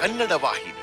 ಕನ್ನಡ ವಾಹಿನಿ.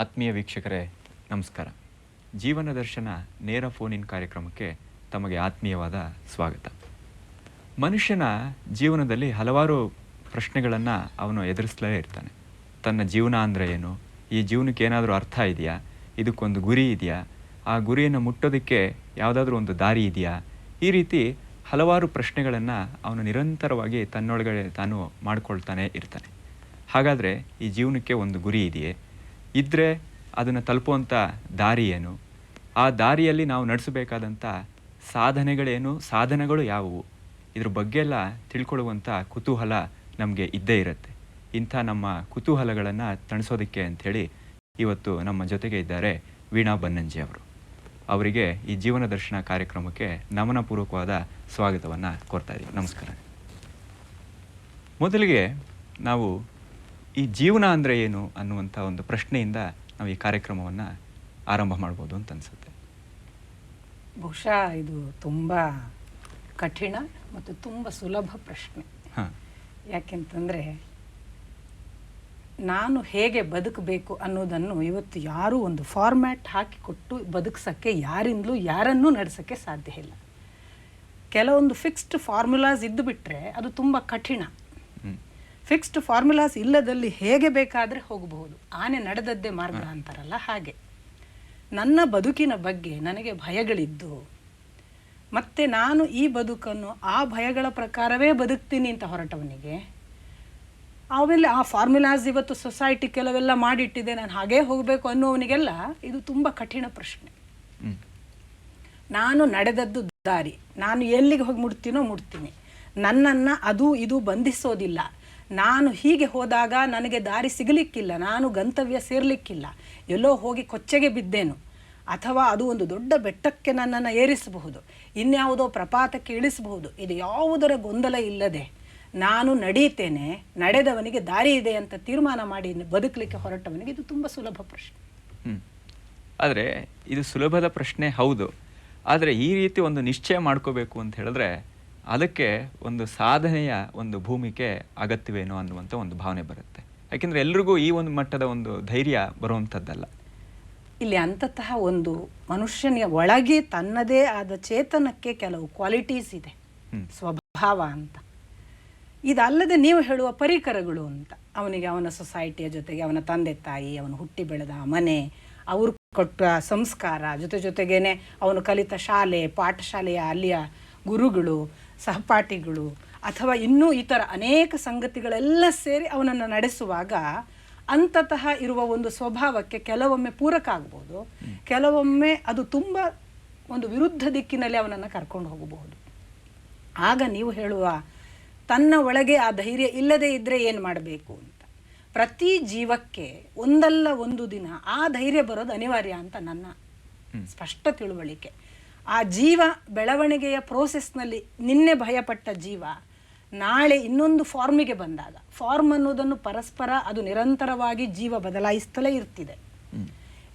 ಆತ್ಮೀಯ ವೀಕ್ಷಕರೇ ನಮಸ್ಕಾರ. ಜೀವನ ದರ್ಶನ ನೇರ ಫೋನ್ ಇನ್ ಕಾರ್ಯಕ್ರಮಕ್ಕೆ ತಮಗೆ ಆತ್ಮೀಯವಾದ ಸ್ವಾಗತ. ಮನುಷ್ಯನ ಜೀವನದಲ್ಲಿ ಹಲವಾರು ಪ್ರಶ್ನೆಗಳನ್ನು ಅವನು ಎದುರಿಸಲೇ ಇರ್ತಾನೆ. ತನ್ನ ಜೀವನ ಅಂದರೆ ಏನು, ಈ ಜೀವನಕ್ಕೆ ಏನಾದರೂ ಅರ್ಥ ಇದೆಯಾ, ಇದಕ್ಕೊಂದು ಗುರಿ ಇದೆಯಾ, ಆ ಗುರಿಯನ್ನು ಮುಟ್ಟೋದಕ್ಕೆ ಯಾವುದಾದ್ರೂ ಒಂದು ದಾರಿ ಇದೆಯಾ, ಈ ರೀತಿ ಹಲವಾರು ಪ್ರಶ್ನೆಗಳನ್ನು ಅವನು ನಿರಂತರವಾಗಿ ತನ್ನೊಳಗಡೆ ತಾನು ಮಾಡಿಕೊಳ್ತಾನೆ ಇರ್ತಾನೆ. ಹಾಗಾದರೆ ಈ ಜೀವನಕ್ಕೆ ಒಂದು ಗುರಿ ಇದೆಯೇ, ಇದ್ದರೆ ಅದನ್ನು ತಲುಪುವಂಥ ದಾರಿ ಏನು, ಆ ದಾರಿಯಲ್ಲಿ ನಾವು ನಡೆಸಬೇಕಾದಂಥ ಸಾಧನೆಗಳೇನು, ಸಾಧನಗಳು ಯಾವುವು, ಇದ್ರ ಬಗ್ಗೆ ಎಲ್ಲ ತಿಳ್ಕೊಳ್ಳುವಂಥ ಕುತೂಹಲ ನಮಗೆ ಇದ್ದೇ ಇರುತ್ತೆ. ಇಂಥ ನಮ್ಮ ಕುತೂಹಲಗಳನ್ನು ತಣಿಸೋದಕ್ಕೆ ಅಂಥೇಳಿ ಇವತ್ತು ನಮ್ಮ ಜೊತೆಗೆ ಇದ್ದಾರೆ ವೀಣಾ ಬನ್ನಂಜೆ ಅವರು. ಅವರಿಗೆ ಈ ಜೀವನ ದರ್ಶನ ಕಾರ್ಯಕ್ರಮಕ್ಕೆ ನಮನಪೂರ್ವಕವಾದ ಸ್ವಾಗತವನ್ನು ಕೋರ್ತಾ ಇದ್ದೀವಿ. ನಮಸ್ಕಾರ. ಮೊದಲಿಗೆ ನಾವು ಈ ಜೀವನ ಅಂದರೆ ಏನು ಅನ್ನುವಂಥ ಒಂದು ಪ್ರಶ್ನೆಯಿಂದ ನಾವು ಈ ಕಾರ್ಯಕ್ರಮವನ್ನು ಆರಂಭ ಮಾಡ್ಬೋದು ಅಂತ ಅನಿಸುತ್ತೆ. ಬಹುಶಃ ಇದು ತುಂಬ ಕಠಿಣ ಮತ್ತು ತುಂಬ ಸುಲಭ ಪ್ರಶ್ನೆ. ಯಾಕೆಂತಂದರೆ ನಾನು ಹೇಗೆ ಬದುಕಬೇಕು ಅನ್ನೋದನ್ನು ಇವತ್ತು ಯಾರೂ ಒಂದು ಫಾರ್ಮ್ಯಾಟ್ ಹಾಕಿಕೊಟ್ಟು ಬದುಕ್ಸೋಕ್ಕೆ ಯಾರಿಂದಲೂ ಯಾರನ್ನೂ ನಡೆಸೋಕ್ಕೆ ಸಾಧ್ಯ ಇಲ್ಲ. ಕೆಲವೊಂದು ಫಿಕ್ಸ್ಡ್ ಫಾರ್ಮುಲಾಸ್ ಇದ್ದು ಬಿಟ್ಟರೆ ಅದು ತುಂಬ ಕಠಿಣ. ಫಿಕ್ಸ್ಡ್ ಫಾರ್ಮುಲಾಸ್ ಇಲ್ಲದಲ್ಲಿ ಹೇಗೆ ಬೇಕಾದರೆ ಹೋಗಬಹುದು. ಆನೆ ನಡೆದದ್ದೇ ಮಾರ್ಗ ಅಂತಾರಲ್ಲ ಹಾಗೆ. ನನ್ನ ಬದುಕಿನ ಬಗ್ಗೆ ನನಗೆ ಭಯಗಳಿದ್ದು ಮತ್ತು ನಾನು ಈ ಬದುಕನ್ನು ಆ ಭಯಗಳ ಪ್ರಕಾರವೇ ಬದುಕ್ತೀನಿ ಅಂತ ಹೊರಟವನಿಗೆ, ಆಮೇಲೆ ಆ ಫಾರ್ಮುಲಾಸ್ ಇವತ್ತು ಸೊಸೈಟಿ ಕೆಲವೆಲ್ಲ ಮಾಡಿಟ್ಟಿದೆ, ನಾನು ಹಾಗೇ ಹೋಗಬೇಕು ಅನ್ನೋವನಿಗೆಲ್ಲ ಇದು ತುಂಬ ಕಠಿಣ ಪ್ರಶ್ನೆ. ನಾನು ನಡೆದದ್ದು ದಾರಿ, ನಾನು ಎಲ್ಲಿಗೆ ಹೋಗಿ ಮುಟ್ತೀನಿ, ನನ್ನನ್ನು ಅದು ಇದು ಬಂಧಿಸೋದಿಲ್ಲ. ನಾನು ಹೀಗೆ ಹೋದಾಗ ನನಗೆ ದಾರಿ ಸಿಗಲಿಕ್ಕಿಲ್ಲ, ನಾನು ಗಂತವ್ಯ ಸೇರಲಿಕ್ಕಿಲ್ಲ, ಎಲ್ಲೋ ಹೋಗಿ ಕೊಚ್ಚೆಗೆ ಬಿದ್ದೇನು, ಅಥವಾ ಅದು ಒಂದು ದೊಡ್ಡ ಬೆಟ್ಟಕ್ಕೆ ನನ್ನನ್ನು ಏರಿಸಬಹುದು, ಇನ್ಯಾವುದೋ ಪ್ರಪಾತಕ್ಕೆ ಇಳಿಸಬಹುದು. ಇದು ಯಾವುದರ ಗೊಂದಲ ಇಲ್ಲದೆ ನಾನು ನಡೀತೇನೆ, ನಡೆದವನಿಗೆ ದಾರಿ ಇದೆ ಅಂತ ತೀರ್ಮಾನ ಮಾಡಿ ಬದುಕಲಿಕ್ಕೆ ಹೊರಟವನಿಗೆ ಇದು ತುಂಬ ಸುಲಭ ಪ್ರಶ್ನೆ. ಆದರೆ ಇದು ಸುಲಭದ ಪ್ರಶ್ನೆ ಹೌದು. ಆದರೆ ಈ ರೀತಿ ಒಂದು ನಿಶ್ಚಯ ಮಾಡ್ಕೋಬೇಕು ಅಂತ ಹೇಳಿದ್ರೆ ಅದಕ್ಕೆ ಒಂದು ಸಾಧನೆಯ ಒಂದು ಭೂಮಿಕೆ ಅಗತ್ಯವೇನೋ ಅನ್ನುವಂಥ ಒಂದು ಭಾವನೆ ಬರುತ್ತೆ. ಯಾಕೆಂದರೆ ಎಲ್ರಿಗೂ ಈ ಒಂದು ಮಟ್ಟದ ಒಂದು ಧೈರ್ಯ ಬರುವಂಥದ್ದಲ್ಲ. ಇಲ್ಲಿ ಅಂತಹ ಒಂದು ಮನುಷ್ಯನ ಒಳಗೆ ತನ್ನದೇ ಆದ ಚೇತನಕ್ಕೆ ಕೆಲವು ಕ್ವಾಲಿಟೀಸ್ ಇದೆ, ಸ್ವಭಾವ ಅಂತ. ಇದಲ್ಲದೆ ನೀವು ಹೇಳುವ ಪರಿಕರಗಳು ಅಂತ, ಅವನಿಗೆ ಅವನ ಸೊಸೈಟಿಯ ಜೊತೆಗೆ ಅವನ ತಂದೆ ತಾಯಿ, ಅವನು ಹುಟ್ಟಿ ಬೆಳೆದ ಮನೆ, ಅವರು ಕೊಟ್ಟ ಸಂಸ್ಕಾರ, ಜೊತೆಗೇನೆ ಅವನು ಕಲಿತ ಶಾಲೆ, ಪಾಠಶಾಲೆಯ ಅಲ್ಲಿಯ ಗುರುಗಳು, ಸಹಪಾಠಿಗಳು, ಅಥವಾ ಇನ್ನೂ ಇತರ ಅನೇಕ ಸಂಗತಿಗಳೆಲ್ಲ ಸೇರಿ ಅವನನ್ನು ನಡೆಸುವಾಗ ಅಂತತಃ ಇರುವ ಒಂದು ಸ್ವಭಾವಕ್ಕೆ ಕೆಲವೊಮ್ಮೆ ಪೂರಕ ಆಗ್ಬೋದು, ಕೆಲವೊಮ್ಮೆ ಅದು ತುಂಬ ಒಂದು ವಿರುದ್ಧ ದಿಕ್ಕಿನಲ್ಲಿ ಅವನನ್ನು ಕರ್ಕೊಂಡು ಹೋಗಬಹುದು. ಆಗ ನೀವು ಹೇಳುವ ತನ್ನ ಒಳಗೆ ಆ ಧೈರ್ಯ ಇಲ್ಲದೆ ಇದ್ದರೆ ಏನು ಮಾಡಬೇಕು ಅಂತ, ಪ್ರತಿ ಜೀವಕ್ಕೆ ಒಂದಲ್ಲ ಒಂದು ದಿನ ಆ ಧೈರ್ಯ ಬರೋದು ಅನಿವಾರ್ಯ ಅಂತ ನನ್ನ ಸ್ಪಷ್ಟ ತಿಳುವಳಿಕೆ. ಆ ಜೀವ ಬೆಳವಣಿಗೆಯ ಪ್ರೋಸೆಸ್ನಲ್ಲಿ ನಿನ್ನೆ ಭಯಪಟ್ಟ ಜೀವ ನಾಳೆ ಇನ್ನೊಂದು ಫಾರ್ಮಿಗೆ ಬಂದಾಗ, ಫಾರ್ಮ್ ಅನ್ನೋದನ್ನು ಪರಸ್ಪರ ಅದು ನಿರಂತರವಾಗಿ ಜೀವ ಬದಲಾಯಿಸ್ತಲೇ ಇರ್ತಿದೆ.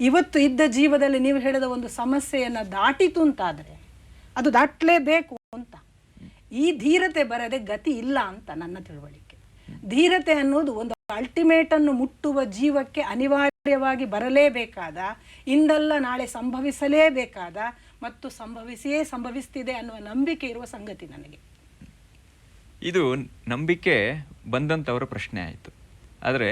ಇವತ್ತು ಇದ್ದ ಜೀವದಲ್ಲಿ ನೀವು ಹೇಳಿದ ಒಂದು ಸಮಸ್ಯೆಯನ್ನು ದಾಟಿತು ಅಂತಾದರೆ ಅದು ದಾಟಲೇಬೇಕು ಅಂತ. ಈ ಧೀರತೆ ಬರದೆ ಗತಿ ಇಲ್ಲ ಅಂತ ನನ್ನ ತಿಳುವಳಿಕೆ. ಧೀರತೆ ಅನ್ನೋದು ಒಂದು ಅಲ್ಟಿಮೇಟನ್ನು ಮುಟ್ಟುವ ಜೀವಕ್ಕೆ ಅನಿವಾರ್ಯವಾಗಿ ಬರಲೇಬೇಕಾದ, ಇಂದಲ್ಲ ನಾಳೆ ಸಂಭವಿಸಲೇಬೇಕಾದ ಮತ್ತು ಸಂಭವಿಸ್ತಿದೆ ಅನ್ನುವ ನಂಬಿಕೆ ಇರುವ ಸಂಗತಿ ನನಗೆ. ಇದು ನಂಬಿಕೆ ಬಂದಂಥವರ ಪ್ರಶ್ನೆ ಆಯಿತು. ಆದರೆ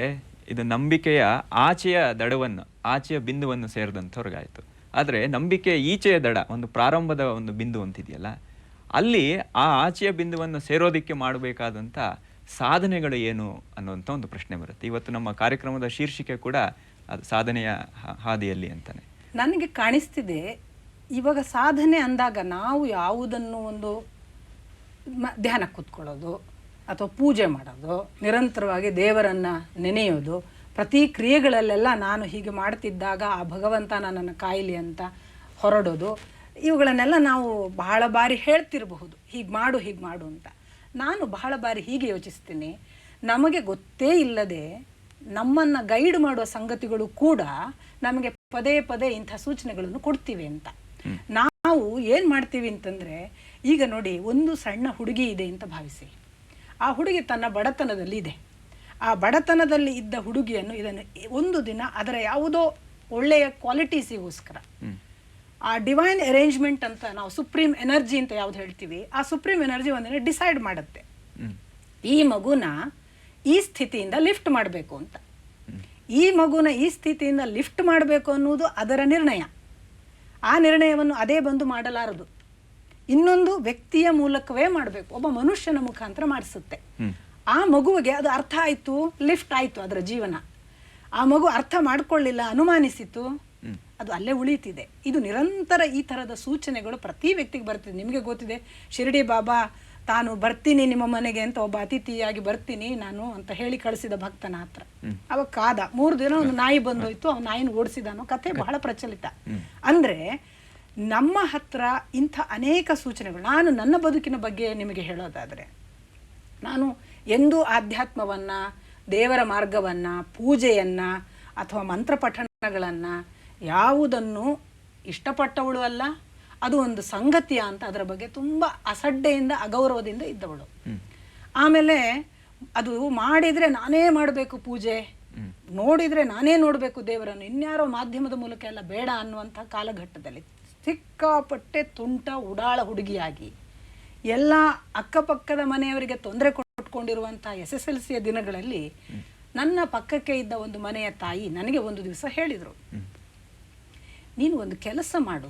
ಇದು ನಂಬಿಕೆಯ ಆಚೆಯ ದಡವನ್ನು, ಆಚೆಯ ಬಿಂದುವನ್ನು ಸೇರಿದಂಥವ್ರಿಗಾಯಿತು. ಆದರೆ ನಂಬಿಕೆ ಈಚೆಯ ದಡ, ಒಂದು ಪ್ರಾರಂಭದ ಒಂದು ಬಿಂದು ಅಂತಿದೆಯಲ್ಲ, ಅಲ್ಲಿ ಆ ಆಚೆಯ ಬಿಂದುವನ್ನು ಸೇರೋದಕ್ಕೆ ಮಾಡಬೇಕಾದಂಥ ಸಾಧನೆಗಳು ಏನು ಅನ್ನುವಂಥ ಒಂದು ಪ್ರಶ್ನೆ ಬರುತ್ತೆ. ಇವತ್ತು ನಮ್ಮ ಕಾರ್ಯಕ್ರಮದ ಶೀರ್ಷಿಕೆ ಕೂಡ ಅದು ಸಾಧನೆಯ ಹಾದಿಯಲ್ಲಿ ಅಂತಾನೆ ನನಗೆ ಕಾಣಿಸ್ತಿದೆ. ಇವಾಗ ಸಾಧನೆ ಅಂದಾಗ ನಾವು ಯಾವುದನ್ನು ಒಂದು ಧ್ಯಾನ ಕೂತ್ಕೊಳ್ಳೋದು ಅಥವಾ ಪೂಜೆ ಮಾಡೋದು, ನಿರಂತರವಾಗಿ ದೇವರನ್ನು ನೆನೆಯೋದು, ಪ್ರತಿ ಕ್ರಿಯೆಗಳಲ್ಲೆಲ್ಲ ನಾನು ಹೀಗೆ ಮಾಡ್ತಿದ್ದಾಗ ಆ ಭಗವಂತ ನನ್ನನ್ನು ಕಾಯಲಿ ಅಂತ ಹೊರಡೋದು, ಇವುಗಳನ್ನೆಲ್ಲ ನಾವು ಬಹಳ ಬಾರಿ ಹೇಳ್ತಿರಬಹುದು, ಹೀಗೆ ಮಾಡು ಅಂತ. ನಾನು ಬಹಳ ಬಾರಿ ಹೀಗೆ ಯೋಚಿಸ್ತೀನಿ, ನಮಗೆ ಗೊತ್ತೇ ಇಲ್ಲದೆ ನಮ್ಮನ್ನು ಗೈಡ್ ಮಾಡುವ ಸಂಗತಿಗಳು ಕೂಡ ನಮಗೆ ಪದೇ ಪದೇ ಇಂಥ ಸೂಚನೆಗಳನ್ನು ಕೊಡ್ತೀವಿ ಅಂತ. ನಾವು ಏನು ಮಾಡ್ತೀವಿ ಅಂತಂದರೆ, ಈಗ ನೋಡಿ, ಒಂದು ಸಣ್ಣ ಹುಡುಗಿ ಇದೆ ಅಂತ ಭಾವಿಸಿ. ಆ ಹುಡುಗಿ ತನ್ನ ಬಡತನದಲ್ಲಿ ಇದೆ. ಆ ಬಡತನದಲ್ಲಿ ಇದ್ದ ಹುಡುಗಿಯನ್ನು ಇದನ್ನು ಒಂದು ದಿನ ಅದರ ಯಾವುದೋ ಒಳ್ಳೆಯ ಕ್ವಾಲಿಟೀಸಿಗೋಸ್ಕರ, ಆ ಡಿವೈನ್ ಅರೇಂಜ್ಮೆಂಟ್ ಅಂತ ನಾವು ಸುಪ್ರೀಂ ಎನರ್ಜಿ ಅಂತ ಯಾವ್ದು ಹೇಳ್ತೀವಿ, ಆ ಸುಪ್ರೀಂ ಎನರ್ಜಿ ಒಂದಿನ ಡಿಸೈಡ್ ಮಾಡುತ್ತೆ ಈ ಮಗುನ ಈ ಸ್ಥಿತಿಯಿಂದ ಲಿಫ್ಟ್ ಮಾಡಬೇಕು ಅಂತ. ಈ ಮಗುನ ಈ ಸ್ಥಿತಿಯಿಂದ ಲಿಫ್ಟ್ ಮಾಡಬೇಕು ಅನ್ನೋದು ಅದರ ನಿರ್ಣಯ. ಆ ನಿರ್ಣಯವನ್ನು ಅದೇ ಬಂದು ಮಾಡಲಾರದು, ಇನ್ನೊಂದು ವ್ಯಕ್ತಿಯ ಮೂಲಕವೇ ಮಾಡಬೇಕು, ಒಬ್ಬ ಮನುಷ್ಯನ ಮುಖಾಂತರ ಮಾಡಿಸುತ್ತೆ. ಆ ಮಗುವಿಗೆ ಅದು ಅರ್ಥ ಆಯಿತು, ಲಿಫ್ಟ್ ಆಯಿತು ಅದರ ಜೀವನ. ಆ ಮಗು ಅರ್ಥ ಮಾಡ್ಕೊಳ್ಳಿಲ್ಲ, ಅನುಮಾನಿಸಿತು, ಅದು ಅಲ್ಲೇ ಉಳಿತಿದೆ. ಇದು ನಿರಂತರ ಈ ಥರದ ಸೂಚನೆಗಳು ಪ್ರತಿ ವ್ಯಕ್ತಿಗೆ ಬರ್ತಿದೆ. ನಿಮಗೆ ಗೊತ್ತಿದೆ, ಶಿರಡಿ ಬಾಬಾ ತಾನು ಬರ್ತೀನಿ ನಿಮ್ಮ ಮನೆಗೆ ಅಂತ ಒಬ್ಬ ಅತಿಥಿಯಾಗಿ ಬರ್ತೀನಿ ನಾನು ಅಂತ ಹೇಳಿ ಕಳಿಸಿದ ಭಕ್ತನ ಹತ್ರ. ಅವಾಗ ಕಾದ 3 ದಿನ ಒಂದು ನಾಯಿ ಬಂದೋಯ್ತು, ಅವ್ನು ನಾಯಿನ ಓಡಿಸಿದ ಅನ್ನೋ ಕಥೆ ಬಹಳ ಪ್ರಚಲಿತ. ಅಂದರೆ ನಮ್ಮ ಹತ್ರ ಇಂಥ ಅನೇಕ ಸೂಚನೆಗಳು. ನಾನು ನನ್ನ ಬದುಕಿನ ಬಗ್ಗೆ ನಿಮಗೆ ಹೇಳೋದಾದರೆ, ನಾನು ಎಂದೂ ಆಧ್ಯಾತ್ಮವನ್ನು, ದೇವರ ಮಾರ್ಗವನ್ನು, ಪೂಜೆಯನ್ನು ಅಥವಾ ಮಂತ್ರ ಪಠಣಗಳನ್ನು ಯಾವುದನ್ನು ಇಷ್ಟಪಟ್ಟವಳು ಅಲ್ಲ. ಅದು ಒಂದು ಸಂಗತಿಯ ಅಂತ ಅದರ ಬಗ್ಗೆ ತುಂಬ ಅಸಡ್ಡೆಯಿಂದ, ಅಗೌರವದಿಂದ ಇದ್ದವಳು. ಆಮೇಲೆ ಅದು ಮಾಡಿದರೆ ನಾನೇ ಮಾಡಬೇಕು ಪೂಜೆ, ನೋಡಿದರೆ ನಾನೇ ನೋಡಬೇಕು ದೇವರನ್ನು, ಇನ್ಯಾರೋ ಮಾಧ್ಯಮದ ಮೂಲಕ ಎಲ್ಲ ಬೇಡ ಅನ್ನುವಂಥ ಕಾಲಘಟ್ಟದಲ್ಲಿ ಸಿಕ್ಕಾಪಟ್ಟೆ ತುಂಟ ಉಡಾಳ ಹುಡುಗಿಯಾಗಿ ಎಲ್ಲ ಅಕ್ಕಪಕ್ಕದ ಮನೆಯವರಿಗೆ ತೊಂದರೆ ಕೊಟ್ಕೊಂಡಿರುವಂಥ SSLCಯ ದಿನಗಳಲ್ಲಿ ನನ್ನ ಪಕ್ಕಕ್ಕೆ ಇದ್ದ ಒಂದು ಮನೆಯ ತಾಯಿ ನನಗೆ ಒಂದು ದಿವಸ ಹೇಳಿದರು, ನೀನು ಒಂದು ಕೆಲಸ ಮಾಡು,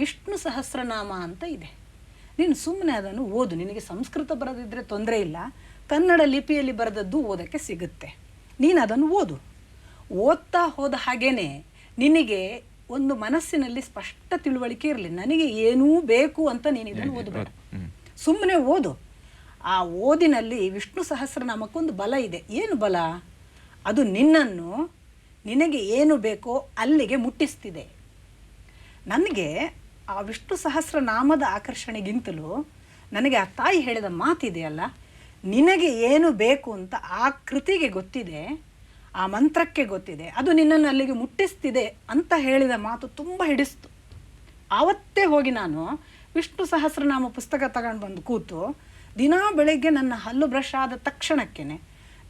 ವಿಷ್ಣು ಸಹಸ್ರನಾಮ ಅಂತ ಇದೆ, ನೀನು ಸುಮ್ಮನೆ ಅದನ್ನು ಓದು, ನಿನಗೆ ಸಂಸ್ಕೃತ ಬರದಿದ್ದರೆ ತೊಂದರೆ ಇಲ್ಲ, ಕನ್ನಡ ಲಿಪಿಯಲ್ಲಿ ಬರೆದದ್ದು ಓದೋಕ್ಕೆ ಸಿಗುತ್ತೆ, ನೀನು ಅದನ್ನು ಓದು. ಓದ್ತಾ ಹೋದ ಹಾಗೇನೆ ನಿನಗೆ ಒಂದು ಮನಸ್ಸಿನಲ್ಲಿ ಸ್ಪಷ್ಟ ತಿಳುವಳಿಕೆ ಇರಲಿ, ನನಗೆ ಏನೂ ಬೇಕು ಅಂತ ನೀನು ಇದನ್ನು ಓದಬೇಡ, ಸುಮ್ಮನೆ ಓದು. ಆ ಓದಿನಲ್ಲಿ ವಿಷ್ಣು ಸಹಸ್ರನಾಮಕ್ಕೊಂದು ಬಲ ಇದೆ. ಏನು ಬಲ? ಅದು ನಿನ್ನನ್ನು ನಿನಗೆ ಏನು ಬೇಕೋ ಅಲ್ಲಿಗೆ ಮುಟ್ಟಿಸ್ತಿದೆ. ನನಗೆ ಆ ವಿಷ್ಣು ಸಹಸ್ರನಾಮದ ಆಕರ್ಷಣೆಗಿಂತಲೂ ನನಗೆ ಆ ತಾಯಿ ಹೇಳಿದ ಮಾತಿದೆಯಲ್ಲ, ನಿನಗೆ ಏನು ಬೇಕು ಅಂತ ಆ ಕೃತಿಗೆ ಗೊತ್ತಿದೆ, ಆ ಮಂತ್ರಕ್ಕೆ ಗೊತ್ತಿದೆ, ಅದು ನಿನ್ನನ್ನು ಅಲ್ಲಿಗೆ ಮುಟ್ಟಿಸ್ತಿದೆ ಅಂತ ಹೇಳಿದ ಮಾತು ತುಂಬ ಹಿಡಿಸ್ತು. ಆವತ್ತೇ ಹೋಗಿ ನಾನು ವಿಷ್ಣು ಸಹಸ್ರನಾಮ ಪುಸ್ತಕ ತಗೊಂಡು ಬಂದು ಕೂತು ದಿನಾ ಬೆಳಗ್ಗೆ ನನ್ನ ಹಲ್ಲು ಬ್ರಷ್ ಆದ ತಕ್ಷಣಕ್ಕೇ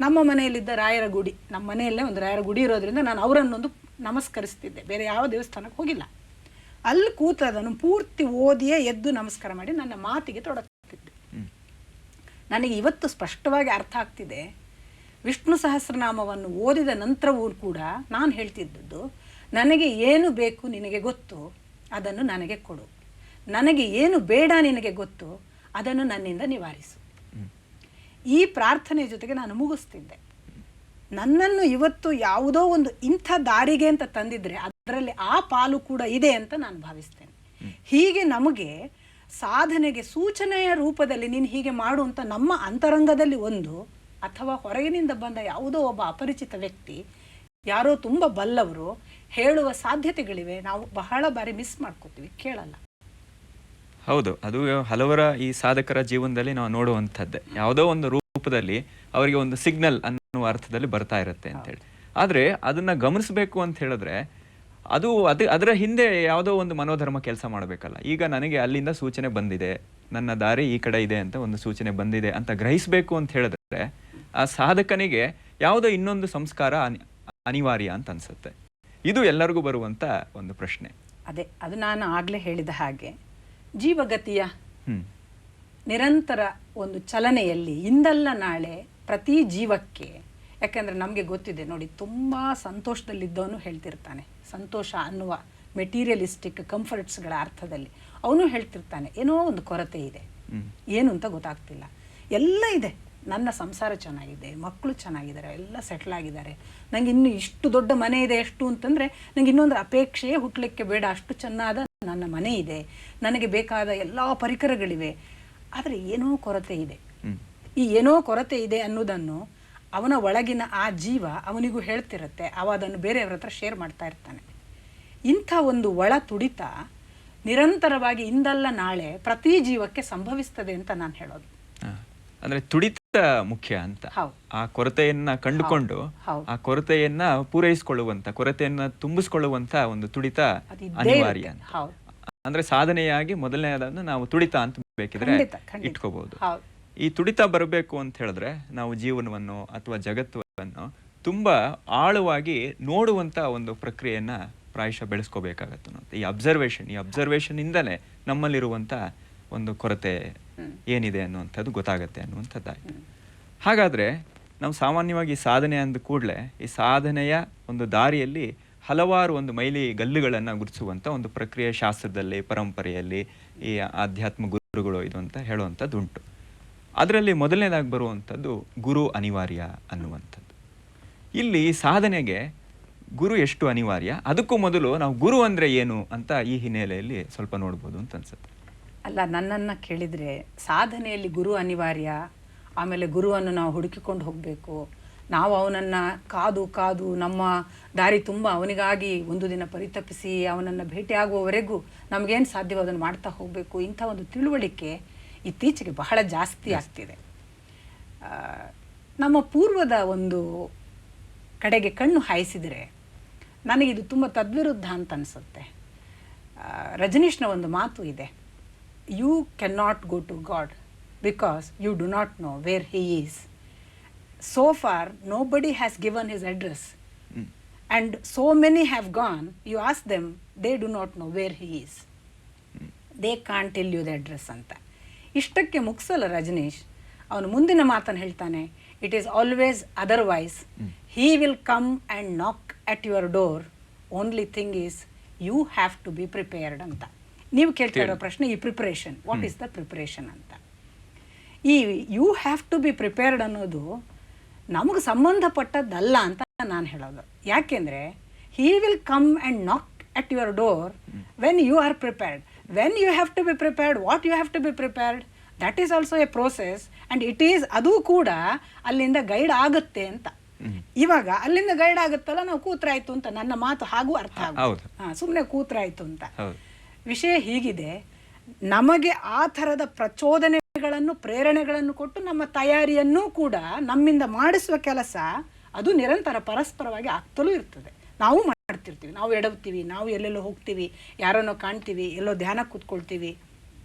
ನಮ್ಮ ಮನೆಯಲ್ಲಿದ್ದ ರಾಯರ ಗುಡಿ, ನಮ್ಮ ಮನೆಯಲ್ಲೇ ಒಂದು ರಾಯರ ಗುಡಿ ಇರೋದ್ರಿಂದ ನಾನು ಅವರನ್ನೊಂದು ನಮಸ್ಕರಿಸ್ತಿದ್ದೆ, ಬೇರೆ ಯಾವ ದೇವಸ್ಥಾನಕ್ಕೆ ಹೋಗಿಲ್ಲ. ಅಲ್ಲಿ ಕೂತು ಅದನ್ನು ಪೂರ್ತಿ ಓದಿಯೇ ಎದ್ದು ನಮಸ್ಕಾರ ಮಾಡಿ ನನ್ನ ಮಾತಿಗೆ ತೊಡಗ್ತಿದ್ದೆ. ನನಗೆ ಇವತ್ತು ಸ್ಪಷ್ಟವಾಗಿ ಅರ್ಥ ಆಗ್ತಿದೆ, ವಿಷ್ಣು ಸಹಸ್ರನಾಮವನ್ನು ಓದಿದ ನಂತರವೂ ಕೂಡ ನಾನು ಹೇಳ್ತಿದ್ದದ್ದು, ನನಗೆ ಏನು ಬೇಕು ನಿನಗೆ ಗೊತ್ತು, ಅದನ್ನು ನನಗೆ ಕೊಡು, ನನಗೆ ಏನು ಬೇಡ ನಿನಗೆ ಗೊತ್ತು, ಅದನ್ನು ನನ್ನಿಂದ ನಿವಾರಿಸು. ಈ ಪ್ರಾರ್ಥನೆ ಜೊತೆಗೆ ನಾನು ಮುಗಿಸ್ತಿದ್ದೆ. ನನ್ನನ್ನು ಇವತ್ತು ಯಾವುದೋ ಒಂದು ಇಂಥ ದಾರಿಗೆ ಅಂತ ತಂದಿದ್ರೆ ಅದರಲ್ಲಿ ಆ ಪಾಲು ಕೂಡ ಇದೆ ಅಂತ ನಾನು ಭಾವಿಸ್ತೇನೆ. ಹೀಗೆ ನಮಗೆ ಸಾಧನೆಗೆ ಸೂಚನೆಯ ರೂಪದಲ್ಲಿ ನೀನು ಹೀಗೆ ಮಾಡು ಅಂತ ನಮ್ಮ ಅಂತರಂಗದಲ್ಲಿ ಒಂದು, ಅಥವಾ ಹೊರಗಿನಿಂದ ಬಂದ ಯಾವುದೋ ಒಬ್ಬ ಅಪರಿಚಿತ ವ್ಯಕ್ತಿ, ಯಾರೋ ತುಂಬ ಬಲ್ಲವರು ಹೇಳುವ ಸಾಧ್ಯತೆಗಳಿವೆ. ನಾವು ಬಹಳ ಬಾರಿ ಮಿಸ್ ಮಾಡ್ಕೋತೀವಿ, ಕೇಳಲ್ಲ. ಹೌದು, ಅದು ಹಲವರ ಈ ಸಾಧಕರ ಜೀವನದಲ್ಲಿ ನಾವು ನೋಡುವಂಥದ್ದೇ. ಯಾವುದೋ ಒಂದು ರೂಪದಲ್ಲಿ ಅವರಿಗೆ ಒಂದು ಸಿಗ್ನಲ್ ಅನ್ನುವ ಅರ್ಥದಲ್ಲಿ ಬರ್ತಾ ಇರುತ್ತೆ ಅಂತೇಳಿ. ಆದರೆ ಅದನ್ನು ಗಮನಿಸಬೇಕು ಅಂತ ಹೇಳಿದ್ರೆ ಅದರ ಹಿಂದೆ ಯಾವುದೋ ಒಂದು ಮನೋಧರ್ಮ ಕೆಲಸ ಮಾಡಬೇಕಲ್ಲ. ಈಗ ನನಗೆ ಅಲ್ಲಿಂದ ಸೂಚನೆ ಬಂದಿದೆ, ನನ್ನ ದಾರಿ ಈ ಕಡೆ ಇದೆ ಅಂತ ಒಂದು ಸೂಚನೆ ಬಂದಿದೆ ಅಂತ ಗ್ರಹಿಸಬೇಕು ಅಂತ ಹೇಳಿದ್ರೆ ಆ ಸಾಧಕನಿಗೆ ಯಾವುದೋ ಇನ್ನೊಂದು ಸಂಸ್ಕಾರ ಅನಿವಾರ್ಯ ಅಂತ ಅನ್ಸುತ್ತೆ. ಇದು ಎಲ್ಲರಿಗೂ ಬರುವಂಥ ಒಂದು ಪ್ರಶ್ನೆ. ಅದೇ, ಅದು ನಾನು ಆಗಲೇ ಹೇಳಿದ ಹಾಗೆ ಜೀವಗತಿಯ ನಿರಂತರ ಒಂದು ಚಲನೆಯಲ್ಲಿ ಇಂದಲ್ಲ ನಾಳೆ ಪ್ರತಿ ಜೀವಕ್ಕೆ, ಯಾಕೆಂದರೆ ನಮಗೆ ಗೊತ್ತಿದೆ ನೋಡಿ, ತುಂಬ ಸಂತೋಷದಲ್ಲಿದ್ದವನು ಹೇಳ್ತಿರ್ತಾನೆ, ಸಂತೋಷ ಅನ್ನುವ ಮೆಟೀರಿಯಲಿಸ್ಟಿಕ್ ಕಂಫರ್ಟ್ಸ್ಗಳ ಅರ್ಥದಲ್ಲಿ. ಅವನು ಹೇಳ್ತಿರ್ತಾನೆ ಏನೋ ಒಂದು ಕೊರತೆ ಇದೆ, ಏನು ಅಂತ ಗೊತ್ತಾಗ್ತಿಲ್ಲ, ಎಲ್ಲ ಇದೆ, ನನ್ನ ಸಂಸಾರ ಚೆನ್ನಾಗಿದೆ, ಮಕ್ಕಳು ಚೆನ್ನಾಗಿದ್ದಾರೆ, ಎಲ್ಲ ಸೆಟ್ಲ್ ಆಗಿದ್ದಾರೆ, ನಂಗೆ ಇನ್ನು ಇಷ್ಟು ದೊಡ್ಡ ಮನೆ ಇದೆ, ಎಷ್ಟು ಅಂತಂದರೆ ನಂಗೆ ಇನ್ನೊಂದು ಅಪೇಕ್ಷೆಯೇ ಹುಟ್ಟಲಿಕ್ಕೆ ಬೇಡ, ಅಷ್ಟು ಚೆನ್ನಾದ ನನ್ನ ಮನೆ ಇದೆ, ನನಗೆ ಬೇಕಾದ ಎಲ್ಲ ಪರಿಕರಗಳಿವೆ, ಆದರೆ ಏನೋ ಕೊರತೆ ಇದೆ. ಈ ಏನೋ ಕೊರತೆ ಇದೆ ಅನ್ನೋದನ್ನು ಅವನ ಒಳಗಿನ ಆ ಜೀವ ಅವನಿಗೂ ಹೇಳ್ತಿರುತ್ತೆ, ಅವ ಅದನ್ನು ಬೇರೆಯವ್ರ ಹತ್ರ ಶೇರ್ ಮಾಡ್ತಾ ಇರ್ತಾನೆ. ಇಂಥ ಒಂದು ಒಳ ತುಡಿತ ನಿರಂತರವಾಗಿ ಇಂದಲ್ಲ ನಾಳೆ ಪ್ರತಿ ಜೀವಕ್ಕೆ ಸಂಭವಿಸ್ತದೆ ಅಂತ ನಾನು ಹೇಳೋದು. ಅಂದ್ರೆ ತುಡಿತ ಮುಖ್ಯ ಅಂತ. ಆ ಕೊರತೆಯನ್ನ ಕಂಡುಕೊಂಡು ಆ ಕೊರತೆಯನ್ನ ಪೂರೈಸಿಕೊಳ್ಳುವಂತ, ಕೊರತೆಯನ್ನ ತುಂಬಿಸಿಕೊಳ್ಳುವಂತ ಒಂದು ತುಡಿತ ಅನಿವಾರ್ಯ. ಅಂದ್ರೆ ಸಾಧನೆಯಾಗಿ ಮೊದಲನೇದನ್ನು ನಾವು ತುಡಿತ ಅಂತ ಬೇಕಿದ್ರೆ ಇಟ್ಕೋಬಹುದು. ಈ ತುಡಿತ ಬರಬೇಕು ಅಂತ ಹೇಳಿದ್ರೆ ನಾವು ಜೀವನವನ್ನು ಅಥವಾ ಜಗತ್ತನ್ನು ತುಂಬಾ ಆಳವಾಗಿ ನೋಡುವಂತ ಒಂದು ಪ್ರಕ್ರಿಯೆಯನ್ನ ಪ್ರಾಯಶಃ ಬೆಳೆಸ್ಕೋಬೇಕಾಗತ್ತೆ. ಈ ಅಬ್ಸರ್ವೇಷನ್ ಇಂದಲೇ ನಮ್ಮಲ್ಲಿರುವಂತ ಒಂದು ಕೊರತೆ ಏನಿದೆ ಅನ್ನುವಂಥದ್ದು ಗೊತ್ತಾಗತ್ತೆ ಅನ್ನುವಂಥದ್ದಾಯ್ತು. ಹಾಗಾದ್ರೆ ನಾವು ಸಾಮಾನ್ಯವಾಗಿ ಸಾಧನೆ ಅಂದ ಕೂಡಲೇ ಈ ಸಾಧನೆಯ ಒಂದು ದಾರಿಯಲ್ಲಿ ಹಲವಾರು ಒಂದು ಮೈಲಿ ಗಲ್ಲುಗಳನ್ನು ಗುರುತಿಸುವಂಥ ಒಂದು ಪ್ರಕ್ರಿಯೆ ಶಾಸ್ತ್ರದಲ್ಲಿ, ಪರಂಪರೆಯಲ್ಲಿ ಈ ಆಧ್ಯಾತ್ಮ ಗುರುಗಳು ಇದು ಅಂತ ಹೇಳುವಂಥದ್ದು ಉಂಟು. ಅದರಲ್ಲಿ ಮೊದಲನೇದಾಗಿ ಬರುವಂಥದ್ದು ಗುರು ಅನಿವಾರ್ಯ ಅನ್ನುವಂಥದ್ದು. ಇಲ್ಲಿ ಸಾಧನೆಗೆ ಗುರು ಎಷ್ಟು ಅನಿವಾರ್ಯ, ಅದಕ್ಕೂ ಮೊದಲು ನಾವು ಗುರು ಅಂದರೆ ಏನು ಅಂತ ಈ ಹಿನ್ನೆಲೆಯಲ್ಲಿ ಸ್ವಲ್ಪ ನೋಡ್ಬೋದು ಅಂತ ಅನ್ಸುತ್ತೆ. ಅಲ್ಲ, ನನ್ನನ್ನು ಕೇಳಿದರೆ ಸಾಧನೆಯಲ್ಲಿ ಗುರು ಅನಿವಾರ್ಯ, ಆಮೇಲೆ ಗುರುವನ್ನು ನಾವು ಹುಡುಕಿಕೊಂಡು ಹೋಗಬೇಕು, ನಾವು ಅವನನ್ನು ಕಾದು ಕಾದು ನಮ್ಮ ದಾರಿ ತುಂಬ ಅವನಿಗಾಗಿ ಒಂದು ದಿನ ಪರಿತಪಿಸಿ ಅವನನ್ನು ಭೇಟಿಯಾಗುವವರೆಗೂ ನಮಗೇನು ಸಾಧ್ಯವೋ ಅದನ್ನು ಮಾಡ್ತಾ ಹೋಗಬೇಕು, ಇಂಥ ಒಂದು ತಿಳುವಳಿಕೆ ಇತ್ತೀಚೆಗೆ ಬಹಳ ಜಾಸ್ತಿ ಆಗ್ತಿದೆ. ನಮ್ಮ ಪೂರ್ವದ ಒಂದು ಕಡೆಗೆ ಕಣ್ಣು ಹಾಯಿಸಿದರೆ ನನಗಿದು ತುಂಬ ತದ್ವಿರುದ್ಧ ಅಂತ ಅನಿಸುತ್ತೆ. ರಜನೀಶ್ನ ಒಂದು ಮಾತು ಇದೆ, you can not go to God because you do not know where he is. So far, nobody has given his address. And so many have gone, you ask them, they do not know where he is. They can't tell you the address ಅಂತ. ಇಷ್ಟಕ್ಕೆ ಮುಗಿಸಲ್ಲ ರಜನೀಶ್. ಅವನು ಮುಂದಿನ ಮಾತನ್ನು ಹೇಳ್ತಾನೆ, it is always otherwise, he will come and knock at your door, only thing is you have to be prepared ಅಂತ. ನೀವು ಕೇಳ್ತಾ ಇರೋ ಪ್ರಶ್ನೆ ಈ preparation, what is the preparation ಅಂತ. ಈ you have to be prepared ಅನ್ನೋದು ನಮಗೆ ಸಂಬಂಧಪಟ್ಟದ್ದಲ್ಲ ಅಂತ ನಾನು ಹೇಳೋದು. ಯಾಕೆಂದರೆ he will come and knock at your door when you are prepared. When you have to be prepared, what you have to be prepared, that is also a process and it is, ಅದು ಕೂಡ ಅಲ್ಲಿಂದ guide ಆಗುತ್ತೆ ಅಂತ. ಇವಾಗ ಅಲ್ಲಿಂದ guide ಆಗುತ್ತಲ್ಲ, ನಾವು ಕೂತ್ರಾಯ್ತು ಅಂತ ನನ್ನ ಮಾತು ಹಾಗೂ ಅರ್ಥ ಆಗುತ್ತೆ. ಸುಮ್ಮನೆ ಕೂತ್ರಾಯ್ತು ಅಂತ. ವಿಷಯ ಹೀಗಿದೆ, ನಮಗೆ ಆ ಥರದ ಪ್ರಚೋದನೆಗಳನ್ನು, ಪ್ರೇರಣೆಗಳನ್ನು ಕೊಟ್ಟು ನಮ್ಮ ತಯಾರಿಯನ್ನೂ ಕೂಡ ನಮ್ಮಿಂದ ಮಾಡಿಸುವ ಕೆಲಸ ಅದು ನಿರಂತರ ಪರಸ್ಪರವಾಗಿ ಆಗ್ತಲೂ ಇರ್ತದೆ. ನಾವು ಮಾಡ್ತಿರ್ತೀವಿ, ನಾವು ಎಡವ್ತೀವಿ, ನಾವು ಎಲ್ಲೆಲ್ಲೋ ಹೋಗ್ತೀವಿ, ಯಾರನ್ನೋ ಕಾಣ್ತೀವಿ, ಎಲ್ಲೋ ಧ್ಯಾನ ಕೂತ್ಕೊಳ್ತೀವಿ.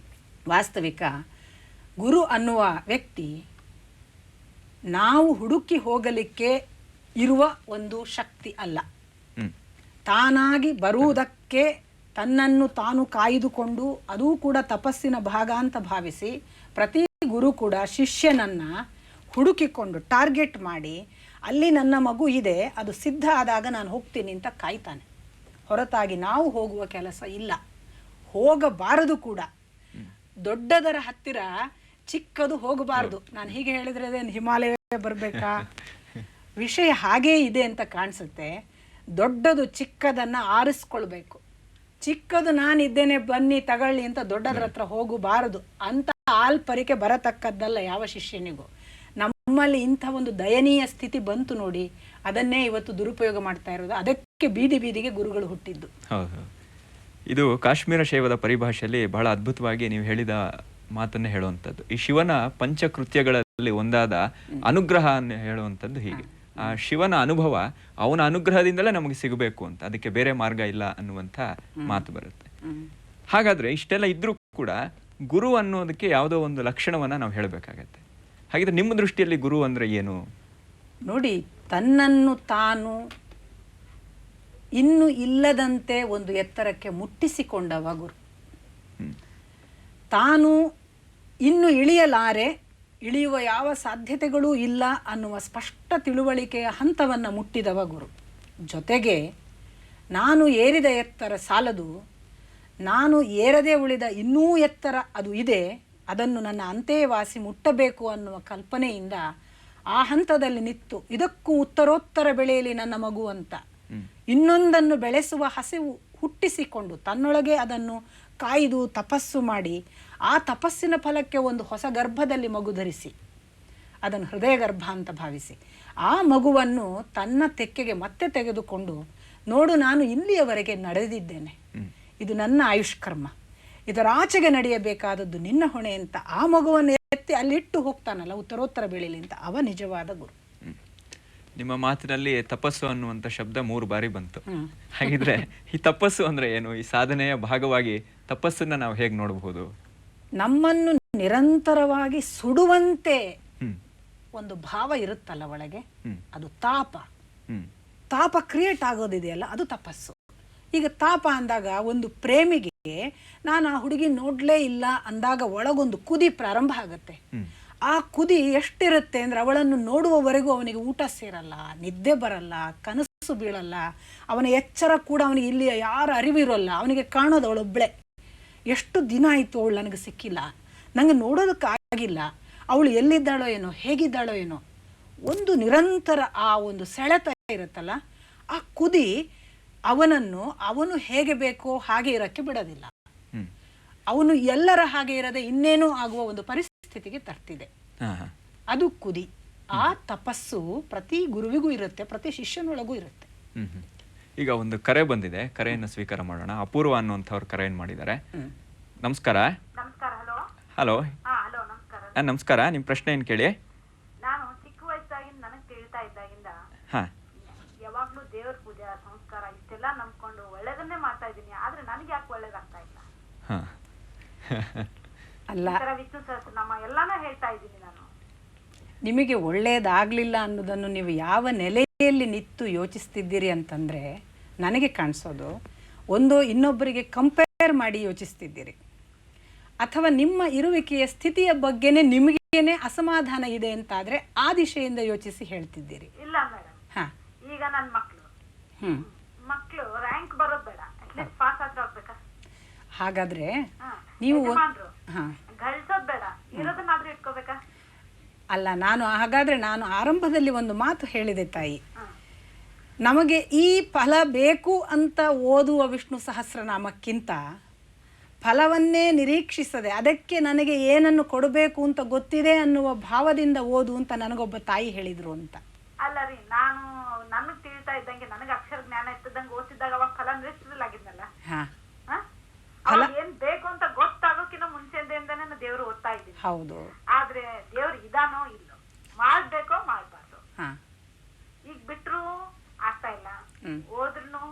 ವಾಸ್ತವಿಕ ಗುರು ಅನ್ನುವ ವ್ಯಕ್ತಿ ನಾವು ಹುಡುಕಿ ಹೋಗಲಿಕ್ಕೆ ಇರುವ ಒಂದು ಶಕ್ತಿ ಅಲ್ಲ, ತಾನಾಗಿ ಬರುವುದಕ್ಕೆ ತನ್ನನ್ನು ತಾನು ಕಾಯ್ದುಕೊಂಡು, ಅದೂ ಕೂಡ ತಪಸ್ಸಿನ ಭಾಗ ಅಂತ ಭಾವಿಸಿ ಪ್ರತಿ ಗುರು ಕೂಡ ಶಿಷ್ಯನನ್ನು ಹುಡುಕಿಕೊಂಡು ಟಾರ್ಗೆಟ್ ಮಾಡಿ, ಅಲ್ಲಿ ನನ್ನ ಮಗು ಇದೆ, ಅದು ಸಿದ್ಧ ಆದಾಗ ನಾನು ಹೋಗ್ತೀನಿ ಅಂತ ಕಾಯ್ತಾನೆ. ಹೊರತಾಗಿ ನಾವು ಹೋಗುವ ಕೆಲಸ ಇಲ್ಲ, ಹೋಗಬಾರದು ಕೂಡ. ದೊಡ್ಡದರ ಹತ್ತಿರ ಚಿಕ್ಕದು ಹೋಗಬಾರ್ದು. ನಾನು ಹೀಗೆ ಹೇಳಿದರೆ ಅದೇನು ಹಿಮಾಲಯ ಬರಬೇಕಾ? ವಿಷಯ ಹಾಗೇ ಇದೆ ಅಂತ ಕಾಣಿಸುತ್ತೆ. ದೊಡ್ಡದು ಚಿಕ್ಕದನ್ನು ಆರಿಸ್ಕೊಳ್ಬೇಕು. ಚಿಕ್ಕದು ನಾನಿದ್ದೇನೆ ಬನ್ನಿ ತಗೊಳ್ಳಿ ಅಂತ ದೊಡ್ಡದ್ರ ಹತ್ರ ಹೋಗಬಾರದು ಅಂತ ಆಲ್ಪರಿಕೆ ಬರತಕ್ಕದ್ದಲ್ಲ ಯಾವ ಶಿಷ್ಯನಿಗೂ. ನಮ್ಮಲ್ಲಿ ಇಂಥ ಒಂದು ದಯನೀಯ ಸ್ಥಿತಿ ಬಂತು ನೋಡಿ, ಅದನ್ನೇ ಇವತ್ತು ದುರುಪಯೋಗ ಮಾಡ್ತಾ ಇರೋದು. ಅದಕ್ಕೆ ಬೀದಿ ಬೀದಿಗೆ ಗುರುಗಳು ಹುಟ್ಟಿದ್ದು. ಹೌದು, ಇದು ಕಾಶ್ಮೀರ ಶೈವದ ಪರಿಭಾಷೆಯಲ್ಲಿ ಬಹಳ ಅದ್ಭುತವಾಗಿ ನೀವು ಹೇಳಿದ ಮಾತನ್ನೇ ಹೇಳುವಂಥದ್ದು. ಈ ಶಿವನ ಪಂಚಕೃತ್ಯಗಳಲ್ಲಿ ಒಂದಾದ ಅನುಗ್ರಹ ಅನ್ನು ಹೇಳುವಂಥದ್ದು ಹೀಗೆ. ಆ ಶಿವನ ಅನುಭವ ಅವನ ಅನುಗ್ರಹದಿಂದಲೇ ನಮಗೆ ಸಿಗಬೇಕು ಅಂತ, ಅದಕ್ಕೆ ಬೇರೆ ಮಾರ್ಗ ಇಲ್ಲ ಅನ್ನುವಂಥ ಮಾತು ಬರುತ್ತೆ. ಹಾಗಾದ್ರೆ ಇಷ್ಟೆಲ್ಲ ಇದ್ರೂ ಕೂಡ ಗುರು ಅನ್ನೋದಕ್ಕೆ ಯಾವುದೋ ಒಂದು ಲಕ್ಷಣವನ್ನ ನಾವು ಹೇಳಬೇಕಾಗತ್ತೆ. ಹಾಗಿದ್ರೆ ನಿಮ್ಮ ದೃಷ್ಟಿಯಲ್ಲಿ ಗುರು ಅಂದ್ರೆ ಏನು? ನೋಡಿ, ತನ್ನನ್ನು ತಾನು ಇನ್ನು ಇಲ್ಲದಂತೆ ಒಂದು ಎತ್ತರಕ್ಕೆ ಮುಟ್ಟಿಸಿಕೊಂಡವ ಗುರು. ತಾನು ಇನ್ನು ಇಳಿಯಲಾರೆ, ಇಳಿಯುವ ಯಾವ ಸಾಧ್ಯತೆಗಳೂ ಇಲ್ಲ ಅನ್ನುವ ಸ್ಪಷ್ಟ ತಿಳುವಳಿಕೆಯ ಹಂತವನ್ನು ಮುಟ್ಟಿದವ ಗುರು. ಜೊತೆಗೆ ನಾನು ಏರಿದ ಎತ್ತರ ಸಾಲದು, ನಾನು ಏರದೇ ಉಳಿದ ಇನ್ನೂ ಎತ್ತರ ಅದು ಇದೆ, ಅದನ್ನು ನನ್ನ ಅಂತೆವಾಸಿ ಮುಟ್ಟಬೇಕು ಅನ್ನುವ ಕಲ್ಪನೆಯಿಂದ ಆ ಹಂತದಲ್ಲಿ ನಿತ್ತು ಇದಕ್ಕೂ ಉತ್ತರೋತ್ತರ ಬೆಳೆಯಲಿ ನನ್ನ ಮಗು ಅಂತ ಇನ್ನೊಂದನ್ನು ಬೆಳೆಸುವ ಹಸಿವು ಹುಟ್ಟಿಸಿಕೊಂಡು ತನ್ನೊಳಗೆ ಅದನ್ನು ಕಾಯ್ದು ತಪಸ್ಸು ಮಾಡಿ ಆ ತಪಸ್ಸಿನ ಫಲಕ್ಕೆ ಒಂದು ಹೊಸ ಗರ್ಭದಲ್ಲಿ ಮಗು ಧರಿಸಿ ಅದನ್ನು ಹೃದಯ ಗರ್ಭ ಅಂತ ಭಾವಿಸಿ ಆ ಮಗುವನ್ನು ತನ್ನ ತೆಕ್ಕೆಗೆ ಮತ್ತೆ ತೆಗೆದುಕೊಂಡು ನೋಡು, ನಾನು ಇಲ್ಲಿಯವರೆಗೆ ನಡೆದಿದ್ದೇನೆ, ಇದು ನನ್ನ ಆಯುಷ್ಕರ್ಮ, ಇದರಾಚೆಗೆ ನಡೆಯಬೇಕಾದದ್ದು ನಿನ್ನ ಹೊಣೆ ಅಂತ ಆ ಮಗುವನ್ನು ಎತ್ತಿ ಅಲ್ಲಿಟ್ಟು ಹೋಗ್ತಾನಲ್ಲ ಉತ್ತರೋತ್ತರ ಬೆಳೀಲಿ ಅಂತ, ಅವ ನಿಜವಾದ ಗುರು. ನಿಮ್ಮ ಮಾತಿನಲ್ಲಿ ತಪಸ್ಸು ಅನ್ನುವಂಥ ಶಬ್ದ 3 ಬಾರಿ ಬಂತು. ಹಾಗಿದ್ರೆ ಈ ತಪಸ್ಸು ಅಂದ್ರೆ ಏನು? ಈ ಸಾಧನೆಯ ಭಾಗವಾಗಿ ತಪಸ್ಸನ್ನ ನಾವು ಹೇಗೆ ನೋಡಬಹುದು? ನಮ್ಮನ್ನು ನಿರಂತರವಾಗಿ ಸುಡುವಂತೆ ಒಂದು ಭಾವ ಇರುತ್ತಲ್ಲ ಒಳಗೆ, ಅದು ತಾಪ. ತಾಪ ಕ್ರಿಯೇಟ್ ಆಗೋದಿದೆಯಲ್ಲ, ಅದು ತಪಸ್ಸು. ಈಗ ತಾಪ ಅಂದಾಗ ಒಂದು ಪ್ರೇಮಿಗೆ ನಾನು ಆ ಹುಡುಗಿ ನೋಡ್ಲೇ ಇಲ್ಲ ಅಂದಾಗ ಒಳಗೊಂದು ಕುದಿ ಪ್ರಾರಂಭ ಆಗತ್ತೆ. ಆ ಕುದಿ ಎಷ್ಟಿರುತ್ತೆ ಅಂದ್ರೆ ಅವಳನ್ನು ನೋಡುವವರೆಗೂ ಅವನಿಗೆ ಊಟ ಸೇರಲ್ಲ, ನಿದ್ದೆ ಬರಲ್ಲ, ಕನಸು ಬೀಳಲ್ಲ, ಅವನ ಎಚ್ಚರ ಕೂಡ ಅವನಿಗೆ ಇಲ್ಲಿ ಯಾರ ಅರಿವಿರೋಲ್ಲ, ಅವನಿಗೆ ಕಾಣೋದು ಅವಳೊಬ್ಬಳೆ. ಎಷ್ಟು ದಿನ ಆಯಿತು ಅವಳು ನನಗೆ ಸಿಕ್ಕಿಲ್ಲ, ನನಗೆ ನೋಡೋದಕ್ಕಾಗಿಲ್ಲ, ಅವಳು ಎಲ್ಲಿದ್ದಾಳೋ ಏನೋ, ಹೇಗಿದ್ದಾಳೋ ಏನೋ, ಒಂದು ನಿರಂತರ ಆ ಒಂದು ಸೆಳೆತ ಇರುತ್ತಲ್ಲ, ಆ ಕುದಿ ಅವನು ಹೇಗೆ ಬೇಕೋ ಹಾಗೆ ಇರಕ್ಕೆ ಬಿಡೋದಿಲ್ಲ. ಅವನು ಎಲ್ಲರ ಹಾಗೆ ಇರದೆ ಇನ್ನೇನೋ ಆಗುವ ಒಂದು ಪರಿಸ್ಥಿತಿಗೆ ತರ್ತಿದೆ. ಅದು ಕುದಿ. ಆ ತಪಸ್ಸು ಪ್ರತಿ ಗುರುವಿಗೂ ಇರುತ್ತೆ, ಪ್ರತಿ ಶಿಷ್ಯನೊಳಗೂ ಇರುತ್ತೆ. ಈಗ ಒಂದು ಕರೆ ಬಂದಿದೆ, ಕರೆಯನ್ನು ಸ್ವೀಕಾರ ಮಾಡೋಣ. ಅಪೂರ್ವ ಅನ್ನುವಂಥವ್ರು ಕರೆಯನ್ನು ಮಾಡಿದ್ದಾರೆ. ನಮಸ್ಕಾರ. ಹಲೋ. ನಮಸ್ಕಾರ. ನಿಮ್ಮ ಪ್ರಶ್ನೆ ಏನು ಕೇಳಿ? ನಾನು ಚಿಕ್ಕ ವಯಸ್ಸಾಗಿಂದ ನನಗೆ ತಿಳಿತಾ ಇದ್ದಾಗಿಂದ ಯಾವಾಗ್ಲೂ ದೇವರ ಪೂಜೆ ಸಂಸ್ಕಾರ ಇಷ್ಟೆಲ್ಲ ನಂಬ್ಕೊಂಡು ಒಳ್ಳೇದನ್ನೇ ಮಾಡ್ತಾ ಇದ್ದೀನಿ. ಆದ್ರೆ ನನಗೆ ಯಾಕೆ ಒಳ್ಳೇದಾಗ್ತಾ ಇಲ್ಲ? ಅಲ್ಲ, ವಿಷ್ಣು ಸಹಸ್ರನಾಮ ಎಲ್ಲಾನು ಹೇಳ್ತಾ ಇದ್ದೀನಿ ನಾನು. ನಿಮಗೆ ಒಳ್ಳೇದಾಗ್ಲಿಲ್ಲ ಅನ್ನೋದನ್ನು ನೀವು ಯಾವ ನೆಲೆಯಲ್ಲಿ ನಿಂತು ಯೋಚಿಸ್ತಿದ್ದೀರಿ ಅಂತಂದ್ರೆ ನನಗೆ ಕಾಣಿಸೋದು, ಒಂದು ಇನ್ನೊಬ್ಬರಿಗೆ ಕಂಪೇರ್ ಮಾಡಿ ಯೋಚಿಸ್ತಿದ್ದೀರಿ, ಅಥವಾ ನಿಮ್ಮ ಇರುವಿಕೆಯ ಸ್ಥಿತಿಯ ಬಗ್ಗೆನೇ ನಿಮಗೇನೆ ಅಸಮಾಧಾನ ಇದೆ ಅಂತಾದ್ರೆ ಆ ದಿಶೆಯಿಂದ ಯೋಚಿಸಿ ಹೇಳ್ತಿದ್ದೀರಿ. ಇಲ್ಲ ಮೇಡಮ್, ಈಗ ನನ್ನ ಮಕ್ಕಳು ರ್ಯಾಂಕ್ ಬರೋದು ಬೇಡ, ಅಟ್ಲೀಸ್ಟ್ ಪಾಸ್ ಆದ್ರೂ ಆಗ್ಬೇಕಾ? ಹಾಗಾದ್ರೆ ನೀವು ಗಳಿಸೋದು ಬೇಡ, ಇರೋದನ್ನಾದ್ರೂ ಇಟ್ಕೋಬೇಕಾ? ಅಲ್ಲ, ನಾನು ಆರಂಭದಲ್ಲಿ ಒಂದು ಮಾತು ಹೇಳಿದೆ ತಾಯಿ, ನಮಗೆ ಈ ಫಲ ಬೇಕು ಅಂತ ಓದುವ ವಿಷ್ಣು ಸಹಸ್ರನಾಮಕ್ಕಿಂತ ಫಲವನ್ನೇ ನಿರೀಕ್ಷಿಸದೆ ಅದಕ್ಕೆ ನನಗೆ ಏನನ್ನು ಕೊಡಬೇಕು ಅಂತ ಗೊತ್ತಿದೆ ಅನ್ನುವ ಭಾವದಿಂದ ಓದು ಅಂತ ನನಗೊಬ್ಬ ತಾಯಿ ಹೇಳಿದ್ರು ಅಂತ. ಅಲ್ಲ ರೀ, ನಾನು ನನಗ್ ತಿಳಿತಾ ಇದ್ದಂಗೆ, ನನಗೆ ಅಕ್ಷರ ಜ್ಞಾನ ಇತ್ತದಂಗೆ ಓದ್ತಿದ್ದಾಗ ಅವಾಗ ಫಲ ನಿರೀಕ್ಷಿಸಲಾಗಿದ್ನಲ್ಲ, ಏನ್ ಬೇಕು ಅಂತ ಗೊತ್ತಾಗೋಕಿನ್ನ ಮುಂಚೆಯಿಂದಾನೇ ದೇವ್ರು ಓದ್ತಾ ಇದ್ದೀನಿ. ಹೌದು. ಆದ್ರೆ ದೇವ್ರು ಇದಾನೋ ಇಲ್ಲೋ, ಮಾಡ್ಬೇಕೋ ಮಾಡ್ಬಾರ್ದು, ಈಗ ಬಿಟ್ರು ಆಗ್ತಾ ಇಲ್ಲ, ಓದ್ರೂ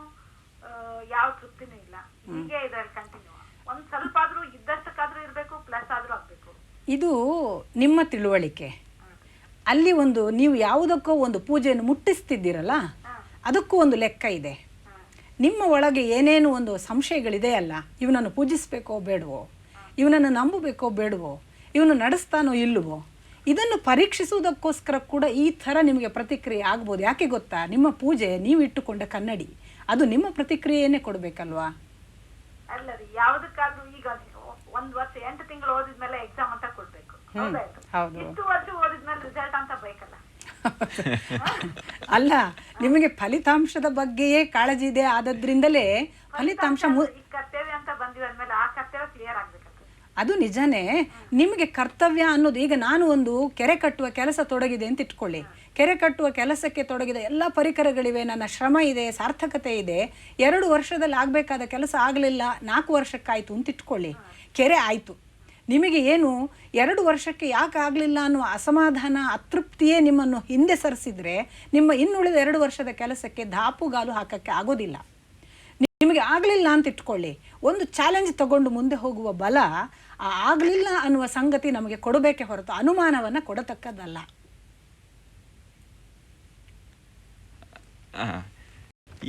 ಯಾವ ತೃಪ್ತಿನೂ ಇಲ್ಲ, ಹೀಗೆ ಇದ್ರಲ್ಲಿ ಕಂಟಿನ್ಯೂ. ಒಂದ್ ಸ್ವಲ್ಪ ಆದ್ರೂ ಇದ್ದಷ್ಟಕ್ಕಾದ್ರೂ ಇರ್ಬೇಕು, ಪ್ಲಸ್ ಆದ್ರೂ ಆಗ್ಬೇಕು. ಇದು ನಿಮ್ಮ ತಿಳುವಳಿಕೆ. ಅಲ್ಲಿ ಒಂದು ನೀವು ಯಾವುದಕ್ಕೋ ಒಂದು ಪೂಜೆಯನ್ನು ಮುಟ್ಟಿಸ್ತಿದ್ದೀರಲ್ಲ, ಅದಕ್ಕೂ ಒಂದು ಲೆಕ್ಕ ಇದೆ. ನಿಮ್ಮ ಒಳಗೆ ಏನೇನು ಒಂದು ಸಂಶಯಗಳಿದೆ ಅಲ್ಲ, ಇವನನ್ನು ಪೂಜಿಸ್ಬೇಕೋ ಬೇಡವೋ, ಇವನನ್ನು ನಂಬಬೇಕೋ ಬೇಡವೋ, ಇವನು ನಡೆಸ್ತಾನೋ ಇಲ್ಲವೋ, ಇದನ್ನು ಪರೀಕ್ಷಿಸುವುದಕ್ಕೋಸ್ಕರ ಕೂಡ ಈ ಥರ ನಿಮಗೆ ಪ್ರತಿಕ್ರಿಯೆ ಆಗ್ಬೋದು. ಯಾಕೆ ಗೊತ್ತಾ? ನಿಮ್ಮ ಪೂಜೆ ನೀವು ಇಟ್ಟುಕೊಂಡ ಕನ್ನಡಿ, ಅದು ನಿಮ್ಮ ಪ್ರತಿಕ್ರಿಯೆಯನ್ನೇ ಕೊಡಬೇಕಲ್ವಾ? ಅಲ್ಲ ರೀ, ಯಾವ್ದಕ್ಕಾದ್ರೂ ಈಗ 1 ವರ್ಷ 8 ತಿಂಗಳು ಓದಿದ್ಮೇಲೆ ಎಕ್ಸಾಮ್ ಅಂತ ಕೊಡ್ಬೇಕು, ಇಷ್ಟು ವರ್ಷ ಓದಿದ್ಮೇಲೆ ರಿಸಲ್ಟ್ ಅಂತ ಬೇಕಲ್ಲ? ಅಲ್ಲ, ನಿಮಗೆ ಫಲಿತಾಂಶದ ಬಗ್ಗೆಯೇ ಕಾಳಜಿ ಇದೆ, ಆದದ್ರಿಂದಲೇ ಫಲಿತಾಂಶ ಕರ್ತವ್ಯ ಅಂತ ಬಂದಿದ್ಮೇಲೆ ಆ ಕರ್ತವ್ಯ ಕ್ಲಿಯರ್ ಆಗ್ಬೇಕಲ್ಲ. ಅದು ನಿಜಾನೇ. ನಿಮಗೆ ಕರ್ತವ್ಯ ಅನ್ನೋದು, ಈಗ ನಾನು ಒಂದು ಕೆರೆ ಕಟ್ಟುವ ಕೆಲಸ ತೊಡಗಿದೆ ಅಂತ ಇಟ್ಕೊಳ್ಳಿ, ಕೆರೆ ಕಟ್ಟುವ ಕೆಲಸಕ್ಕೆ ತೊಡಗಿದ ಎಲ್ಲ ಪರಿಕರಗಳಿವೆ, ನನ್ನ ಶ್ರಮ ಇದೆ, ಸಾರ್ಥಕತೆ ಇದೆ, 2 ವರ್ಷದಲ್ಲಿ ಆಗಬೇಕಾದ ಕೆಲಸ ಆಗಲಿಲ್ಲ, 4 ವರ್ಷಕ್ಕಾಯ್ತು ಅಂತ ಇಟ್ಕೊಳ್ಳಿ, ಕೆರೆ ಆಯಿತು. ನಿಮಗೆ ಏನು 2 ವರ್ಷಕ್ಕೆ ಯಾಕೆ ಆಗಲಿಲ್ಲ ಅನ್ನುವ ಅಸಮಾಧಾನ, ಅತೃಪ್ತಿಯೇ ನಿಮ್ಮನ್ನು ಹಿಂದೆ ಸರಿಸಿದ್ರೆ ನಿಮ್ಮ ಇನ್ನುಳಿದ 2 ವರ್ಷದ ಕೆಲಸಕ್ಕೆ ದಾಪುಗಾಲು ಹಾಕಕ್ಕೆ ಆಗೋದಿಲ್ಲ. ನಿಮಗೆ ಆಗಲಿಲ್ಲ ಅಂತ ಇಟ್ಕೊಳ್ಳಿ, ಒಂದು ಚಾಲೆಂಜ್ ತಗೊಂಡು ಮುಂದೆ ಹೋಗುವ ಬಲ ಆ ಆಗಲಿಲ್ಲ ಅನ್ನುವ ಸಂಗತಿ ನಮಗೆ ಕೊಡಬೇಕೆ ಹೊರತು ಅನುಮಾನವನ್ನು ಕೊಡತಕ್ಕದ್ದಲ್ಲ.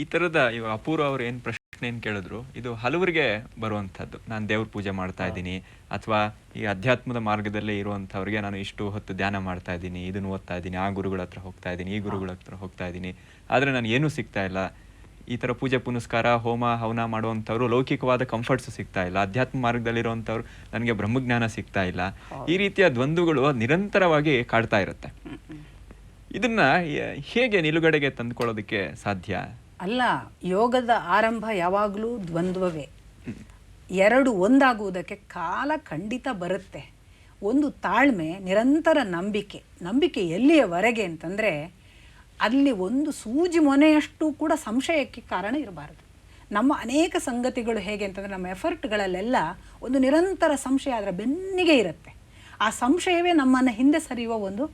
ಈ ಥರದ ಇವಾಗ ಅಪೂರ್ವ ಅವರು ಏನು ಪ್ರಶ್ನೆ ಏನು ಕೇಳಿದ್ರು, ಇದು ಹಲವರಿಗೆ ಬರುವಂಥದ್ದು. ನಾನು ದೇವ್ರ ಪೂಜೆ ಮಾಡ್ತಾ ಇದ್ದೀನಿ, ಅಥವಾ ಈ ಅಧ್ಯಾತ್ಮದ ಮಾರ್ಗದಲ್ಲೇ ಇರುವಂಥವ್ರಿಗೆ ನಾನು ಇಷ್ಟು ಹೊತ್ತು ಧ್ಯಾನ ಮಾಡ್ತಾ ಇದ್ದೀನಿ, ಇದನ್ನು ಓದ್ತಾ ಇದ್ದೀನಿ, ಆ ಗುರುಗಳ ಹತ್ರ ಹೋಗ್ತಾ ಇದ್ದೀನಿ, ಈ ಗುರುಗಳ ಹತ್ರ ಹೋಗ್ತಾ ಇದ್ದೀನಿ, ಆದರೆ ನಾನು ಏನೂ ಸಿಗ್ತಾ ಇಲ್ಲ, ಈ ಥರ ಪೂಜೆ ಪುನಸ್ಕಾರ ಹೋಮ ಹವನ ಮಾಡುವಂಥವ್ರು ಲೌಕಿಕವಾದ ಕಂಫರ್ಟ್ಸ್ ಸಿಗ್ತಾ ಇಲ್ಲ, ಅಧ್ಯಾತ್ಮ ಮಾರ್ಗದಲ್ಲಿರುವಂಥವ್ರು ನನಗೆ ಬ್ರಹ್ಮಜ್ಞಾನ ಸಿಗ್ತಾ ಇಲ್ಲ, ಈ ರೀತಿಯ ದ್ವಂದ್ವಗಳು ನಿರಂತರವಾಗಿ ಕಾಡ್ತಾ ಇರುತ್ತೆ. ಇದನ್ನ ಹೇಗೆ ನಿಲುಗಡೆಗೆ ತಂದುಕೊಳ್ಳೋದಕ್ಕೆ ಸಾಧ್ಯ? ಅಲ್ಲ, ಯೋಗದ ಆರಂಭ ಯಾವಾಗಲೂ ದ್ವಂದ್ವವೇ. ಎರಡು ಒಂದಾಗುವುದಕ್ಕೆ ಕಾಲ ಖಂಡಿತ ಬರುತ್ತೆ. ಒಂದು ತಾಳ್ಮೆ, ನಿರಂತರ ನಂಬಿಕೆ ಎಲ್ಲಿಯವರೆಗೆ ಅಂತಂದರೆ ಅಲ್ಲಿ ಒಂದು ಸೂಜಿ ಮೊನೆಯಷ್ಟು ಕೂಡ ಸಂಶಯಕ್ಕೆ ಕಾರಣ ಇರಬಾರದು. ನಮ್ಮ ಅನೇಕ ಸಂಗತಿಗಳು ಹೇಗೆ ಅಂತಂದರೆ ನಮ್ಮ ಎಫರ್ಟ್ಗಳಲ್ಲೆಲ್ಲ ಒಂದು ನಿರಂತರ ಸಂಶಯ ಅದರ ಬೆನ್ನಿಗೆ ಇರುತ್ತೆ. ಆ ಸಂಶಯವೇ ನಮ್ಮನ್ನು ಹಿಂದೆ ಸರಿಯುವ ಒಂದು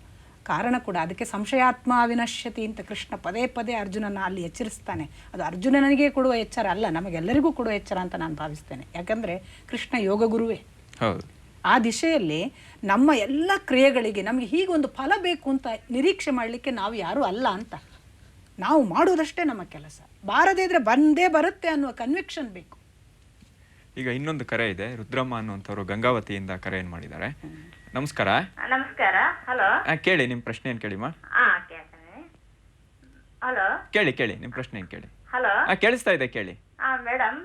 ಕಾರಣ ಕೂಡ. ಅದಕ್ಕೆ ಸಂಶಯಾತ್ಮ ಅವಿನಶ್ಯತಿ ಅಂತ ಕೃಷ್ಣ ಪದೇ ಪದೇ ಅರ್ಜುನನ ಅಲ್ಲಿ ಎಚ್ಚರಿಸ್ತಾನೆ. ಅದು ಅರ್ಜುನನಿಗೆ ಕೊಡುವ ಎಚ್ಚರ ಅಲ್ಲ, ನಮಗೆಲ್ಲರಿಗೂ ಕೊಡುವ ಎಚ್ಚರ ಅಂತ ನಾನು ಭಾವಿಸ್ತೇನೆ. ಯಾಕಂದರೆ ಕೃಷ್ಣ ಯೋಗ ಗುರುವೇ. ಹೌದು. ಆ ದಿಶೆಯಲ್ಲಿ ನಮ್ಮ ಎಲ್ಲ ಕ್ರಿಯೆಗಳಿಗೆ ನಮಗೆ ಹೀಗೊಂದು ಫಲ ಬೇಕು ಅಂತ ನಿರೀಕ್ಷೆ ಮಾಡಲಿಕ್ಕೆ ನಾವು ಯಾರೂ ಅಲ್ಲ ಅಂತ. ನಾವು ಮಾಡುವುದಷ್ಟೇ ನಮ್ಮ ಕೆಲಸ. ಬಾರದೇ ಇದ್ರೆ ಬಂದೇ ಬರುತ್ತೆ ಅನ್ನುವ ಕನ್ವಿಕ್ಷನ್ ಬೇಕು. ಈಗ ಇನ್ನೊಂದು ಕರೆ ಇದೆ. ರುದ್ರಮ್ಮ ಅನ್ನುವಂಥವ್ರು ಗಂಗಾವತಿಯಿಂದ ಕರೆಯನ್ನು ಮಾಡಿದ್ದಾರೆ. ನಮಸ್ಕಾರ. ನಮಸ್ಕಾರ. ಹಲೋ. ಕೇಳಿ ನಿಮ್ಮ ಪ್ರಶ್ನೆ ಏನು ಕೇಳಿಮ್ಮ. ಹಲೋ. ಕೇಳಿ ನಿಮ್ಮ ಪ್ರಶ್ನೆ ಏನು ಕೇಳಿ. ಹಲೋ. ಕೇಳಿಸ್ತಾ ಇದೆ, ಕೇಳಿ. ಮೇಡಮ್,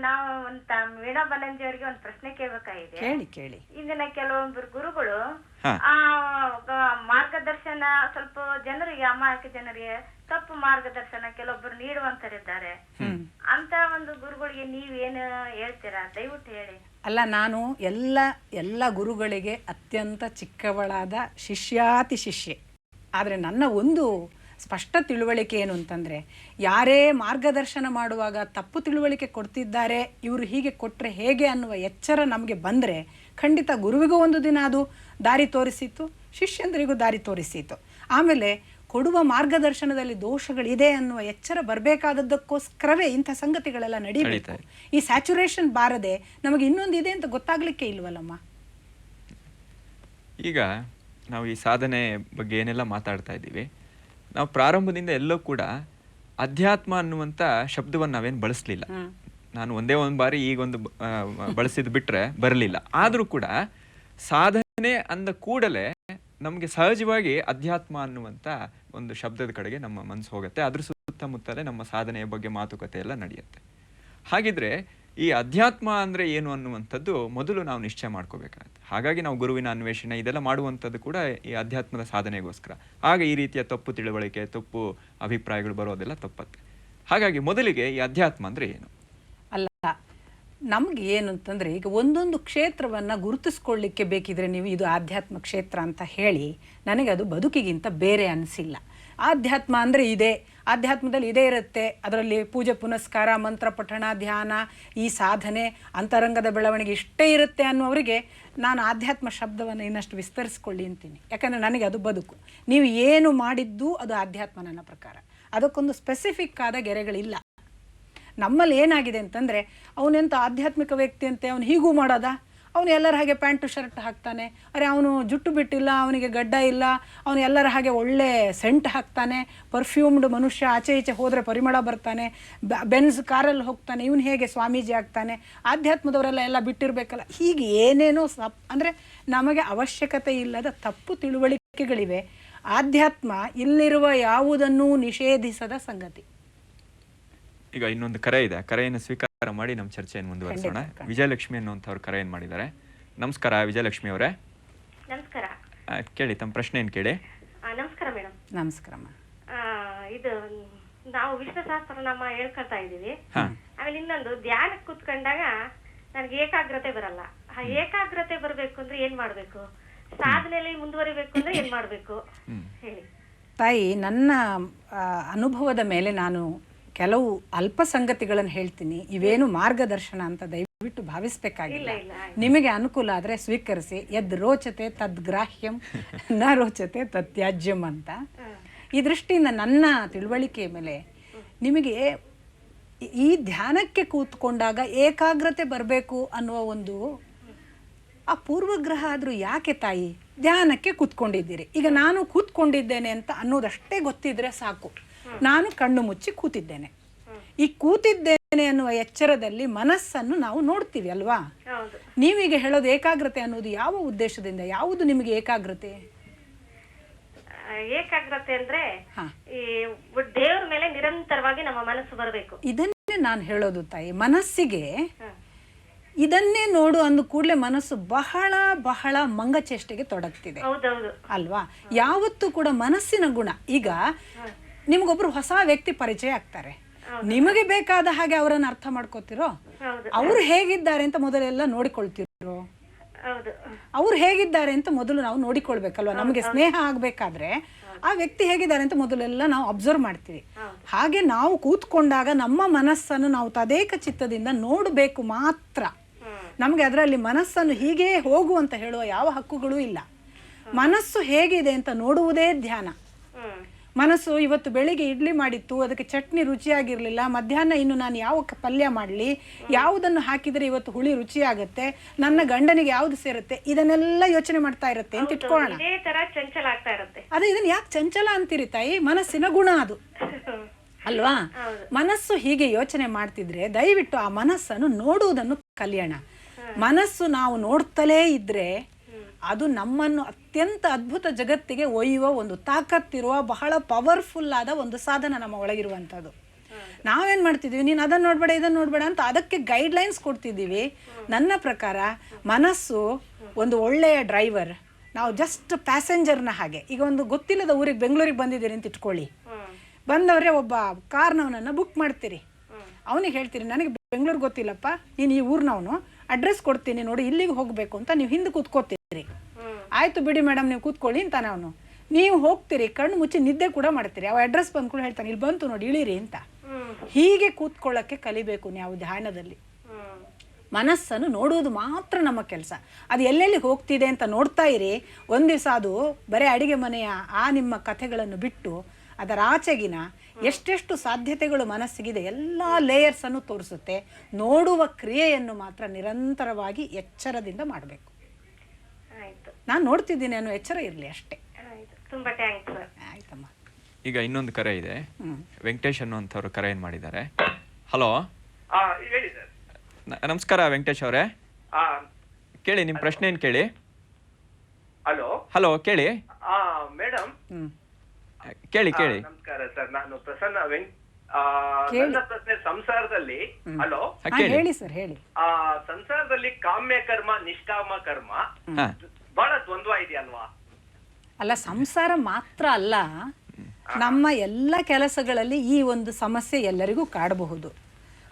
ನಾವು ವೀಣಾ ಬಲಂಜಿ ಅವರಿಗೆ ಒಂದು ಪ್ರಶ್ನೆ ಕೇಳಬೇಕಾಗಿದೆ. ಕೇಳಿ. ಇಂದಿನ ಕೆಲವೊಬ್ಬರು ಗುರುಗಳು ಮಾರ್ಗದರ್ಶನ ಸ್ವಲ್ಪ ಜನರಿಗೆ, ಅಮಾಯಕ ಜನರಿಗೆ ತಪ್ಪು ಮಾರ್ಗದರ್ಶನ ಕೆಲವೊಬ್ಬರು ನೀಡುವಂತರಿದ್ದಾರೆ. ಅಂತ ಒಂದು ಗುರುಗಳಿಗೆ ನೀವೇನು ಹೇಳ್ತೀರಾ? ದಯವಿಟ್ಟು ಹೇಳಿ. ಅಲ್ಲ, ನಾನು ಎಲ್ಲ ಗುರುಗಳಿಗೆ ಅತ್ಯಂತ ಚಿಕ್ಕವಳಾದ ಶಿಷ್ಯಾತಿ ಶಿಷ್ಯೆ. ಆದರೆ ನನ್ನ ಒಂದು ಸ್ಪಷ್ಟ ತಿಳುವಳಿಕೆ ಏನು ಅಂತಂದರೆ, ಯಾರೇ ಮಾರ್ಗದರ್ಶನ ಮಾಡುವಾಗ ತಪ್ಪು ತಿಳುವಳಿಕೆ ಕೊಡ್ತಿದ್ದಾರೆ, ಇವರು ಹೀಗೆ ಕೊಟ್ಟರೆ ಹೇಗೆ ಅನ್ನುವ ಎಚ್ಚರ ನಮಗೆ ಬಂದರೆ ಖಂಡಿತ ಗುರುವಿಗೂ ಒಂದು ದಿನ ಅದು ದಾರಿ ತೋರಿಸಿತ್ತು, ಶಿಷ್ಯಂದರಿಗೂ ದಾರಿ ತೋರಿಸಿತ್ತು. ಆಮೇಲೆ ಕೊಡುವ ಮಾರ್ಗದರ್ಶನದಲ್ಲಿ ದೋಷಗಳಿದೆ ಅನ್ನುವ ಎಚ್ಚರ ಬರಬೇಕಾದದ್ದಕ್ಕೋಸ್ಕರವೇ ಇಂಥ ಸಂಗತಿಗಳೆಲ್ಲ ನಡೀಬೇಕು. ಈ ಸ್ಯಾಚುರೇಷನ್ ಬಾರದೆ ನಮಗೆ ಇನ್ನೊಂದಿದೆ ಅಂತ ಗೊತ್ತಾಗ್ಲಿಕ್ಕೆ ಇಲ್ವಲ್ಲಮ್ಮ. ಈಗ ನಾವು ಈ ಸಾಧನೆ ಬಗ್ಗೆ ಏನೆಲ್ಲ ಮಾತಾಡ್ತಾ ಇದ್ದೀವಿ, ನಾವು ಪ್ರಾರಂಭದಿಂದ ಎಲ್ಲೋ ಕೂಡ ಅಧ್ಯಾತ್ಮ ಅನ್ನುವಂಥ ಶಬ್ದವನ್ನು ನಾವೇನು ಬಳಸಲಿಲ್ಲ. ನಾನು ಒಂದೇ ಒಂದು ಬಾರಿ ಈಗೊಂದು ಬಳಸಿದ್ ಬಿಟ್ರೆ ಬರಲಿಲ್ಲ. ಆದರೂ ಕೂಡ ಸಾಧನೆ ಅಂದ ಕೂಡಲೇ ನಮಗೆ ಸಹಜವಾಗಿ ಅಧ್ಯಾತ್ಮ ಅನ್ನುವಂಥ ಒಂದು ಶಬ್ದದ ಕಡೆಗೆ ನಮ್ಮ ಮನಸ್ಸು ಹೋಗುತ್ತೆ. ಅದ್ರ ಸುತ್ತಮುತ್ತಲೇ ನಮ್ಮ ಸಾಧನೆಯ ಬಗ್ಗೆ ಮಾತುಕತೆ ಎಲ್ಲ ನಡೆಯುತ್ತೆ. ಹಾಗಿದ್ರೆ ಈ ಅಧ್ಯಾತ್ಮ ಅಂದರೆ ಏನು ಅನ್ನುವಂಥದ್ದು ಮೊದಲು ನಾವು ನಿಶ್ಚಯ ಮಾಡ್ಕೋಬೇಕಾಗತ್ತೆ. ಹಾಗಾಗಿ ನಾವು ಗುರುವಿನ ಅನ್ವೇಷಣೆ ಇದೆಲ್ಲ ಮಾಡುವಂಥದ್ದು ಕೂಡ ಈ ಅಧ್ಯಾತ್ಮದ ಸಾಧನೆಗೋಸ್ಕರ. ಆಗ ಈ ರೀತಿಯ ತಪ್ಪು ತಿಳುವಳಿಕೆ, ತಪ್ಪು ಅಭಿಪ್ರಾಯಗಳು ಬರೋದೆಲ್ಲ ತಪ್ಪತ್ತೆ. ಹಾಗಾಗಿ ಮೊದಲಿಗೆ ಈ ಅಧ್ಯಾತ್ಮ ಅಂದರೆ ಏನು? ಅಲ್ಲ, ನಮ್ಗೆ ಏನು ಅಂತಂದರೆ, ಈಗ ಒಂದೊಂದು ಕ್ಷೇತ್ರವನ್ನು ಗುರುತಿಸ್ಕೊಳ್ಳಿಕ್ಕೆ ಬೇಕಿದ್ರೆ ನೀವು ಇದು ಆಧ್ಯಾತ್ಮ ಕ್ಷೇತ್ರ ಅಂತ ಹೇಳಿ ನನಗೆ ಅದು ಬದುಕಿಗಿಂತ ಬೇರೆ ಅನಿಸಿಲ್ಲ. ಆಧ್ಯಾತ್ಮ ಅಂದರೆ ಇದೆ, ಆಧ್ಯಾತ್ಮದಲ್ಲಿ ಇದೇ ಇರುತ್ತೆ, ಅದರಲ್ಲಿ ಪೂಜೆ ಪುನಸ್ಕಾರ, ಮಂತ್ರ ಪಠಣ, ಧ್ಯಾನ, ಈ ಸಾಧನೆ, ಅಂತರಂಗದ ಬೆಳವಣಿಗೆ ಇಷ್ಟೇ ಇರುತ್ತೆ ಅನ್ನೋರಿಗೆ ನಾನು ಆಧ್ಯಾತ್ಮ ಶಬ್ದವನ್ನು ಇನ್ನಷ್ಟು ವಿಸ್ತರಿಸ್ಕೊಳ್ಳಿ ಅಂತೀನಿ. ಯಾಕಂದರೆ ನನಗೆ ಅದು ಬದುಕು. ನೀವು ಏನು ಮಾಡಿದ್ದು ಅದು ಆಧ್ಯಾತ್ಮ ನನ್ನ ಪ್ರಕಾರ. ಅದಕ್ಕೊಂದು ಸ್ಪೆಸಿಫಿಕ್ ಆದ ಗೆರೆಗಳಿಲ್ಲ. ನಮ್ಮಲ್ಲಿ ಏನಾಗಿದೆ ಅಂತಂದರೆ, ಅವನೆಂಥ ಆಧ್ಯಾತ್ಮಿಕ ವ್ಯಕ್ತಿ ಅಂತೆ, ಅವನು ಹೀಗೂ ಮಾಡೋದ, ಅವನು ಎಲ್ಲರ ಹಾಗೆ ಪ್ಯಾಂಟು ಶರ್ಟ್ ಹಾಕ್ತಾನೆ, ಅರೆ ಅವನು ಜುಟ್ಟು ಬಿಟ್ಟಿಲ್ಲ, ಅವನಿಗೆ ಗಡ್ಡ ಇಲ್ಲ, ಅವನು ಎಲ್ಲರ ಹಾಗೆ ಒಳ್ಳೆ ಸೆಂಟ್ ಹಾಕ್ತಾನೆ, ಪರ್ಫ್ಯೂಮ್ಡ್ ಮನುಷ್ಯ, ಆಚೆ ಈಚೆ ಹೋದರೆ ಪರಿಮಳ ಬರ್ತಾನೆ, ಬೆನ್ಸ್ ಕಾರಲ್ಲಿ ಹೋಗ್ತಾನೆ, ಇವನು ಹೇಗೆ ಸ್ವಾಮೀಜಿ ಆಗ್ತಾನೆ, ಆಧ್ಯಾತ್ಮದವರೆಲ್ಲ ಎಲ್ಲ ಬಿಟ್ಟಿರಬೇಕಲ್ಲ, ಹೀಗೆ ಏನೇನೋ ಅಂದರೆ ನಮಗೆ ಅವಶ್ಯಕತೆ ಇಲ್ಲದ ತಪ್ಪು ತಿಳುವಳಿಕೆಗಳಿವೆ. ಆಧ್ಯಾತ್ಮ ಇಲ್ಲಿರುವ ಯಾವುದನ್ನೂ ನಿಷೇಧಿಸದ ಸಂಗತಿ. ಈಗ ಇನ್ನೊಂದು ಕರೆ ಇದೆ, ಕರೆಯನ್ನು ಸ್ವೀಕಾರ ಮಾಡಿ ನಮ್ಮ ಚರ್ಚೆಯನ್ನು ಮುಂದುವರಿಸೋಣ. ವಿಜಯಲಕ್ಷ್ಮಿ ಅನ್ನುವಂಥವ್ರು ಕರೆಯನ್ನು ಮಾಡಿದ್ದಾರೆ. ನಮಸ್ಕಾರ ವಿಜಯಲಕ್ಷ್ಮಿ ಅವರೇ. ನಮಸ್ಕಾರ. ಕೇಳಿ, ತಮ್ಮ ಪ್ರಶ್ನೆ ಏನು ಕೇಳಿ. ನಮಸ್ಕಾರ ಮೇಡಮ್. ನಮಸ್ಕಾರಮ್ಮ. ಇದು ನಾವು ವಿಶ್ವಸಹಸ್ರನಾಮ ಹೇಳ್ಕೊಳ್ತಾ ಇದ್ದೀವಿ. ಆಮೇಲೆ ಇನ್ನೊಂದು, ಧ್ಯಾನಕ್ಕೆ ಕೂತ್ಕೊಂಡಾಗ ನನಗೆ ಏಕಾಗ್ರತೆ ಬರಲ್ಲ. ಆ ಏಕಾಗ್ರತೆ ಬರಬೇಕು ಅಂದ್ರೆ ಏನ್ ಮಾಡ್ಬೇಕು? ಸಾಧನೆಯಲ್ಲಿ ಮುಂದುವರಿಬೇಕು ಅಂದ್ರೆ ಏನ್ ಮಾಡ್ಬೇಕು ಹೇಳಿ. ತಾಯಿ, ನನ್ನ ಅನುಭವದ ಮೇಲೆ ನಾನು ಕೆಲವು ಅಲ್ಪ ಸಂಗತಿಗಳನ್ನು ಹೇಳ್ತೀನಿ. ಇವೇನು ಮಾರ್ಗದರ್ಶನ ಅಂತ ದಯವಿಟ್ಟು ಭಾವಿಸ್ಬೇಕಾಗಿಲ್ಲ. ನಿಮಗೆ ಅನುಕೂಲ ಆದರೆ ಸ್ವೀಕರಿಸಿ. ಯದ್ ರೋಚತೆ ತದ್ ಗ್ರಾಹ್ಯಂ ನ ರೋಚತೆ ತತ್ಯಾಜ್ಯಂ ಅಂತ. ಈ ದೃಷ್ಟಿಯಿಂದ ನನ್ನ ತಿಳುವಳಿಕೆ ಮೇಲೆ ನಿಮಗೆ ಈ ಧ್ಯಾನಕ್ಕೆ ಕೂತ್ಕೊಂಡಾಗ ಏಕಾಗ್ರತೆ ಬರಬೇಕು ಅನ್ನುವ ಒಂದು ಆ ಪೂರ್ವಗ್ರಹ ಆದರೂ ಯಾಕೆ ತಾಯಿ? ಧ್ಯಾನಕ್ಕೆ ಕೂತ್ಕೊಂಡಿದ್ದೀರಿ, ಈಗ ನಾನು ಕೂತ್ಕೊಂಡಿದ್ದೇನೆ ಅಂತ ಅನ್ನೋದಷ್ಟೇ ಗೊತ್ತಿದ್ರೆ ಸಾಕು. ನಾನು ಕಣ್ಣು ಮುಚ್ಚಿ ಕೂತಿದ್ದೇನೆ. ಈ ಕೂತಿದ್ದೇನೆ ಅನ್ನುವ ಎಚ್ಚರದಲ್ಲಿ ಮನಸ್ಸನ್ನು ನಾವು ನೋಡ್ತೀವಿ ಅಲ್ವಾ? ನೀವೀಗ ಹೇಳೋದು ಏಕಾಗ್ರತೆ ಅನ್ನೋದು ಯಾವ ಉದ್ದೇಶದಿಂದ? ಯಾವುದು ನಿಮಗೆ ಏಕಾಗ್ರತೆ? ಏಕಾಗ್ರತೆ ಅಂದ್ರೆ ಈ ದೇವ್ರ ಮೇಲೆ ನಿರಂತರವಾಗಿ ನಮ್ಮ ಮನಸ್ಸು ಬರಬೇಕು. ಇದನ್ನೇ ನಾನು ಹೇಳೋದು ತಾಯಿ. ಮನಸ್ಸಿಗೆ ಇದನ್ನೇ ನೋಡು ಅಂದ ಕೂಡಲೇ ಮನಸ್ಸು ಬಹಳ ಬಹಳ ಮಂಗಚೇಷ್ಟೆಗೆ ತೊಡಗ್ತಿದೆ ಅಲ್ವಾ? ಯಾವತ್ತೂ ಕೂಡ ಮನಸ್ಸಿನ ಗುಣ. ಈಗ ನಿಮ್ಗೊಬ್ರು ಹೊಸ ವ್ಯಕ್ತಿ ಪರಿಚಯ ಆಗ್ತಾರೆ, ನಿಮಗೆ ಬೇಕಾದ ಹಾಗೆ ಅವರನ್ನು ಅರ್ಥ ಮಾಡ್ಕೋತಿರೋ? ಅವ್ರು ಹೇಗಿದ್ದಾರೆ ಅಂತ ಮೊದಲೆಲ್ಲ ನೋಡಿಕೊಳ್ತಿರೋ? ಅವ್ರು ಹೇಗಿದ್ದಾರೆ ಅಂತ ಮೊದಲು ನಾವು ನೋಡಿಕೊಳ್ಬೇಕಲ್ವಾ? ನಮಗೆ ಸ್ನೇಹ ಆಗ್ಬೇಕಾದ್ರೆ ಆ ವ್ಯಕ್ತಿ ಹೇಗಿದ್ದಾರೆ ಅಂತ ಮೊದಲೆಲ್ಲ ನಾವು ಅಬ್ಸರ್ವ್ ಮಾಡ್ತೀವಿ. ಹಾಗೆ ನಾವು ಕೂತ್ಕೊಂಡಾಗ ನಮ್ಮ ಮನಸ್ಸನ್ನು ನಾವು ತದೇಕ ಚಿತ್ತದಿಂದ ನೋಡಬೇಕು ಮಾತ್ರ. ನಮಗೆ ಅದರಲ್ಲಿ ಮನಸ್ಸನ್ನು ಹೀಗೆ ಹೋಗು ಅಂತ ಹೇಳುವ ಯಾವ ಹಕ್ಕುಗಳೂ ಇಲ್ಲ. ಮನಸ್ಸು ಹೇಗಿದೆ ಅಂತ ನೋಡುವುದೇ ಧ್ಯಾನ. ಮನಸ್ಸು ಇವತ್ತು ಬೆಳಿಗ್ಗೆ ಇಡ್ಲಿ ಮಾಡಿತ್ತು, ಅದಕ್ಕೆ ಚಟ್ನಿ ರುಚಿಯಾಗಿರ್ಲಿಲ್ಲ, ಮಧ್ಯಾಹ್ನ ಇನ್ನು ನಾನು ಯಾವ ಪಲ್ಯ ಮಾಡಲಿ, ಯಾವುದನ್ನು ಹಾಕಿದರೆ ಇವತ್ತು ಹುಳಿ ರುಚಿಯಾಗತ್ತೆ, ನನ್ನ ಗಂಡನಿಗೆ ಯಾವ್ದು ಸೇರುತ್ತೆ, ಇದನ್ನೆಲ್ಲ ಯೋಚನೆ ಮಾಡ್ತಾ ಇರುತ್ತೆ ಅಂತ ಇಟ್ಕೊಳ್ಳೋಣ. ಅದೇ ಇದನ್ನ ಯಾಕೆ ಚಂಚಲ ಅಂತೀರಿ ತಾಯಿ? ಮನಸ್ಸಿನ ಗುಣ ಅದು ಅಲ್ವಾ? ಮನಸ್ಸು ಹೀಗೆ ಯೋಚನೆ ಮಾಡ್ತಿದ್ರೆ ದಯವಿಟ್ಟು ಆ ಮನಸ್ಸನ್ನು ನೋಡುವುದನ್ನು ಕಲಿಯೋಣ. ಮನಸ್ಸು ನಾವು ನೋಡ್ತಲೇ ಇದ್ರೆ ಅದು ನಮ್ಮನ್ನು ಅತ್ಯಂತ ಅದ್ಭುತ ಜಗತ್ತಿಗೆ ಒಯ್ಯುವ ಒಂದು ತಾಕತ್ತಿರುವ ಬಹಳ ಪವರ್ಫುಲ್ ಆದ ಒಂದು ಸಾಧನ ನಮ್ಮ ಒಳಗಿರುವಂಥದ್ದು. ನಾವೇನು ಮಾಡ್ತಿದ್ದೀವಿ, ನೀನು ಅದನ್ನು ನೋಡಬೇಡ ಇದನ್ನು ನೋಡಬೇಡ ಅಂತ ಅದಕ್ಕೆ ಗೈಡ್ಲೈನ್ಸ್ ಕೊಡ್ತಿದ್ದೀವಿ. ನನ್ನ ಪ್ರಕಾರ ಮನಸ್ಸು ಒಂದು ಒಳ್ಳೆಯ ಡ್ರೈವರ್, ನಾವು ಜಸ್ಟ್ ಪ್ಯಾಸೆಂಜರ್ನ ಹಾಗೆ. ಈಗ ಒಂದು ಗೊತ್ತಿಲ್ಲದ ಊರಿಗೆ ಬೆಂಗಳೂರಿಗೆ ಬಂದಿದ್ದೀರಿ ಅಂತ ಇಟ್ಕೊಳ್ಳಿ, ಬಂದವರೇ ಒಬ್ಬ ಕಾರ್ನವನನ್ನು ಬುಕ್ ಮಾಡ್ತೀರಿ. ಅವನಿಗೆ ಹೇಳ್ತೀರಿ, ನನಗೆ ಬೆಂಗಳೂರು ಗೊತ್ತಿಲ್ಲಪ್ಪ, ನೀನು ಈ ಊರಿನವನು, ಅಡ್ರೆಸ್ ಕೊಡ್ತೀನಿ ನೋಡಿ, ಇಲ್ಲಿಗೆ ಹೋಗಬೇಕು ಅಂತ. ನೀವು ಹಿಂದೆ ಕೂತ್ಕೋತೀರಿ. ಆಯಿತು ಬಿಡಿ ಮೇಡಮ್ ನೀವು ಕೂತ್ಕೊಳ್ಳಿ ಅಂತಾನೆ ಅವನು. ನೀವು ಹೋಗ್ತೀರಿ, ಕಣ್ಣು ಮುಚ್ಚಿ ನಿದ್ದೆ ಕೂಡ ಮಾಡ್ತೀರಿ. ಅವ ಅಡ್ರೆಸ್ ಬಂದ್ಕೊಂಡು ಹೇಳ್ತಾನೆ, ಇಲ್ಲಿ ಬಂತು ನೋಡಿ ಇಳಿರಿ ಅಂತ. ಹೀಗೆ ಕೂತ್ಕೊಳ್ಳೋಕ್ಕೆ ಕಲಿಬೇಕು ನಾವು ಧ್ಯಾನದಲ್ಲಿ. ಮನಸ್ಸನ್ನು ನೋಡುವುದು ಮಾತ್ರ ನಮ್ಮ ಕೆಲಸ. ಅದು ಎಲ್ಲೆಲ್ಲಿ ಹೋಗ್ತಿದೆ ಅಂತ ನೋಡ್ತಾ ಇರಿ. ಒಂದು ದಿವಸ ಅದು ಬರೀ ಅಡಿಗೆ ಮನೆಯ ಆ ನಿಮ್ಮ ಕಥೆಗಳನ್ನು ಬಿಟ್ಟು ಅದರ ಆಚೆಗಿನ ಎಷ್ಟೆಷ್ಟು ಸಾಧ್ಯತೆಗಳು ಮನಸ್ಸಿಗಿದೆ ಎಲ್ಲ ಲೇಯರ್ಸನ್ನು ತೋರಿಸುತ್ತೆ. ನೋಡುವ ಕ್ರಿಯೆಯನ್ನು ಮಾತ್ರ ನಿರಂತರವಾಗಿ ಎಚ್ಚರದಿಂದ ಮಾಡಬೇಕು. ನಾನು ನೋಡ್ತಿದ್ದೀನಿ ಅನ್ನೋ ಎಚ್ಚರ ಇರಲಿ ಅಷ್ಟೇ. ಆಯ್ತಮ್ಮ. ಈಗ ಇನ್ನೊಂದು ಕರೆ ಇದೆ. ವೆಂಕಟೇಶ್ ಅನ್ನುವಂಥವ್ರು ಕರೆ ಏನು ಮಾಡಿದ್ದಾರೆ. ಹಲೋ, ನಮಸ್ಕಾರ ವೆಂಕಟೇಶ್ ಅವರೇ. ಕೇಳಿ, ನಿಮ್ಮ ಪ್ರಶ್ನೆ ಏನು ಕೇಳಿ. ಹಲೋ ಹಲೋ, ಕೇಳಿ ಮೇಡಮ್. ಕೇಳಿ ಕೇಳಿ. ನಮಸ್ಕಾರ ಸರ್, ನಾನು ಪ್ರಸನ್ನ. ನನ್ನ ಪ್ರಶ್ನೆ ಸಂಸಾರದಲ್ಲಿ, ಹಲೋ ಹೇಳಿ ಸರ್, ಹೇಳಿ. ಸಂಸಾರದಲ್ಲಿ ಕಾಮ್ಯ ಕರ್ಮ ನಿಷ್ಕಾಮ ಕರ್ಮ ಬಹಳ ದ್ವಂದ್ವ ಇದೆಯಲ್ವಾ? ಅಲ್ಲ, ಸಂಸಾರ ಮಾತ್ರ ಅಲ್ಲ, ನಮ್ಮ ಎಲ್ಲ ಕೆಲಸಗಳಲ್ಲಿ ಈ ಒಂದು ಸಮಸ್ಯೆ ಎಲ್ಲರಿಗೂ ಕಾಡಬಹುದು.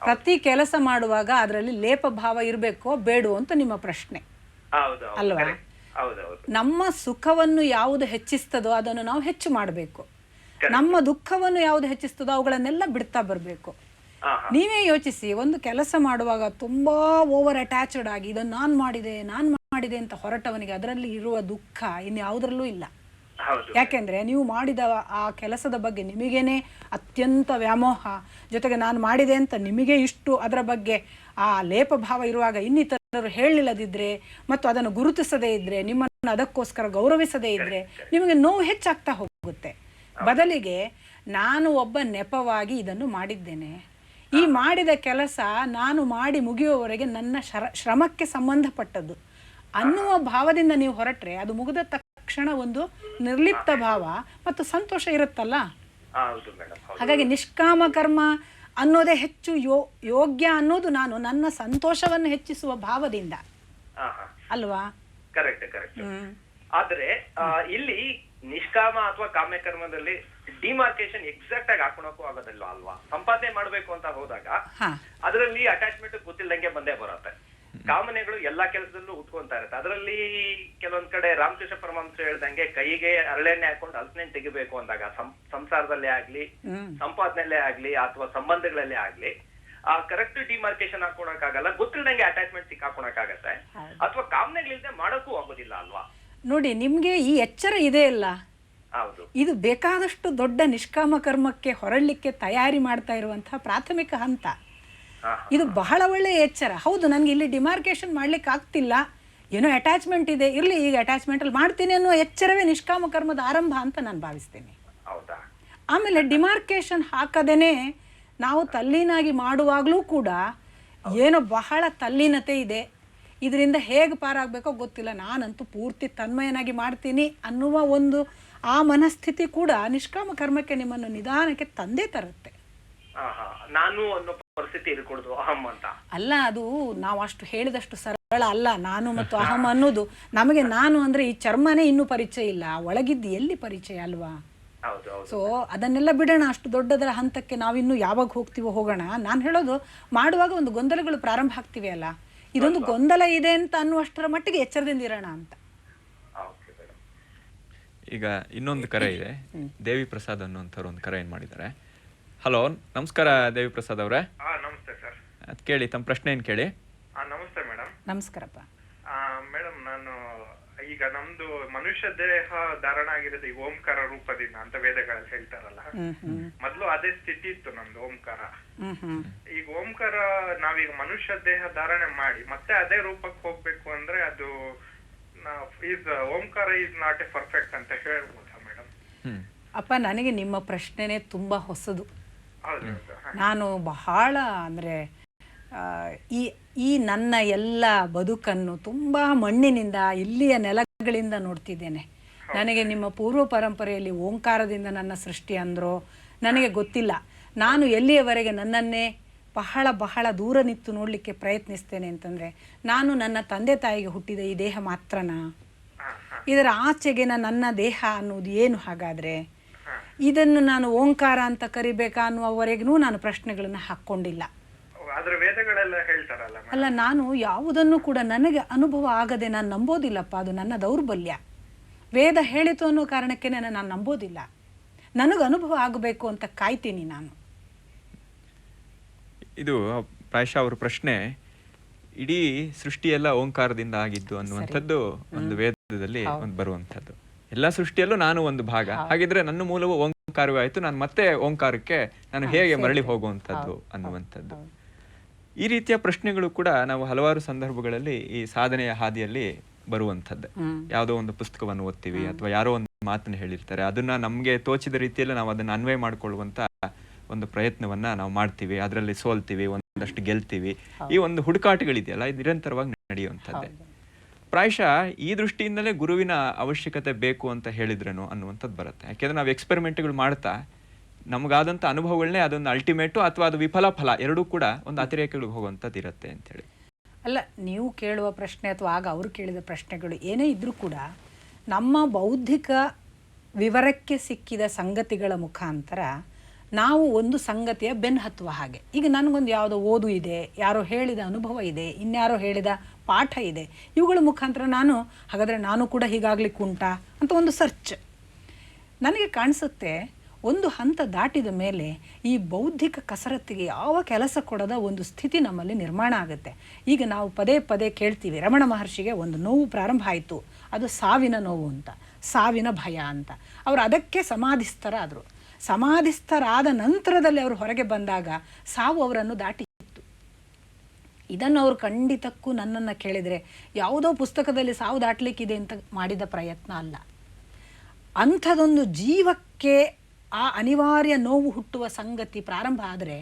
ಪ್ರತಿ ಕೆಲಸ ಮಾಡುವಾಗ ಅದರಲ್ಲಿ ಲೇಪ ಭಾವ ಇರಬೇಕೋ ಬೇಡೋ ಅಂತ ನಿಮ್ಮ ಪ್ರಶ್ನೆ ಅಲ್ವಾ? ನಮ್ಮ ಸುಖವನ್ನು ಯಾವುದು ಹೆಚ್ಚಿಸ್ತದೋ ಅದನ್ನು ನಾವು ಹೆಚ್ಚು ಮಾಡಬೇಕು. ನಮ್ಮ ದುಃಖವನ್ನು ಯಾವುದು ಹೆಚ್ಚಿಸ್ತದೋ ಅವುಗಳನ್ನೆಲ್ಲ ಬಿಡ್ತಾ ಬರಬೇಕು. ನೀವೇ ಯೋಚಿಸಿ, ಒಂದು ಕೆಲಸ ಮಾಡುವಾಗ ತುಂಬಾ ಓವರ್ ಅಟ್ಯಾಚ್ಡ್ ಆಗಿ ಇದನ್ನು ನಾನು ಮಾಡಿದೆ ಅಂತ ಹೊರಟವನಿಗೆ ಅದರಲ್ಲಿ ಇರುವ ದುಃಖ ಇನ್ಯಾವುದರಲ್ಲೂ ಇಲ್ಲ. ಯಾಕೆಂದ್ರೆ ನೀವು ಮಾಡಿದ ಆ ಕೆಲಸದ ಬಗ್ಗೆ ನಿಮಗೇನೆ ಅತ್ಯಂತ ವ್ಯಾಮೋಹ, ಜೊತೆಗೆ ನಾನು ಮಾಡಿದೆ ಅಂತ ನಿಮಗೆ ಇಷ್ಟು ಅದರ ಬಗ್ಗೆ ಆ ಲೇಪ ಭಾವ ಇರುವಾಗ ಇನ್ನಿತರರು ಹೇಳಿಲ್ಲದಿದ್ರೆ ಮತ್ತು ಅದನ್ನು ಗುರುತಿಸದೇ ಇದ್ರೆ, ನಿಮ್ಮನ್ನು ಅದಕ್ಕೋಸ್ಕರ ಗೌರವಿಸದೇ ಇದ್ರೆ ನಿಮಗೆ ನೋವು ಹೆಚ್ಚಾಗ್ತಾ ಹೋಗುತ್ತೆ. ಬದಲಿಗೆ ನಾನು ಒಬ್ಬ ನೆಪವಾಗಿ ಇದನ್ನು ಮಾಡಿದ್ದೇನೆ, ಈ ಮಾಡಿದ ಕೆಲಸ ನಾನು ಮಾಡಿ ಮುಗಿಯುವವರೆಗೆ ನನ್ನ ಶ್ರಮಕ್ಕೆ ಸಂಬಂಧಪಟ್ಟದ್ದು ಅನ್ನುವ ಭಾವದಿಂದ ನೀವು ಹೊರಟ್ರೆ ಅದು ಮುಗಿದ ತಕ್ಷಣ ಒಂದು ನಿರ್ಲಿಪ್ತ ಭಾವ ಮತ್ತು ಸಂತೋಷ ಇರುತ್ತಲ್ಲ. ಹಾಗಾಗಿ ನಿಷ್ಕಾಮ ಕರ್ಮ ಅನ್ನೋದೇ ಹೆಚ್ಚು ಯೋಗ್ಯ ಅನ್ನೋದು ನಾನು ನನ್ನ ಸಂತೋಷವನ್ನು ಹೆಚ್ಚಿಸುವ ಭಾವದಿಂದ ಅಲ್ವಾ? ಆದ್ರೆ ಇಲ್ಲಿ ನಿಷ್ಕಾಮ ಅಥವಾ ಕಾಮ್ಯ ಕರ್ಮದಲ್ಲಿ ಡಿಮಾರ್ಕೇಶನ್ ಎಕ್ಸಾಕ್ಟ್ ಆಗಿ ಹಾಕೊಳಕ್ಕೂ ಆಗೋದಿಲ್ಲ ಅಲ್ವಾ? ಸಂಪಾದನೆ ಮಾಡ್ಬೇಕು ಅಂತ ಹೋದಾಗ ಅದರಲ್ಲಿ ಅಟ್ಯಾಚ್ಮೆಂಟ್ ಗೊತ್ತಿಲ್ಲದಂಗೆ ಬಂದೇ ಬರುತ್ತೆ. ಕಾಮನೆಗಳು ಎಲ್ಲಾ ಕೆಲಸದಲ್ಲೂ ಉಟ್ಕೊಂತಾ ಇರುತ್ತೆ. ಅದರಲ್ಲಿ ಕೆಲವೊಂದ್ ಕಡೆ ರಾಮಕೃಷ್ಣ ಪರಮಹಂಸರು ಹೇಳ್ದಂಗೆ ಕೈಗೆ ಹರಳೆಣ್ಣೆ ಹಾಕೊಂಡು ಹಲಸಿನ ತೆಗಿಬೇಕು ಅಂದಾಗ ಸಂಸಾರದಲ್ಲೇ ಆಗ್ಲಿ, ಸಂಪಾದನೆಯಲ್ಲೇ ಆಗ್ಲಿ ಅಥವಾ ಸಂಬಂಧಗಳಲ್ಲೇ ಆಗ್ಲಿ ಆ ಕರೆಕ್ಟ್ ಡಿಮಾರ್ಕೇಶನ್ ಹಾಕೊಳಕ್ಕಾಗಲ್ಲ. ಗೊತ್ತಿಲ್ಲದಂಗೆ ಅಟ್ಯಾಚ್ಮೆಂಟ್ ಸಿಕ್ಕಾಕೊಳಕ್ಕಾಗತ್ತೆ. ಅಥವಾ ಕಾಮನೆಗಳಿಲ್ದೆ ಮಾಡೋಕ್ಕೂ ಆಗೋದಿಲ್ಲ ಅಲ್ವಾ? ನೋಡಿ, ನಿಮ್ಗೆ ಈ ಎಚ್ಚರ ಇದೆ ಅಲ್ಲ, ಇದು ಬೇಕಾದಷ್ಟು ದೊಡ್ಡ ನಿಷ್ಕಾಮ ಕರ್ಮಕ್ಕೆ ಹೊರಡ್ಲಿಕ್ಕೆ ತಯಾರಿ ಮಾಡ್ತಾ ಇರುವಂತಹ ಪ್ರಾಥಮಿಕ ಹಂತ. ಇದು ಬಹಳ ಒಳ್ಳೆಯ ಎಚ್ಚರ. ಹೌದು, ನನಗೆ ಇಲ್ಲಿ ಡಿಮಾರ್ಕೇಶನ್ ಮಾಡ್ಲಿಕ್ಕೆ ಆಗ್ತಿಲ್ಲ, ಏನೋ ಅಟ್ಯಾಚ್ಮೆಂಟ್ ಇದೆ, ಇರ್ಲಿ ಈಗ ಅಟ್ಯಾಚ್ಮೆಂಟ್ ಅಲ್ಲಿ ಮಾಡ್ತೀನಿ ಅನ್ನೋ ಎಚ್ಚರವೇ ನಿಷ್ಕಾಮ ಕರ್ಮದ ಆರಂಭ ಅಂತ ನಾನು ಭಾವಿಸ್ತೇನೆ. ಆಮೇಲೆ ಡಿಮಾರ್ಕೇಶನ್ ಹಾಕದೇನೆ ನಾವು ತಲ್ಲೀನಾಗಿ ಮಾಡುವಾಗಲೂ ಕೂಡ ಏನೋ ಬಹಳ ತಲ್ಲೀನತೆ ಇದೆ, ಇದರಿಂದ ಹೇಗೆ ಪಾರಾಗಬೇಕೋ ಗೊತ್ತಿಲ್ಲ, ನಾನಂತೂ ಪೂರ್ತಿ ತನ್ಮಯನಾಗಿ ಮಾಡ್ತೀನಿ ಅನ್ನುವ ಒಂದು ಆ ಮನಸ್ಥಿತಿ ಕೂಡ ನಿಷ್ಕಾಮ ಕರ್ಮಕ್ಕೆ ನಿಮ್ಮನ್ನು ನಿಧಾನಕ್ಕೆ ತಂದೆ ತರುತ್ತೆ. ನಾನು ಅನ್ನೋ ಪರಿಸ್ಥಿತಿ ಇರ್ಕೊಡ್ದು ಅಹಂ ಅಂತ ಅಲ್ಲ, ಅದು ನಾವು ಅಷ್ಟು ಹೇಳಿದಷ್ಟು ಸರಳ ಅಲ್ಲ. ನಾನು ಮತ್ತು ಅಹಂ ಅನ್ನೋದು ನಮಗೆ ನಾನು ಅಂದ್ರೆ ಈ ಚರ್ಮನೇ ಇನ್ನೂ ಪರಿಚಯ ಇಲ್ಲ, ಒಳಗಿದ್ದು ಎಲ್ಲಿ ಪರಿಚಯ ಅಲ್ವಾ? ಸೊ ಅದನ್ನೆಲ್ಲ ಬಿಡೋಣ, ಅಷ್ಟು ದೊಡ್ಡದರ ಹಂತಕ್ಕೆ ನಾವಿನ್ನು ಯಾವಾಗ ಹೋಗ್ತೀವೋ ಹೋಗೋಣ. ನಾನು ಹೇಳೋದು, ಮಾಡುವಾಗ ಒಂದು ಗೊಂದಲಗಳು ಪ್ರಾರಂಭ ಆಗ್ತಿವೆ ಅಲ್ಲ, ಇದೊಂದು ಗೊಂದಲ ಇದೆ ಅಂತ ಅನ್ನುವಷ್ಟರ ಮಟ್ಟಿಗೆ ಎಚ್ಚರದಿಂದ ಇರೋಣ ಅಂತ. ಈಗ ಇನ್ನೊಂದು ಕರೆ ಇದೆ, ದೇವಿ ಪ್ರಸಾದ್ ಅನ್ನುವಂಥವ್ರು ಒಂದು ಕರೆ ಏನ್ ಮಾಡಿದ್ದಾರೆ. ಹಲೋ, ನಮಸ್ಕಾರ ದೇವಿ ಪ್ರಸಾದ್ ಅವರೇ. ನಮಸ್ತೆ ಸರ್. ಅದ್ ಕೇಳಿ, ತಮ್ಮ ಪ್ರಶ್ನೆ ಏನ್ ಕೇಳಿ. ನಮಸ್ತೆ ಮೇಡಮ್. ನಮಸ್ಕಾರಪ್ಪ. ಮೇಡಮ್, ನಾನು ಈಗ ನಮ್ದು ಮನುಷ್ಯ ದೇಹ ಧಾರಣ ಆಗಿರೋದು ಈ ಓಂಕಾರ ರೂಪದಿಂದ ಅಂತ ವೇದಗಳಲ್ಲಿ ಹೇಳ್ತಾರಲ್ಲ, ಮೊದ್ಲು ಅದೇ ಸ್ಥಿತಿ ಇತ್ತು ನಮ್ದು ಓಂಕಾರ. ಈಗ ಓಂಕಾರ ನಾವೀಗ ಮನುಷ್ಯ ದೇಹ ಧಾರಣೆ ಮಾಡಿ ಮತ್ತೆ ಅದೇ ರೂಪಕ್ಕೆ ಹೋಗ್ಬೇಕು ಅಂದ್ರೆ ಅದು ಓಂಕಾರ ಈಸ್ ನಾಟ್ ಎ ಪರ್ಫೆಕ್ಟ್ ಅಂತ ಹೇಳ್ಬೋದಾ ಮೇಡಮ್? ಅಪ್ಪ, ನನಗೆ ನಿಮ್ಮ ಪ್ರಶ್ನೆನೇ ತುಂಬಾ ಹೊಸದು. ನಾನು ಬಹಳ ಅಂದ್ರೆ ಈ ನನ್ನ ಎಲ್ಲ ಬದುಕನ್ನು ತುಂಬಾ ಮಣ್ಣಿನಿಂದ, ಇಲ್ಲಿಯ ನೆಲಗಳಿಂದ ನೋಡ್ತಿದ್ದೇನೆ. ನನಗೆ ನಿಮ್ಮ ಪೂರ್ವ ಪರಂಪರೆಯಲ್ಲಿ ಓಂಕಾರದಿಂದ ನನ್ನ ಸೃಷ್ಟಿ ಅಂದ್ರೋ ನನಗೆ ಗೊತ್ತಿಲ್ಲ. ನಾನು ಎಲ್ಲಿಯವರೆಗೆ ನನ್ನನ್ನೇ ಬಹಳ ಬಹಳ ದೂರ ನಿಂತು ನೋಡಲಿಕ್ಕೆ ಪ್ರಯತ್ನಿಸ್ತೇನೆ ಅಂತಂದರೆ, ನಾನು ನನ್ನ ತಂದೆ ತಾಯಿಗೆ ಹುಟ್ಟಿದ ಈ ದೇಹ ಮಾತ್ರನಾ? ಇದರ ಆಚೆಗೆ ನನ್ನ ದೇಹ ಅನ್ನೋದು ಏನು? ಹಾಗಾದರೆ ಇದನ್ನು ನಾನು ಓಂಕಾರ ಅಂತ ಕರಿಬೇಕಾ ಅನ್ನುವವರೆಗೂ ನಾನು ಪ್ರಶ್ನೆಗಳನ್ನು ಹಾಕ್ಕೊಂಡಿಲ್ಲ. ಅಲ್ಲ, ನಾನು ಯಾವುದನ್ನು ಕೂಡ ನನಗೆ ಅನುಭವ ಆಗದೆ ನಾನು ನಂಬೋದಿಲ್ಲಪ್ಪ. ಅದು ನನ್ನ ದೌರ್ಬಲ್ಯ. ವೇದ ಹೇಳಿತು ಅನ್ನೋ ಕಾರಣಕ್ಕೆ ನಾನು ನಂಬೋದಿಲ್ಲ. ನನಗೆ ಅನುಭವ ಆಗಬೇಕು ಅಂತ ಕಾಯ್ತೀನಿ ನಾನು. ಇದು ಪ್ರಾಯಶಃ ಅವ್ರ ಪ್ರಶ್ನೆ, ಇಡೀ ಸೃಷ್ಟಿಯೆಲ್ಲ ಓಂಕಾರದಿಂದ ಆಗಿದ್ದು ಅನ್ನುವಂಥದ್ದು ಒಂದು ವೇದದಲ್ಲಿ ಒಂದು ಬರುವಂಥದ್ದು. ಎಲ್ಲ ಸೃಷ್ಟಿಯಲ್ಲೂ ನಾನು ಒಂದು ಭಾಗ, ಹಾಗಿದ್ರೆ ನನ್ನ ಮೂಲವು ಓಂಕಾರವೇ ಆಯ್ತು, ನಾನು ಮತ್ತೆ ಓಂಕಾರಕ್ಕೆ ನಾನು ಹೇಗೆ ಮರಳಿ ಹೋಗುವಂಥದ್ದು ಅನ್ನುವಂಥದ್ದು. ಈ ರೀತಿಯ ಪ್ರಶ್ನೆಗಳು ಕೂಡ ನಾವು ಹಲವಾರು ಸಂದರ್ಭಗಳಲ್ಲಿ ಈ ಸಾಧನೆಯ ಹಾದಿಯಲ್ಲಿ ಬರುವಂಥದ್ದು. ಯಾವುದೋ ಒಂದು ಪುಸ್ತಕವನ್ನು ಓದ್ತೀವಿ ಅಥವಾ ಯಾರೋ ಒಂದು ಮಾತನ್ನು ಹೇಳಿರ್ತಾರೆ, ಅದನ್ನ ನಮ್ಗೆ ತೋಚಿದ ರೀತಿಯಲ್ಲಿ ನಾವು ಅದನ್ನ ಅನ್ವಯ ಮಾಡ್ಕೊಳ್ಳುವಂತ ಒಂದು ಪ್ರಯತ್ನವನ್ನ ನಾವು ಮಾಡ್ತೀವಿ. ಅದರಲ್ಲಿ ಸೋಲ್ತೀವಿ, ಒಂದಷ್ಟು ಗೆಲ್ತೀವಿ. ಈ ಒಂದು ಹುಡುಕಾಟಗಳಿದೆಯಲ್ಲ, ಇದು ನಿರಂತರವಾಗಿ ನಡೆಯುವಂಥದ್ದೇ. ಪ್ರಾಯಶಃ ಈ ದೃಷ್ಟಿಯಿಂದಲೇ ಗುರುವಿನ ಅವಶ್ಯಕತೆ ಬೇಕು ಅಂತ ಹೇಳಿದ್ರೇನು ಅನ್ನುವಂಥದ್ದು ಬರುತ್ತೆ. ಯಾಕೆಂದ್ರೆ ನಾವು ಎಕ್ಸ್ಪೆರಿಮೆಂಟ್ಗಳು ಮಾಡ್ತಾ ನಮಗಾದಂಥ ಅನುಭವಗಳನ್ನೇ ಅದೊಂದು ಅಲ್ಟಿಮೇಟು ಅಥವಾ ಅದು ವಿಫಲ ಫಲ ಎರಡೂ ಕೂಡ ಒಂದು ಅತಿರೇಕಗಳಿಗೆ ಹೋಗುವಂಥದ್ದು ಇರುತ್ತೆ ಅಂತೇಳಿ. ಅಲ್ಲ, ನೀವು ಕೇಳುವ ಪ್ರಶ್ನೆ ಅಥವಾ ಆಗ ಅವರು ಕೇಳಿದ ಪ್ರಶ್ನೆಗಳು ಏನೇ ಇದ್ರೂ ಕೂಡ ನಮ್ಮ ಬೌದ್ಧಿಕ ವಿವರಕ್ಕೆ ಸಿಕ್ಕಿದ ಸಂಗತಿಗಳ ಮುಖಾಂತರ ನಾವು ಒಂದು ಸಂಗತಿಯ ಬೆನ್ನು ಹತ್ತುವ ಹಾಗೆ. ಈಗ ನನಗೊಂದು ಯಾವುದೋ ಓದು ಇದೆ, ಯಾರೋ ಹೇಳಿದ ಅನುಭವ ಇದೆ, ಇನ್ಯಾರೋ ಹೇಳಿದ ಪಾಠ ಇದೆ, ಇವುಗಳ ಮುಖಾಂತರ ನಾನು ಹಾಗಾದರೆ ನಾನು ಕೂಡ ಹೀಗಾಗ್ಲಿಕ್ಕೆ ಉಂಟಾ ಅಂತ ಒಂದು ಸರ್ಚ್ ನನಗೆ ಕಾಣಿಸುತ್ತೆ. ಒಂದು ಹಂತ ದಾಟಿದ ಮೇಲೆ ಈ ಬೌದ್ಧಿಕ ಕಸರತ್ತಿಗೆ ಯಾವ ಕೆಲಸ ಕೊಡದ ಒಂದು ಸ್ಥಿತಿ ನಮ್ಮಲ್ಲಿ ನಿರ್ಮಾಣ ಆಗುತ್ತೆ. ಈಗ ನಾವು ಪದೇ ಪದೇ ಕೇಳ್ತೀವಿ, ರಮಣ ಮಹರ್ಷಿಗೆ ಒಂದು ನೋವು ಪ್ರಾರಂಭ ಆಯಿತು, ಅದು ಸಾವಿನ ನೋವು ಅಂತ, ಸಾವಿನ ಭಯ ಅಂತ. ಅವರು ಅದಕ್ಕೆ ಸಮಾಧಿಸ್ಥರಾದರು. ಸಮಾಧಿಸ್ಥರಾದ ನಂತರದಲ್ಲಿ ಅವರು ಹೊರಗೆ ಬಂದಾಗ ಸಾವು ಅವರನ್ನು ದಾಟಿತ್ತು. ಇದನ್ನು ಅವರು ಖಂಡಿತಕ್ಕೂ ನನ್ನನ್ನು ಕೇಳಿದರೆ ಯಾವುದೋ ಪುಸ್ತಕದಲ್ಲಿ ಸಾವು ದಾಟಲಿಕ್ಕಿದೆ ಅಂತ ಮಾಡಿದ ಪ್ರಯತ್ನ ಅಲ್ಲ. ಅಂಥದೊಂದು ಜೀವಕ್ಕೆ ಆ ಅನಿವಾರ್ಯ ನೋವು ಹುಟ್ಟುವ ಸಂಗತಿ ಪ್ರಾರಂಭ ಆದರೆ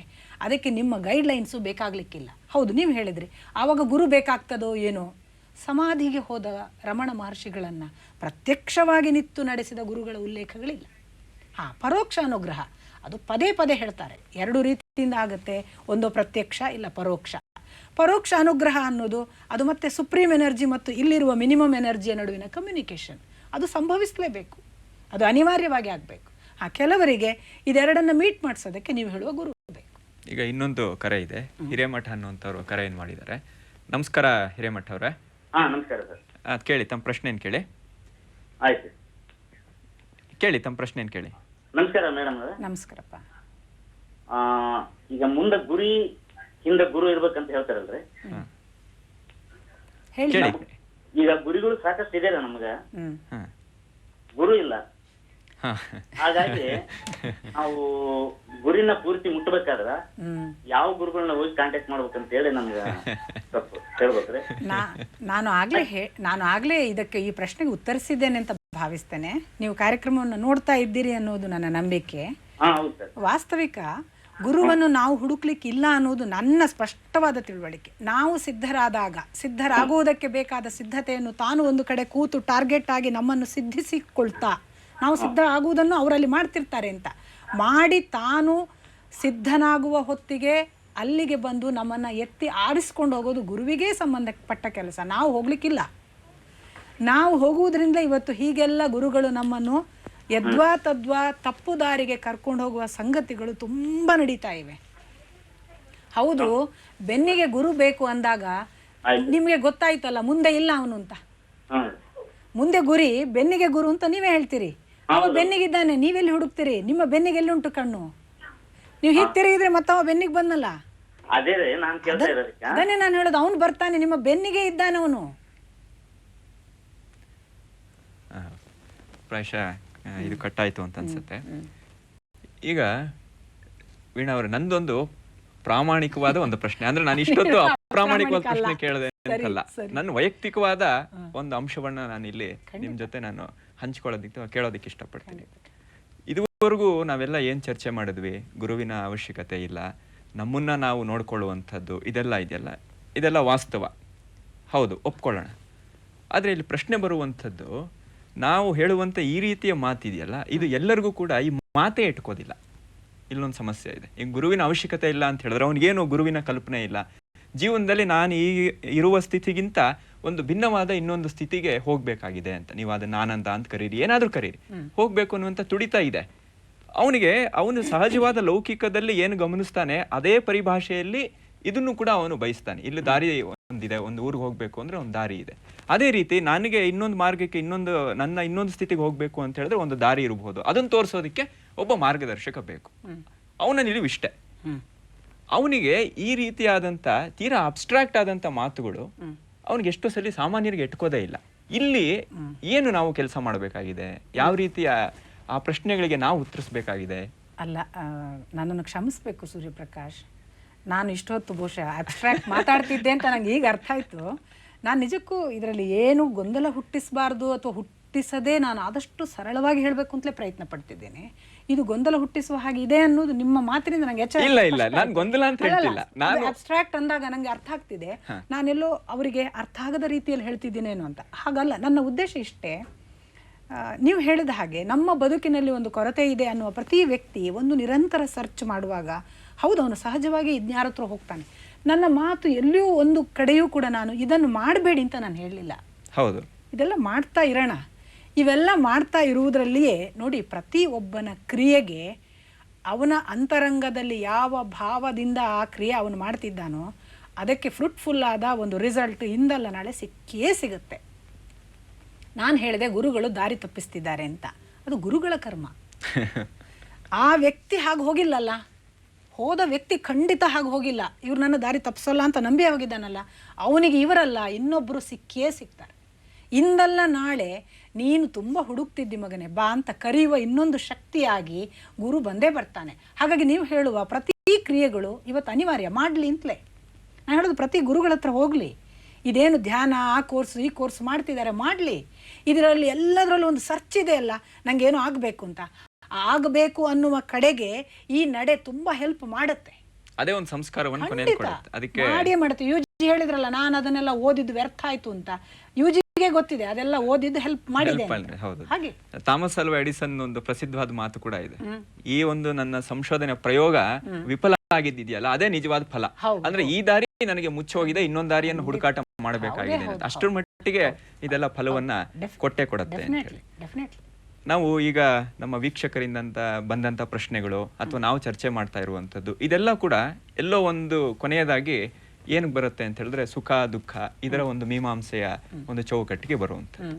ಅದಕ್ಕೆ ನಿಮ್ಮ ಗೈಡ್ಲೈನ್ಸು ಬೇಕಾಗಲಿಕ್ಕಿಲ್ಲ. ಹೌದು, ನೀವು ಹೇಳಿದ್ರಿ, ಆವಾಗ ಗುರು ಬೇಕಾಗ್ತದೋ ಏನೋ. ಸಮಾಧಿಗೆ ಹೋದ ರಮಣ ಮಹರ್ಷಿಗಳನ್ನು ಪ್ರತ್ಯಕ್ಷವಾಗಿ ನಿಂತು ನಡೆಸಿದ ಗುರುಗಳ ಉಲ್ಲೇಖಗಳಿಲ್ಲ. ಪರೋಕ್ಷ ಅನುಗ್ರಹ ಅದು ಪದೇ ಪದೇ ಹೇಳ್ತಾರೆ. ಎರಡು ರೀತಿಯಿಂದ ಆಗುತ್ತೆ, ಒಂದು ಪ್ರತ್ಯಕ್ಷ, ಇಲ್ಲ ಪರೋಕ್ಷ. ಪರೋಕ್ಷ ಅನುಗ್ರಹ ಅನ್ನೋದು ಅದು ಮತ್ತೆ ಸುಪ್ರೀಂ ಎನರ್ಜಿ ಮತ್ತು ಇಲ್ಲಿರುವ ಮಿನಿಮಮ್ ಎನರ್ಜಿಯ ನಡುವಿನ ಕಮ್ಯುನಿಕೇಶನ್. ಅದು ಸಂಭವಿಸಲೇಬೇಕು, ಅದು ಅನಿವಾರ್ಯವಾಗಿ ಆಗಬೇಕು. ಕೆಲವರಿಗೆ ಇದೆರಡನ್ನ ಮೀಟ್ ಮಾಡಿಸೋದಕ್ಕೆ ನೀವು ಹೇಳುವ ಗುರು ಬೇಕು. ಈಗ ಇನ್ನೊಂದು ಕರೆ ಇದೆ, ಹಿರೇಮಠ ಅನ್ನುವಂಥವ್ರು ಕರೆ ಏನು ಮಾಡಿದ್ದಾರೆ. ನಮಸ್ಕಾರ ಹಿರೇಮಠ ಅವರೇ. ನಮಸ್ಕಾರ ಸರ್. ಕೇಳಿ, ತಮ್ಮ ಪ್ರಶ್ನೆ ಏನು ಕೇಳಿ. ಆಯ್ತು, ಕೇಳಿ ತಮ್ಮ ಪ್ರಶ್ನೆ ಏನು ಕೇಳಿ. ನಮಸ್ಕಾರ ಮೇಡಮ್. ನಮಸ್ಕಾರಪ್ಪ. ಈಗ ಮುಂದೆ ಗುರಿ ಹಿಂದೆ ಗುರು ಇರ್ಬೇಕಂತ ಹೇಳ್ತಾರಲ್ರಿ, ಹೇಳಿ. ಈಗ ಗುರಿಗಳು ಸಾಕಷ್ಟು ಇದೆ ನಮ್ಗ, ಗುರು ಇಲ್ಲ. ಹಾಗಾಗಿ ನಾವು ಗುರಿನ ಪೂರ್ತಿ ಮುಟ್ಟಬೇಕಾದ್ರ ಯಾವ ಗುರುಗಳನ್ನ ಹೋಗಿ ಕಾಂಟ್ಯಾಕ್ಟ್ ಮಾಡ್ಬೇಕಂತ ಹೇಳಿ ನಮ್ಗೆ ಸ್ವಲ್ಪ ಹೇಳ್ಬೇಕ್ರಿ. ನಾನು ಆಗ್ಲೇ ಇದಕ್ಕೆ ಈ ಪ್ರಶ್ನೆಗೆ ಉತ್ತರಿಸಿದ್ದೇನೆ ಅಂತ ಭಾವಿಸ್ತೇನೆ. ನೀವು ಕಾರ್ಯಕ್ರಮವನ್ನು ನೋಡ್ತಾ ಇದ್ದೀರಿ ಅನ್ನೋದು ನನ್ನ ನಂಬಿಕೆ. ವಾಸ್ತವಿಕ ಗುರುವನ್ನು ನಾವು ಹುಡುಕ್ಲಿಕ್ಕಿಲ್ಲ ಅನ್ನೋದು ನನ್ನ ಸ್ಪಷ್ಟವಾದ ತಿಳುವಳಿಕೆ. ನಾವು ಸಿದ್ಧರಾಗುವುದಕ್ಕೆ ಬೇಕಾದ ಸಿದ್ಧತೆಯನ್ನು ತಾನು ಒಂದು ಕಡೆ ಕೂತು ಟಾರ್ಗೆಟ್ ಆಗಿ ನಮ್ಮನ್ನು ಸಿದ್ಧಿಸಿಕೊಳ್ತಾ ನಾವು ಸಿದ್ಧ ಆಗುವುದನ್ನು ಅವರಲ್ಲಿ ಮಾಡ್ತಿರ್ತಾರೆ ಅಂತ ಮಾಡಿ ತಾನು ಸಿದ್ಧನಾಗುವ ಹೊತ್ತಿಗೆ ಅಲ್ಲಿಗೆ ಬಂದು ನಮ್ಮನ್ನು ಎತ್ತಿ ಆರಿಸ್ಕೊಂಡು ಹೋಗೋದು ಗುರುವಿಗೆ ಸಂಬಂಧಪಟ್ಟ ಕೆಲಸ. ನಾವು ಹೋಗ್ಲಿಕ್ಕಿಲ್ಲ. ನಾವು ಹೋಗುವುದರಿಂದ ಇವತ್ತು ಹೀಗೆಲ್ಲ ಗುರುಗಳು ನಮ್ಮನ್ನು ಯದ್ವಾ ತದ್ವಾ ತಪ್ಪು ದಾರಿಗೆ ಕರ್ಕೊಂಡು ಹೋಗುವ ಸಂಗತಿಗಳು ತುಂಬ ನಡೀತಾ ಇವೆ. ಹೌದು, ಬೆನ್ನಿಗೆ ಗುರು ಬೇಕು ಅಂದಾಗ ನಿಮಗೆ ಗೊತ್ತಾಯ್ತಲ್ಲ ಮುಂದೆ ಇಲ್ಲ ಅವನು ಅಂತ. ಮುಂದೆ ಗುರಿ, ಬೆನ್ನಿಗೆ ಗುರು ಅಂತ ನೀವೇ ಹೇಳ್ತೀರಿ. ಅವ ಬೆನ್ನಿಗಿದ್ದಾನೆ, ನೀವೆಲ್ಲಿ ಹುಡುಕ್ತೀರಿ? ನಿಮ್ಮ ಬೆನ್ನಿಗೆ ಎಲ್ಲಿ ಉಂಟು ಕಣ್ಣು? ನೀವು ಹೀಗೆ ತಿರುಗಿದ್ರೆ ಮತ್ತವ ಬೆನ್ನಿಗೆ ಬಂದಲ್ಲ. ಅದನ್ನೇ ನಾನು ಹೇಳೋದು, ಅವನು ಬರ್ತಾನೆ, ನಿಮ್ಮ ಬೆನ್ನಿಗೆ ಇದ್ದಾನೆ ಅವನು. ಪ್ರಾಯಶಃ ಇದು ಕಟ್ಟಾಯ್ತು ಅಂತ ಅನ್ಸುತ್ತೆ. ಈಗ ವೀಣಾ ಅವರು, ನಂದೊಂದು ಪ್ರಾಮಾಣಿಕವಾದ ಒಂದು ಪ್ರಶ್ನೆ, ಅಂದ್ರೆ ನಾನು ಇಷ್ಟೊಂದು ಅಪ್ರಾಮಾಣಿಕವಾದ ಪ್ರಶ್ನೆ ಕೇಳಿದೆ ಅಂತಲ್ಲ, ನನ್ನ ವೈಯಕ್ತಿಕವಾದ ಒಂದು ಅಂಶವನ್ನ ನಾನು ಇಲ್ಲಿ ನಿಮ್ ಜೊತೆ ನಾನು ಹಂಚ್ಕೊಳ್ಳೋದಿಕ್ಕೆ ಕೇಳೋದಿಕ್ಕೆ ಇಷ್ಟಪಡ್ತೀನಿ. ಇದುವರೆಗೂ ನಾವೆಲ್ಲ ಏನ್ ಚರ್ಚೆ ಮಾಡಿದ್ವಿ, ಗುರುವಿನ ಅವಶ್ಯಕತೆ ಇಲ್ಲ, ನಮ್ಮನ್ನ ನಾವು ನೋಡ್ಕೊಳ್ಳುವಂಥದ್ದು ಇದೆಲ್ಲ ವಾಸ್ತವ, ಹೌದು, ಒಪ್ಕೊಳ್ಳೋಣ. ಆದ್ರೆ ಇಲ್ಲಿ ಪ್ರಶ್ನೆ ಬರುವಂಥದ್ದು, ನಾವು ಹೇಳುವಂಥ ಈ ರೀತಿಯ ಮಾತಿದೆಯಲ್ಲ, ಇದು ಎಲ್ಲರಿಗೂ ಕೂಡ ಈ ಮಾತೇ ಇಟ್ಕೋದಿಲ್ಲ. ಇಲ್ಲೊಂದು ಸಮಸ್ಯೆ ಇದೆ. ಈಗ ಗುರುವಿನ ಅವಶ್ಯಕತೆ ಇಲ್ಲ ಅಂತ ಹೇಳಿದ್ರೆ ಅವನಿಗೇನು ಗುರುವಿನ ಕಲ್ಪನೆ ಇಲ್ಲ. ಜೀವನದಲ್ಲಿ ನಾನು ಈ ಇರುವ ಸ್ಥಿತಿಗಿಂತ ಒಂದು ಭಿನ್ನವಾದ ಇನ್ನೊಂದು ಸ್ಥಿತಿಗೆ ಹೋಗ್ಬೇಕಾಗಿದೆ ಅಂತ, ನೀವು ಅದನ್ನ ಆನಂದ ಅಂತ ಕರೀರಿ, ಏನಾದ್ರೂ ಕರೀರಿ, ಹೋಗ್ಬೇಕು ಅನ್ನುವಂಥ ತುಡಿತ ಇದೆ ಅವನಿಗೆ. ಅವನು ಸಹಜವಾದ ಲೌಕಿಕದಲ್ಲಿ ಏನು ಗಮನಿಸ್ತಾನೆ ಅದೇ ಪರಿಭಾಷೆಯಲ್ಲಿ ಇದನ್ನು ಕೂಡ ಅವನು ಬಯಸ್ತಾನೆ. ಇಲ್ಲಿ ದಾರಿ ಒಂದಿದೆ, ಒಂದು ಊರಿಗೆ ಹೋಗ್ಬೇಕು ಅಂದ್ರೆ ಒಂದು ದಾರಿ ಇದೆ. ಅದೇ ರೀತಿ ನನಗೆ ಇನ್ನೊಂದು ಮಾರ್ಗಕ್ಕೆ ನನ್ನ ಇನ್ನೊಂದು ಸ್ಥಿತಿಗೆ ಹೋಗ್ಬೇಕು ಅಂತ ಹೇಳಿದ್ರೆ ಒಂದು ದಾರಿ ಇರಬಹುದು. ಅದನ್ನು ತೋರಿಸೋದಕ್ಕೆ ಒಬ್ಬ ಮಾರ್ಗದರ್ಶಕ ಬೇಕು. ಅವನ ನಿಲುವು ಇಷ್ಟೇ. ಅವನಿಗೆ ಈ ರೀತಿಯಾದಂತ ತೀರಾ ಅಬ್ಸ್ಟ್ರಾಕ್ಟ್ ಆದಂತ ಮಾತುಗಳು ಅವನಿಗೆ ಎಷ್ಟೋ ಸಲ ಸಾಮಾನ್ಯರಿಗೆ ಎಟ್ಕೋದೇ ಇಲ್ಲ. ಇಲ್ಲಿ ಏನು ನಾವು ಕೆಲಸ ಮಾಡಬೇಕಾಗಿದೆ, ಯಾವ ರೀತಿಯ ಆ ಪ್ರಶ್ನೆಗಳಿಗೆ ನಾವು ಉತ್ತರಿಸಬೇಕಾಗಿದೆ? ಅಲ್ಲ, ನನ್ನನ್ನು ಕ್ಷಮಿಸ್ಬೇಕು ಸೂರ್ಯಪ್ರಕಾಶ್, ನಾನು ಇಷ್ಟೊತ್ತು ಬಹುಶಃ ಅಬ್ಸ್ಟ್ರಾಕ್ಟ್ ಮಾತಾಡ್ತಿದ್ದೆ ಅಂತ ನಂಗೆ ಈಗ ಅರ್ಥ ಆಯ್ತು. ನಾನು ನಿಜಕ್ಕೂ ಇದರಲ್ಲಿ ಏನು ಗೊಂದಲ ಹುಟ್ಟಿಸಬಾರ್ದು ಅಥವಾ ಹುಟ್ಟಿಸದೆ ನಾನು ಆದಷ್ಟು ಸರಳವಾಗಿ ಹೇಳಬೇಕು ಅಂತಲೇ ಪ್ರಯತ್ನ ಪಡ್ತಿದ್ದೇನೆ. ಇದು ಗೊಂದಲ ಹುಟ್ಟಿಸುವ ಹಾಗೆ ಇದೆ ಅನ್ನೋದು ನಿಮ್ಮ ಮಾತಿನಿಂದ ನಂಗೆ ಅಬ್ಸ್ಟ್ರಾಕ್ಟ್ ಅಂದಾಗ ನಂಗೆ ಅರ್ಥ ಆಗ್ತಿದೆ, ನಾನೆಲ್ಲೋ ಅವರಿಗೆ ಅರ್ಥ ಆಗದ ರೀತಿಯಲ್ಲಿ ಹೇಳ್ತಿದ್ದೀನೇನೋ ಅಂತ. ಹಾಗಲ್ಲ, ನನ್ನ ಉದ್ದೇಶ ಇಷ್ಟೇ. ನೀವು ಹೇಳಿದ ಹಾಗೆ ನಮ್ಮ ಬದುಕಿನಲ್ಲಿ ಒಂದು ಕೊರತೆ ಇದೆ ಅನ್ನುವ ಪ್ರತಿ ವ್ಯಕ್ತಿ ಒಂದು ನಿರಂತರ ಸರ್ಚ್ ಮಾಡುವಾಗ, ಹೌದು, ಅವನು ಸಹಜವಾಗಿ ಇದ್ಯಾರ ಹತ್ರ ಹೋಗ್ತಾನೆ. ನನ್ನ ಮಾತು ಎಲ್ಲಿಯೂ ಒಂದು ಕಡೆಯೂ ಕೂಡ ನಾನು ಇದನ್ನು ಮಾಡಬೇಡಿ ಅಂತ ನಾನು ಹೇಳಲಿಲ್ಲ. ಹೌದು, ಇದೆಲ್ಲ ಮಾಡ್ತಾ ಇರೋಣ. ಇವೆಲ್ಲ ಮಾಡ್ತಾ ಇರುವುದರಲ್ಲಿಯೇ ನೋಡಿ, ಪ್ರತಿ ಒಬ್ಬನ ಕ್ರಿಯೆಗೆ ಅವನ ಅಂತರಂಗದಲ್ಲಿ ಯಾವ ಭಾವದಿಂದ ಆ ಕ್ರಿಯೆ ಅವನು ಮಾಡ್ತಿದ್ದಾನೋ ಅದಕ್ಕೆ ಫ್ರೂಟ್ಫುಲ್ ಆದ ಒಂದು ರಿಸಲ್ಟ್ ಇಂದಲ್ಲ ನಾಳೆ ಸಿಕ್ಕೇ ಸಿಗುತ್ತೆ. ನಾನು ಹೇಳಿದೆ ಗುರುಗಳು ದಾರಿ ತಪ್ಪಿಸ್ತಿದ್ದಾರೆ ಅಂತ, ಅದು ಗುರುಗಳ ಕರ್ಮ. ಆ ವ್ಯಕ್ತಿ ಹಾಗೆ ಹೋಗಿಲ್ಲಲ್ಲ, ಹೋದ ವ್ಯಕ್ತಿ ಖಂಡಿತ ಹಾಗೆ ಹೋಗಿಲ್ಲ. ಇವ್ರು ನನ್ನ ದಾರಿ ತಪ್ಪಿಸೋಲ್ಲ ಅಂತ ನಂಬಿ ಹೋಗಿದ್ದಾನಲ್ಲ, ಅವನಿಗೆ ಇವರಲ್ಲ ಇನ್ನೊಬ್ಬರು ಸಿಕ್ಕೇ ಸಿಗ್ತಾರೆ. ಇಂದಲ್ಲ ನಾಳೆ ನೀನು ತುಂಬ ಹುಡುಕ್ತಿದ್ದಿ ಮಗನೇ, ಬಾ ಅಂತ ಕರೆಯುವ ಇನ್ನೊಂದು ಶಕ್ತಿಯಾಗಿ ಗುರು ಬಂದೇ ಬರ್ತಾನೆ. ಹಾಗಾಗಿ ನೀವು ಹೇಳುವ ಪ್ರತಿ ಕ್ರಿಯೆಗಳು ಇವತ್ತು ಅನಿವಾರ್ಯ ಮಾಡಲಿ ಅಂತಲೇ ನಾನು ಹೇಳೋದು. ಪ್ರತಿ ಗುರುಗಳ ಹತ್ರ ಹೋಗಲಿ, ಇದೇನು ಧ್ಯಾನ ಆ ಕೋರ್ಸು ಈ ಕೋರ್ಸ್ ಮಾಡ್ತಿದ್ದಾರೆ ಮಾಡಲಿ. ಇದರಲ್ಲಿ ಎಲ್ಲದರಲ್ಲೂ ಒಂದು ಸರ್ಚ್ ಇದೆ ಅಲ್ಲ, ನನಗೇನೋ ಆಗಬೇಕು ಅಂತ. ಆಗಬೇಕು ಅನ್ನುವ ಕಡೆಗೆ ಈ ನಡೆ ತುಂಬ ಹೆಲ್ಪ್ ಮಾಡುತ್ತೆ. ಅದೇ ಒಂದು ಸಂಸ್ಕಾರವನ್ನು ಮಾಡಿಯೇ ಮಾಡುತ್ತೆ. ಯು ಜಿ ಹೇಳಿದ್ರಲ್ಲ, ನಾನು ಅದನ್ನೆಲ್ಲ ಓದಿದ್ದು ವ್ಯರ್ಥ ಆಯ್ತು ಅಂತ. ಯು ಜಿಗೆ ಗೊತ್ತಿದೆ ಅದೆಲ್ಲ ಓದಿದ್ದು ಹೆಲ್ಪ್ ಮಾಡಿದೆ. ಹಾಗೆ ಥಾಮಸ್ ಅಲ್ವಾ ಎಡಿಸನ್ ಒಂದು ಪ್ರಸಿದ್ಧವಾದ ಮಾತು ಕೂಡ ಇದೆ, ಈ ಒಂದು ನನ್ನ ಸಂಶೋಧನೆ ಪ್ರಯೋಗ ವಿಫಲ ಆಗಿದ್ದಿದೆಯಲ್ಲ ಅದೇ ನಿಜವಾದ ಫಲ. ಅಂದ್ರೆ ಈ ದಾರಿ ನನಗೆ ಮುಚ್ಚೋಗಿದೆ, ಇನ್ನೊಂದು ದಾರಿಯನ್ನು ಹುಡುಕಾಟ ಮಾಡಬೇಕಾಗಿದೆ. ಅಷ್ಟರ ಮಟ್ಟಿಗೆ ಇದೆಲ್ಲ ಫಲವನ್ನ ಕೊಟ್ಟೆ ಕೊಡುತ್ತೆ ಅಂತ ಹೇಳಿ. ನಾವು ಈಗ ನಮ್ಮ ವೀಕ್ಷಕರಿಂದ ಬಂದಂತ ಪ್ರಶ್ನೆಗಳು ಅಥವಾ ನಾವು ಚರ್ಚೆ ಮಾಡ್ತಾ ಇರುವಂತದ್ದು ಇದೆಲ್ಲ ಕೂಡ ಎಲ್ಲೋ ಒಂದು ಕೊನೆಯದಾಗಿ ಏನಕ್ಕೆ ಬರುತ್ತೆ ಅಂತ ಹೇಳಿದ್ರೆ ಸುಖ ದುಃಖ ಇದರ ಒಂದು ಮೀಮಾಂಸೆಯ ಒಂದು ಚೌಕಟ್ಟಿಗೆ ಬರುವಂಥದ್ದು.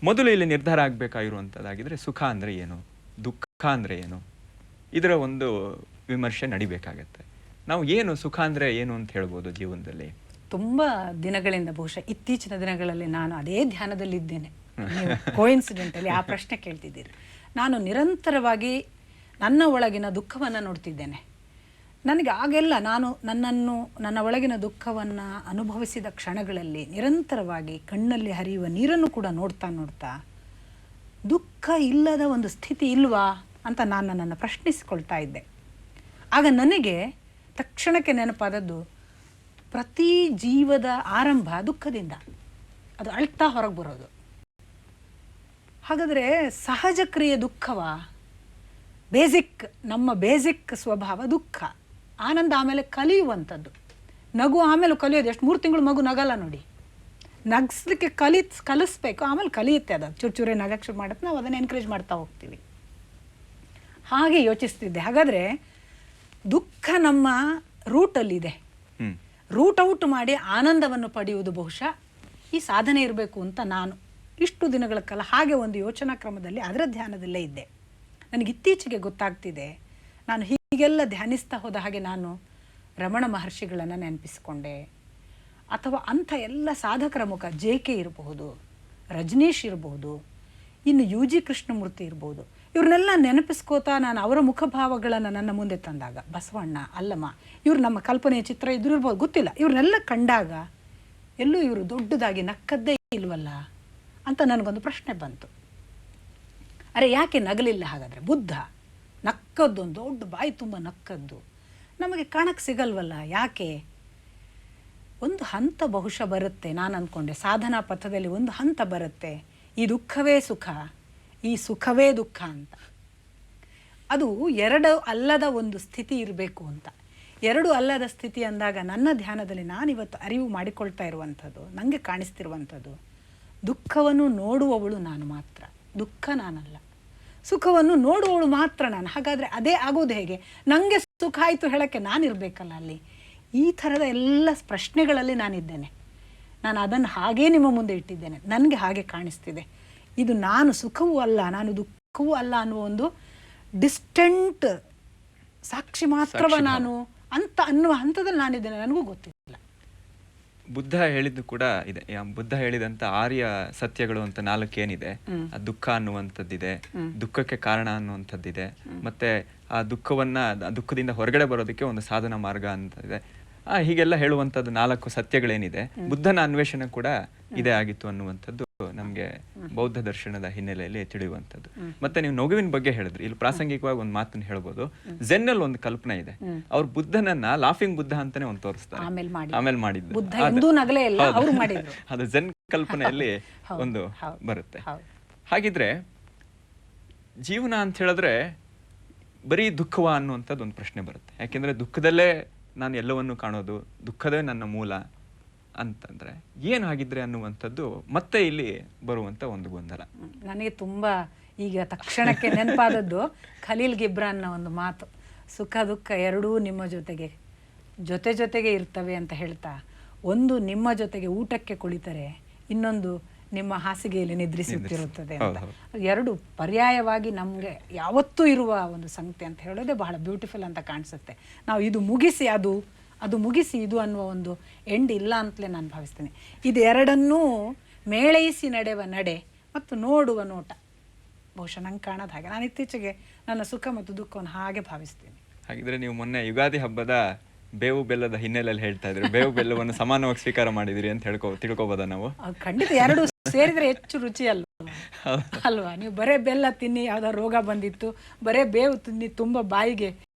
ಮೊದಲು ಇಲ್ಲಿ ನಿರ್ಧಾರ ಆಗ್ಬೇಕಾಗಿರುವಂತದ್ದಾಗಿದ್ರೆ ಸುಖ ಅಂದ್ರೆ ಏನು, ದುಃಖ ಅಂದ್ರೆ ಏನು, ಇದರ ಒಂದು ವಿಮರ್ಶೆ ನಡಿಬೇಕಾಗತ್ತೆ. ನಾವು ಏನು ಸುಖ ಅಂದ್ರೆ ಏನು ಅಂತ ಹೇಳ್ಬೋದು ಜೀವನದಲ್ಲಿ? ತುಂಬಾ ದಿನಗಳಿಂದ, ಬಹುಶಃ ಇತ್ತೀಚಿನ ದಿನಗಳಲ್ಲಿ ನಾನು ಅದೇ ಧ್ಯಾನದಲ್ಲಿದ್ದೇನೆ. ಕೋಇನ್ಸಿಡೆಂಟಲಿ ಆ ಪ್ರಶ್ನೆ ಕೇಳ್ತಿದ್ದೀರಿ. ನಾನು ನಿರಂತರವಾಗಿ ನನ್ನ ಒಳಗಿನ ದುಃಖವನ್ನು ನೋಡ್ತಿದ್ದೇನೆ. ನನಗೆ ಆಗೆಲ್ಲ ನನ್ನ ಒಳಗಿನ ದುಃಖವನ್ನು ಅನುಭವಿಸಿದ ಕ್ಷಣಗಳಲ್ಲಿ ನಿರಂತರವಾಗಿ ಕಣ್ಣಲ್ಲಿ ಹರಿಯುವ ನೀರನ್ನು ಕೂಡ ನೋಡ್ತಾ ದುಃಖ ಇಲ್ಲದ ಒಂದು ಸ್ಥಿತಿ ಇಲ್ವಾ ಅಂತ ನಾನು ನನ್ನನ್ನು ಪ್ರಶ್ನಿಸಿಕೊಳ್ತಾ ಇದ್ದೆ. ಆಗ ನನಗೆ ತಕ್ಷಣಕ್ಕೆ ನೆನಪಾದದ್ದು, ಪ್ರತಿ ಜೀವದ ಆರಂಭ ದುಃಖದಿಂದ, ಅದು ಅಳ್ತಾ ಹೊರಗೆ ಬರೋದು. ಹಾಗಾದರೆ ಸಹಜ ಕ್ರಿಯೆ ದುಃಖವಾ? ನಮ್ಮ ಬೇಸಿಕ್ ಸ್ವಭಾವ ದುಃಖ. ಆನಂದ ಆಮೇಲೆ ಕಲಿಯುವಂಥದ್ದು. ನಗು ಆಮೇಲೆ ಕಲಿಯೋದು. ಎಷ್ಟು 3 ತಿಂಗಳು ಮಗು ನಗಲ್ಲ ನೋಡಿ. ನಗಿಸ್ಲಿಕ್ಕೆ ಕಲಿಸ್ಬೇಕು, ಆಮೇಲೆ ಕಲಿಯುತ್ತೆ. ಅದು ಚೂರೇ ನಗಕ್ಕೆ ಶುರು ಮಾಡುತ್ತೆ, ನಾವು ಅದನ್ನು ಎನ್ಕರೇಜ್ ಮಾಡ್ತಾ ಹೋಗ್ತೀವಿ. ಹಾಗೆ ಯೋಚಿಸ್ತಿದ್ದೆ. ಹಾಗಾದರೆ ದುಃಖ ನಮ್ಮ ರೂಟಲ್ಲಿದೆ. ರೂಟ್ ಔಟ್ ಮಾಡಿ ಆನಂದವನ್ನು ಪಡೆಯುವುದು ಬಹುಶಃ ಈ ಸಾಧನೆ ಇರಬೇಕು ಅಂತ ನಾನು ಇಷ್ಟು ದಿನಗಳ ಕಾಲ ಹಾಗೆ ಒಂದು ಯೋಚನಾ ಕ್ರಮದಲ್ಲಿ ಅದರ ಧ್ಯಾನದಲ್ಲೇ ಇದ್ದೆ. ನನಗೆ ಇತ್ತೀಚೆಗೆ ಗೊತ್ತಾಗ್ತಿದೆ, ನಾನು ಹೀಗೆಲ್ಲ ಧ್ಯಾನಿಸ್ತಾ ಹೋದ ಹಾಗೆ ನಾನು ರಮಣ ಮಹರ್ಷಿಗಳನ್ನು ನೆನಪಿಸ್ಕೊಂಡೆ. ಅಥವಾ ಅಂಥ ಎಲ್ಲ ಸಾಧಕರ ಮುಖ, JK ಇರಬಹುದು, ರಜನೀಶ್ ಇರಬಹುದು, ಇನ್ನು UG ಕೃಷ್ಣಮೂರ್ತಿ ಇರ್ಬೋದು, ಇವ್ರನ್ನೆಲ್ಲ ನೆನಪಿಸ್ಕೋತಾ ನಾನು ಅವರ ಮುಖಭಾವಗಳನ್ನು ನನ್ನ ಮುಂದೆ ತಂದಾಗ, ಬಸವಣ್ಣ, ಅಲ್ಲಮ್ಮ, ಇವ್ರು ನಮ್ಮ ಕಲ್ಪನೆಯ ಚಿತ್ರ ಇದ್ರಿರ್ಬೋದು, ಗೊತ್ತಿಲ್ಲ, ಇವ್ರನ್ನೆಲ್ಲ ಕಂಡಾಗ ಎಲ್ಲೂ ಇವರು ದೊಡ್ಡದಾಗಿ ನಕ್ಕದ್ದೇ ಇಲ್ವಲ್ಲ ಅಂತ ನನಗೊಂದು ಪ್ರಶ್ನೆ ಬಂತು. ಅರೆ ಯಾಕೆ ನಗಲಿಲ್ಲ ಹಾಗಾದರೆ? ಬುದ್ಧ ನಕ್ಕದ್ದು, ಒಂದು ದೊಡ್ಡ ಬಾಯಿ ತುಂಬ ನಕ್ಕದ್ದು ನಮಗೆ ಕಾಣಕ್ಕೆ ಸಿಗಲ್ವಲ್ಲ, ಯಾಕೆ? ಒಂದು ಹಂತ ಬಹುಶಃ ಬರುತ್ತೆ, ನಾನು ಅಂದ್ಕೊಂಡೆ ಸಾಧನಾ ಪಥದಲ್ಲಿ ಒಂದು ಹಂತ ಬರುತ್ತೆ, ಈ ದುಃಖವೇ ಸುಖ, ಈ ಸುಖವೇ ದುಃಖ ಅಂತ. ಅದು ಎರಡು ಅಲ್ಲದ ಒಂದು ಸ್ಥಿತಿ ಇರಬೇಕು ಅಂತ. ಎರಡು ಅಲ್ಲದ ಸ್ಥಿತಿ ಅಂದಾಗ ನನ್ನ ಧ್ಯಾನದಲ್ಲಿ ನಾನಿವತ್ತು ಅರಿವು ಮಾಡಿಕೊಳ್ತಾ ಇರುವಂಥದ್ದು, ನನಗೆ ಕಾಣಿಸ್ತಿರುವಂಥದ್ದು, ದುಃಖವನ್ನು ನೋಡುವವಳು ನಾನು ಮಾತ್ರ, ದುಃಖ ನಾನಲ್ಲ. ಸುಖವನ್ನು ನೋಡುವವಳು ಮಾತ್ರ ನಾನು. ಹಾಗಾದರೆ ಅದೇ ಆಗೋದು ಹೇಗೆ? ನನಗೆ ಸುಖ ಆಯಿತು ಹೇಳೋಕ್ಕೆ ನಾನಿರಬೇಕಲ್ಲ ಅಲ್ಲಿ. ಈ ಥರದ ಎಲ್ಲ ಪ್ರಶ್ನೆಗಳಲ್ಲಿ ನಾನಿದ್ದೇನೆ. ನಾನು ಅದನ್ನು ಹಾಗೇ ನಿಮ್ಮ ಮುಂದೆ ಇಟ್ಟಿದ್ದೇನೆ. ನನಗೆ ಹಾಗೆ ಕಾಣಿಸ್ತಿದೆ. ಇದು ನಾನು ಸುಖವೂ ಅಲ್ಲ, ನಾನು ದುಃಖವೂ ಅಲ್ಲ ಅನ್ನುವ ಒಂದು ಡಿಸ್ಟೆಂಟ್ ಸಾಕ್ಷಿ ಮಾತ್ರವ ನಾನು ಅಂತ ಅನ್ನುವ ಹಂತದಲ್ಲಿ ನಾನಿದ್ದೇನೆ. ನನಗೂ ಗೊತ್ತಿಲ್ಲ. ಬುದ್ಧ ಹೇಳಿದ್ದು ಕೂಡ ಇದೆ. ಬುದ್ಧ ಹೇಳಿದಂತ ಆರ್ಯ ಸತ್ಯಗಳು ಅಂತ 4 ಏನಿದೆ, ಆ ದುಃಖ ಅನ್ನುವಂಥದ್ದಿದೆ, ದುಃಖಕ್ಕೆ ಕಾರಣ ಅನ್ನುವಂಥದ್ದಿದೆ, ಮತ್ತೆ ಆ ದುಃಖದಿಂದ ಹೊರಗಡೆ ಬರೋದಕ್ಕೆ ಒಂದು ಸಾಧನ ಮಾರ್ಗ ಅಂತ ಇದೆ. ಹೀಗೆಲ್ಲ ಹೇಳುವಂಥದ್ದು 4 ಸತ್ಯಗಳೇನಿದೆ, ಬುದ್ಧನ ಅನ್ವೇಷಣೆ ಕೂಡ ಇದೇ ಆಗಿತ್ತು ಅನ್ನುವಂಥದ್ದು ನಮ್ಗೆ ಬೌದ್ಧ ದರ್ಶನದ ಹಿನ್ನೆಲೆಯಲ್ಲಿ ತಿಳಿಯುವಂಥದ್ದು. ಮತ್ತೆ ನೀವು ನಗುವಿನ ಬಗ್ಗೆ ಹೇಳಿದ್ರಿ, ಇಲ್ಲಿ ಪ್ರಾಸಂಗಿಕವಾಗಿ ಒಂದು ಮಾತನ್ನ ಹೇಳ್ಬೋದು. ಝೆನ್ ಅಲ್ಲಿ ಒಂದು ಕಲ್ಪನೆ ಇದೆ, ಅವ್ರು ಬುದ್ಧನನ್ನ ಲಾಫಿಂಗ್ ಬುದ್ಧ ಅಂತಾನೆ ಒಂದು ತೋರಿಸ್ತಾರೆ, ಆಮೇಲೆ ಮಾಡಿದ್ದು ಅದು ಝೆನ್ ಕಲ್ಪನೆಯಲ್ಲಿ ಒಂದು ಬರುತ್ತೆ. ಹಾಗಿದ್ರೆ ಜೀವನ ಅಂತ ಹೇಳಿದ್ರೆ ಬರೀ ದುಃಖವ ಅನ್ನುವಂಥದ್ದು ಒಂದು ಪ್ರಶ್ನೆ ಬರುತ್ತೆ. ಯಾಕೆಂದ್ರೆ ದುಃಖದಲ್ಲೇ ನಾನು ಎಲ್ಲವನ್ನು ಕಾಣೋದು, ದುಃಖದೇ ನನ್ನ ಮೂಲ ಅಂತಂದ್ರೆ ಏನಾಗಿದ್ರೆ ಅನ್ನುವಂಥದ್ದು ಮತ್ತೆ ಇಲ್ಲಿ ಬರುವಂತ ಒಂದು ಗೊಂದಲ. ನನಗೆ ತುಂಬಾ ಈಗ ತಕ್ಷಣಕ್ಕೆ ನೆನಪಾದದ್ದು ಖಲೀಲ್ ಗಿಬ್ರಾನ್ನ ಒಂದು ಮಾತು, ಸುಖ ದುಃಖ ಎರಡೂ ನಿಮ್ಮ ಜೊತೆಗೆ ಇರ್ತವೆ ಅಂತ ಹೇಳ್ತಾ, ಒಂದು ನಿಮ್ಮ ಜೊತೆಗೆ ಊಟಕ್ಕೆ ಕುಳಿತರೆ, ಇನ್ನೊಂದು ನಿಮ್ಮ ಹಾಸಿಗೆಯಲ್ಲಿ ನಿದ್ರಿಸುತ್ತಿರುತ್ತದೆ ಅಂತ. ಎರಡು ಪರ್ಯಾಯವಾಗಿ ನಮಗೆ ಯಾವತ್ತೂ ಇರುವ ಒಂದು ಸಂಗತಿ ಅಂತ ಹೇಳೋದೇ ಬಹಳ ಬ್ಯೂಟಿಫುಲ್ ಅಂತ ಕಾಣಿಸುತ್ತೆ. ನಾವು ಇದು ಮುಗಿಸಿ ಅದು ಮುಗಿಸಿ ಇದು ಅನ್ನುವ ಒಂದು ಎಂಡ್ ಇಲ್ಲ ಅಂತಲೇ ನಾನು ಭಾವಿಸ್ತೇನೆ. ಇದು ಎರಡನ್ನೂ ಮೇಳೈಸಿ ನಡೆಯುವ ನಡೆ ಮತ್ತು ನೋಡುವ ನೋಟ ಬಹುಶಃ ನಂಗೆ ಕಾಣೋದು ಹಾಗೆ. ನಾನು ಇತ್ತೀಚೆಗೆ ನನ್ನ ಸುಖ ಮತ್ತು ದುಃಖವನ್ನು ಹಾಗೆ ಭಾವಿಸ್ತೇನೆ. ಹಾಗಿದ್ರೆ ನೀವು ಮೊನ್ನೆ ಯುಗಾದಿ ಹಬ್ಬದ ಬೇವು ಬೆಲ್ಲದ ಹಿನ್ನೆಲೆಯಲ್ಲಿ ಹೇಳ್ತಾ ಇದ್ರಿ, ಬೇವು ಬೆಲ್ಲವನ್ನು ಸಮಾನವಾಗಿ ಸ್ವೀಕಾರ ಮಾಡಿದಿರಿ ಅಂತ ತಿಳ್ಕೊಬೋದ ನಾವು? ಖಂಡಿತ, ಎರಡು ಸೇರಿದ್ರೆ ಹೆಚ್ಚು ರುಚಿ ಅಲ್ವಾ? ನೀವು ಬರೇ ಬೆಲ್ಲ ತಿನ್ನಿ ಯಾವ್ದಾದ್ರು ರೋಗ ಬಂದಿತ್ತು, ಬರೇ ಬೇವು ತಿನ್ನಿ ತುಂಬಾ ಬಾಯಿಗೆ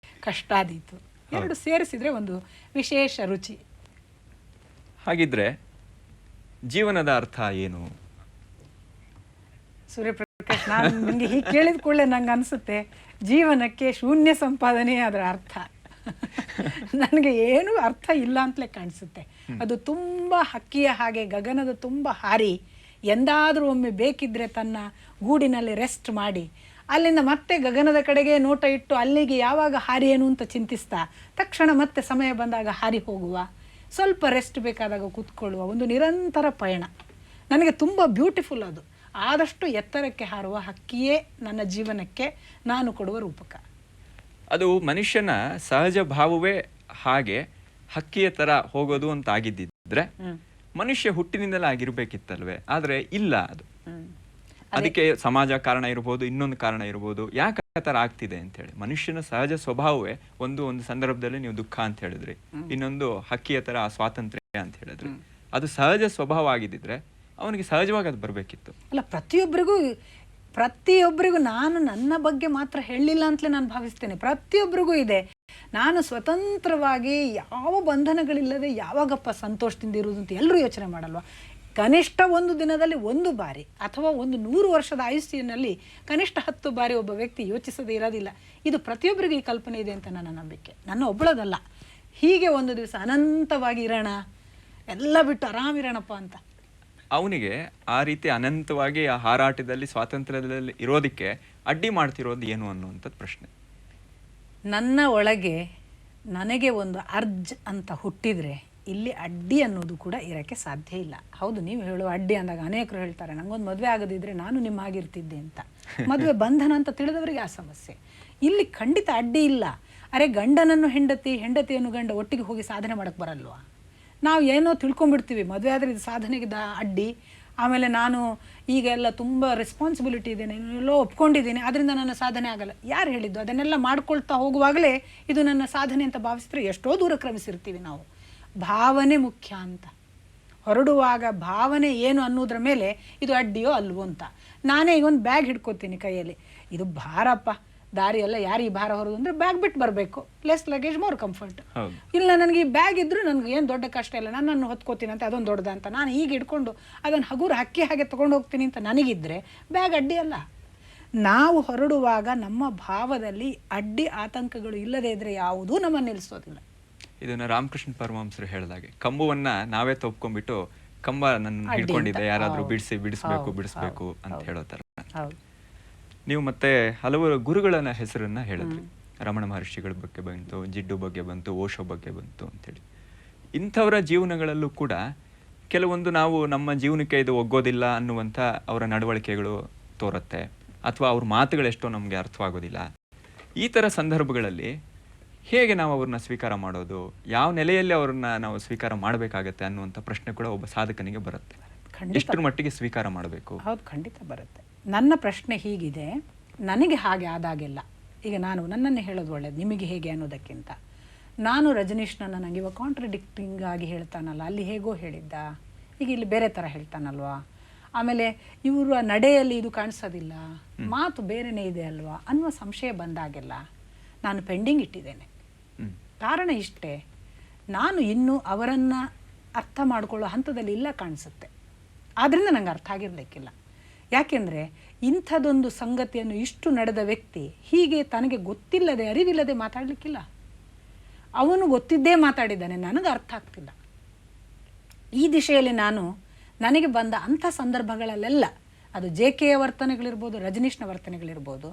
ಕಷ್ಟ ಆದೀತು, ಎರಡು ಸೇರಿಸಿದ್ರೆ ಒಂದು ವಿಶೇಷ ರುಚಿ. ಹಾಗಿದ್ರೆ ಜೀವನದ ಅರ್ಥ ಏನು? ಸೂರ್ಯಪ್ರಕಾಶ್, ನಾನು ನಿಮಗೆ ಹೀಗೆ ಕೇಳಿದ ಕೂಡಲೇ ನಂಗೆ ಅನಿಸುತ್ತೆ ಜೀವನಕ್ಕೆ ಶೂನ್ಯ ಸಂಪಾದನೆ ಅದರ ಅರ್ಥ. ನನಗೆ ಏನೂ ಅರ್ಥ ಇಲ್ಲ ಅಂತಲೇ ಕಾಣಿಸುತ್ತೆ. ಅದು ತುಂಬ ಹಕ್ಕಿಯ ಹಾಗೆ ಗಗನದ ತುಂಬ ಹಾರಿ ಎಂದಾದರೂ ಒಮ್ಮೆ ಬೇಕಿದ್ರೆ ತನ್ನ ಗೂಡಿನಲ್ಲಿ ರೆಸ್ಟ್ ಮಾಡಿ ಅಲ್ಲಿಂದ ಮತ್ತೆ ಗಗನದ ಕಡೆಗೆ ನೋಟ ಇಟ್ಟು ಅಲ್ಲಿಗೆ ಯಾವಾಗ ಹಾರಿ ಏನು ಅಂತ ಚಿಂತಿಸ್ತಾ ತಕ್ಷಣ ಮತ್ತೆ ಸಮಯ ಬಂದಾಗ ಹಾರಿ ಹೋಗುವ, ಸ್ವಲ್ಪ ರೆಸ್ಟ್ ಬೇಕಾದಾಗ ಕೂತ್ಕೊಳ್ಳುವ ಒಂದು ನಿರಂತರ ಪಯಣ ನನಗೆ ತುಂಬ ಬ್ಯೂಟಿಫುಲ್. ಅದು ಆದಷ್ಟು ಎತ್ತರಕ್ಕೆ ಹಾರುವ ಹಕ್ಕಿಯೇ ನನ್ನ ಜೀವನಕ್ಕೆ ನಾನು ಕೊಡುವ ರೂಪಕ. ಅದು ಮನುಷ್ಯನ ಸಹಜ ಭಾವವೇ ಹಾಗೆ ಹಕ್ಕಿಯ ತರ ಹೋಗೋದು ಅಂತ ಆಗಿದ್ದಿದ್ರೆ ಮನುಷ್ಯ ಹುಟ್ಟಿನಿಂದಲೇ ಆಗಿರ್ಬೇಕಿತ್ತಲ್ವೇ? ಆದ್ರೆ ಇಲ್ಲ. ಅದು ಅದಕ್ಕೆ ಸಮಾಜ ಕಾರಣ ಇರ್ಬೋದು, ಇನ್ನೊಂದು ಕಾರಣ ಇರ್ಬೋದು, ಯಾಕೆ ಆ ತರ ಆಗ್ತಿದೆ ಅಂತ ಹೇಳಿ. ಮನುಷ್ಯನ ಸಹಜ ಸ್ವಭಾವವೇ ಒಂದು ಸಂದರ್ಭದಲ್ಲಿ ನೀವು ದುಃಖ ಅಂತ ಹೇಳಿದ್ರಿ, ಇನ್ನೊಂದು ಹಕ್ಕಿಯ ತರ ಸ್ವಾತಂತ್ರ್ಯ ಅಂತ ಹೇಳಿದ್ರಿ. ಅದು ಸಹಜ ಸ್ವಭಾವ ಆಗಿದ್ದಿದ್ರೆ ಅವನಿಗೆ ಸಹಜವಾಗಿ ಅದು ಬರ್ಬೇಕಿತ್ತು. ಅಲ್ಲ, ಪ್ರತಿಯೊಬ್ಬರಿಗೂ ನಾನು ನನ್ನ ಬಗ್ಗೆ ಮಾತ್ರ ಹೇಳಲಿಲ್ಲ ಅಂತಲೇ ನಾನು ಭಾವಿಸ್ತೇನೆ. ಪ್ರತಿಯೊಬ್ಬರಿಗೂ ಇದೆ. ನಾನು ಸ್ವತಂತ್ರವಾಗಿ ಯಾವ ಬಂಧನಗಳಿಲ್ಲದೆ ಯಾವಾಗಪ್ಪ ಸಂತೋಷದಿಂದ ಇರುವುದು ಅಂತ ಎಲ್ಲರೂ ಯೋಚನೆ ಮಾಡಲ್ವ? ಕನಿಷ್ಠ ಒಂದು ದಿನದಲ್ಲಿ 1 ಬಾರಿ ಅಥವಾ 100 ವರ್ಷದ ಆಯುಷ್ಯನಲ್ಲಿ ಕನಿಷ್ಠ 10 ಬಾರಿ ಒಬ್ಬ ವ್ಯಕ್ತಿ ಯೋಚಿಸದೇ ಇರೋದಿಲ್ಲ. ಇದು ಪ್ರತಿಯೊಬ್ಬರಿಗೆ ಈ ಕಲ್ಪನೆ ಇದೆ ಅಂತ ನನ್ನ ನಂಬಿಕೆ, ನನ್ನ ಒಬ್ಬಳದಲ್ಲ. ಹೀಗೆ ಒಂದು ದಿವಸ ಅನಂತವಾಗಿ ಇರೋಣ, ಎಲ್ಲ ಬಿಟ್ಟು ಆರಾಮಿರೋಣಪ್ಪ ಅಂತ. ಅವನಿಗೆ ಆ ರೀತಿ ಅನಂತವಾಗಿ ಆ ಹಾರಾಟದಲ್ಲಿ ಸ್ವಾತಂತ್ರ್ಯದಲ್ಲಿ ಇರೋದಕ್ಕೆ ಅಡ್ಡಿ ಮಾಡ್ತಿರೋದು ಏನು ಅನ್ನುವಂಥದ್ದು ಪ್ರಶ್ನೆ. ನನ್ನ ಒಳಗೆ ನನಗೆ ಒಂದು ಅರ್ಜ್ ಅಂತ ಹುಟ್ಟಿದರೆ ಇಲ್ಲಿ ಅಡ್ಡಿ ಅನ್ನೋದು ಕೂಡ ಇರೋಕ್ಕೆ ಸಾಧ್ಯ ಇಲ್ಲ. ಹೌದು, ನೀವು ಹೇಳುವ ಅಡ್ಡಿ ಅಂದಾಗ ಅನೇಕರು ಹೇಳ್ತಾರೆ ನನಗೊಂದು ಮದುವೆ ಆಗದಿದ್ದರೆ ನಾನು ನಿಮ್ಮ ಆಗಿರ್ತಿದ್ದೆ ಅಂತ. ಮದುವೆ ಬಂಧನ ಅಂತ ತಿಳಿದವರಿಗೆ ಆ ಸಮಸ್ಯೆ. ಇಲ್ಲಿ ಖಂಡಿತ ಅಡ್ಡಿ ಇಲ್ಲ. ಅರೆ, ಗಂಡನನ್ನು ಹೆಂಡತಿ, ಹೆಂಡತಿಯನ್ನು ಗಂಡ ಒಟ್ಟಿಗೆ ಹೋಗಿ ಸಾಧನೆ ಮಾಡೋಕ್ಕೆ ಬರಲ್ವಾ? ನಾವು ಏನೋ ತಿಳ್ಕೊಂಡ್ಬಿಡ್ತೀವಿ, ಮದುವೆ ಆದರೆ ಇದು ಸಾಧನೆಗೆ ಅಡ್ಡಿ. ಆಮೇಲೆ ನಾನು ಈಗ ಎಲ್ಲ ತುಂಬ ರೆಸ್ಪಾನ್ಸಿಬಿಲಿಟಿ ಇದೆ, ನಾನು ಎಲ್ಲೋ ಒಪ್ಕೊಂಡಿದ್ದೀನಿ, ಅದರಿಂದ ನನ್ನ ಸಾಧನೆ ಆಗಲ್ಲ. ಯಾರು ಹೇಳಿದ್ದು? ಅದನ್ನೆಲ್ಲ ಮಾಡ್ಕೊಳ್ತಾ ಹೋಗುವಾಗಲೇ ಇದು ನನ್ನ ಸಾಧನೆ ಅಂತ ಭಾವಿಸಿದ್ರೆ ಎಷ್ಟೋ ದೂರ ಕ್ರಮಿಸಿರ್ತೀವಿ ನಾವು. ಭಾವನೆ ಮುಖ್ಯ ಅಂತ ಹೊರಡುವಾಗ ಭಾವನೆ ಏನು ಅನ್ನೋದ್ರ ಮೇಲೆ ಇದು ಅಡ್ಡಿಯೋ ಅಲ್ವೋ ಅಂತ. ನಾನೇ ಈಗ ಒಂದು ಬ್ಯಾಗ್ ಹಿಡ್ಕೊತೀನಿ ಕೈಯಲ್ಲಿ, ಇದು ಭಾರಪ್ಪ, ದಾರಿ ಎಲ್ಲ ಯಾರು ಈ ಭಾರ ಹೊರದು ಅಂದರೆ ಬ್ಯಾಗ್ ಬಿಟ್ಟು ಬರಬೇಕು, ಲೆಸ್ ಲಗೇಜ್ ಮೋರ್ ಕಂಫರ್ಟ್. ಇಲ್ಲ, ನನಗೆ ಈ ಬ್ಯಾಗ್ ಇದ್ದರೂ ನನಗೆ ಏನು ದೊಡ್ಡ ಕಷ್ಟ ಇಲ್ಲ, ನನ್ನನ್ನು ಹೊತ್ಕೋತೀನಿ ಅಂತ ಅದೊಂದು ದೊಡ್ಡದ ಅಂತ ನಾನು ಈಗ ಇಟ್ಕೊಂಡು ಅದನ್ನು ಹಗುರು ಹಕ್ಕಿ ಹಾಗೆ ತೊಗೊಂಡು ಹೋಗ್ತೀನಿ ಅಂತ ನನಗಿದ್ದರೆ ಬ್ಯಾಗ್ ಅಡ್ಡಿ ಅಲ್ಲ. ನಾವು ಹೊರಡುವಾಗ ನಮ್ಮ ಭಾವದಲ್ಲಿ ಅಡ್ಡಿ ಆತಂಕಗಳು ಇಲ್ಲದೇ ಇದ್ದರೆ ಯಾವುದೂ ನಮ್ಮನ್ನು ನಿಲ್ಲಿಸೋದಿಲ್ಲ. ಇದನ್ನ ರಾಮಕೃಷ್ಣ ಪರಮಹಂಸರು ಹೇಳಿದಾಗೆ, ಕಂಬವನ್ನ ನಾವೇ ತಪ್ಕೊಂಡ್ಬಿಟ್ಟು ಕಂಬ ನನ್ನ ಹಿಡ್ಕೊಂಡಿದೆ, ಯಾರಾದ್ರೂ ಬಿಡಿಸ್ಬೇಕು ಅಂತ ಹೇಳೋ ತರ. ನೀವು ಮತ್ತೆ ಹಲವಾರು ಗುರುಗಳನ್ನ ಹೆಸರನ್ನ ಹೇಳಿದ್ರಿ. ರಮಣ ಮಹರ್ಷಿಗಳ ಬಗ್ಗೆ ಬಂತು, ಜಿಡ್ಡು ಬಗ್ಗೆ ಬಂತು, ಓಶೋ ಬಗ್ಗೆ ಬಂತು ಅಂತೇಳಿ. ಇಂಥವರ ಜೀವನಗಳಲ್ಲೂ ಕೂಡ ಕೆಲವೊಂದು ನಾವು ನಮ್ಮ ಜೀವನಕ್ಕೆ ಇದು ಒಗ್ಗೋದಿಲ್ಲ ಅನ್ನುವಂಥ ಅವರ ನಡವಳಿಕೆಗಳು ತೋರುತ್ತೆ, ಅಥವಾ ಅವ್ರ ಮಾತುಗಳೆಷ್ಟೋ ನಮಗೆ ಅರ್ಥವಾಗೋದಿಲ್ಲ. ಈ ಥರ ಸಂದರ್ಭಗಳಲ್ಲಿ ಹೇಗೆ ನಾವು ಅವ್ರನ್ನ ಸ್ವೀಕಾರ ಮಾಡೋದು, ಯಾವ ನೆಲೆಯಲ್ಲಿ ಅವ್ರನ್ನ ನಾವು ಸ್ವೀಕಾರ ಮಾಡಬೇಕಾಗತ್ತೆ ಅನ್ನುವಂಥ ಪ್ರಶ್ನೆ ಕೂಡ ಒಬ್ಬ ಸಾಧಕನಿಗೆ ಬರುತ್ತೆ. ಎಷ್ಟರ ಮಟ್ಟಿಗೆ ಸ್ವೀಕಾರ ಮಾಡಬೇಕು? ಹೌದು, ಖಂಡಿತ ಬರುತ್ತೆ. ನನ್ನ ಪ್ರಶ್ನೆ ಹೀಗಿದೆ, ನನಗೆ ಹಾಗೆ ಆದಾಗೆಲ್ಲ, ಈಗ ನಾನು ನನ್ನನ್ನು ಹೇಳೋದು ಒಳ್ಳೇದು, ನಿಮಗೆ ಹೇಗೆ ಅನ್ನೋದಕ್ಕಿಂತ, ನಾನು ರಜನೀಶ್ನನ್ನು ನನಗೆ ಇವಾಗ ಕಾಂಟ್ರಡಿಕ್ಟಿಂಗ್ ಆಗಿ ಹೇಳ್ತಾನಲ್ಲ, ಅಲ್ಲಿ ಹೇಗೋ ಹೇಳಿದ್ದ, ಈಗ ಇಲ್ಲಿ ಬೇರೆ ಥರ ಹೇಳ್ತಾನಲ್ವಾ, ಆಮೇಲೆ ಇವರು ನಡೆಯಲ್ಲಿ ಇದು ಕಾಣಿಸೋದಿಲ್ಲ, ಮಾತು ಬೇರೆನೇ ಇದೆ ಅಲ್ವಾ ಅನ್ನುವ ಸಂಶಯ ಬಂದಾಗೆಲ್ಲ ನಾನು ಪೆಂಡಿಂಗ್ ಇಟ್ಟಿದ್ದೇನೆ. ಕಾರಣ ಇಷ್ಟೇ, ನಾನು ಇನ್ನೂ ಅವರನ್ನು ಅರ್ಥ ಮಾಡಿಕೊಳ್ಳೋ ಹಂತದಲ್ಲಿ ಇಲ್ಲ ಕಾಣಿಸುತ್ತೆ. ಆದ್ದರಿಂದ ನಂಗೆ ಅರ್ಥ ಆಗಿರಲಿಕ್ಕಿಲ್ಲ. ಯಾಕೆಂದರೆ ಇಂಥದ್ದೊಂದು ಸಂಗತಿಯನ್ನು ಇಷ್ಟು ನಡೆದ ವ್ಯಕ್ತಿ ಹೀಗೆ ತನಗೆ ಗೊತ್ತಿಲ್ಲದೆ ಅರಿವಿಲ್ಲದೆ ಮಾತಾಡಲಿಕ್ಕಿಲ್ಲ. ಅವನು ಗೊತ್ತಿದ್ದೇ ಮಾತಾಡಿದ್ದಾನೆ, ನನಗೆ ಅರ್ಥ ಆಗ್ತಿಲ್ಲ. ಈ ದಿಶೆಯಲ್ಲಿ ನಾನು ನನಗೆ ಬಂದ ಅಂಥ ಸಂದರ್ಭಗಳಲ್ಲೆಲ್ಲ, ಅದು JK ವರ್ತನೆಗಳಿರ್ಬೋದು, ರಜನೀಶ್ನ ವರ್ತನೆಗಳಿರ್ಬೋದು,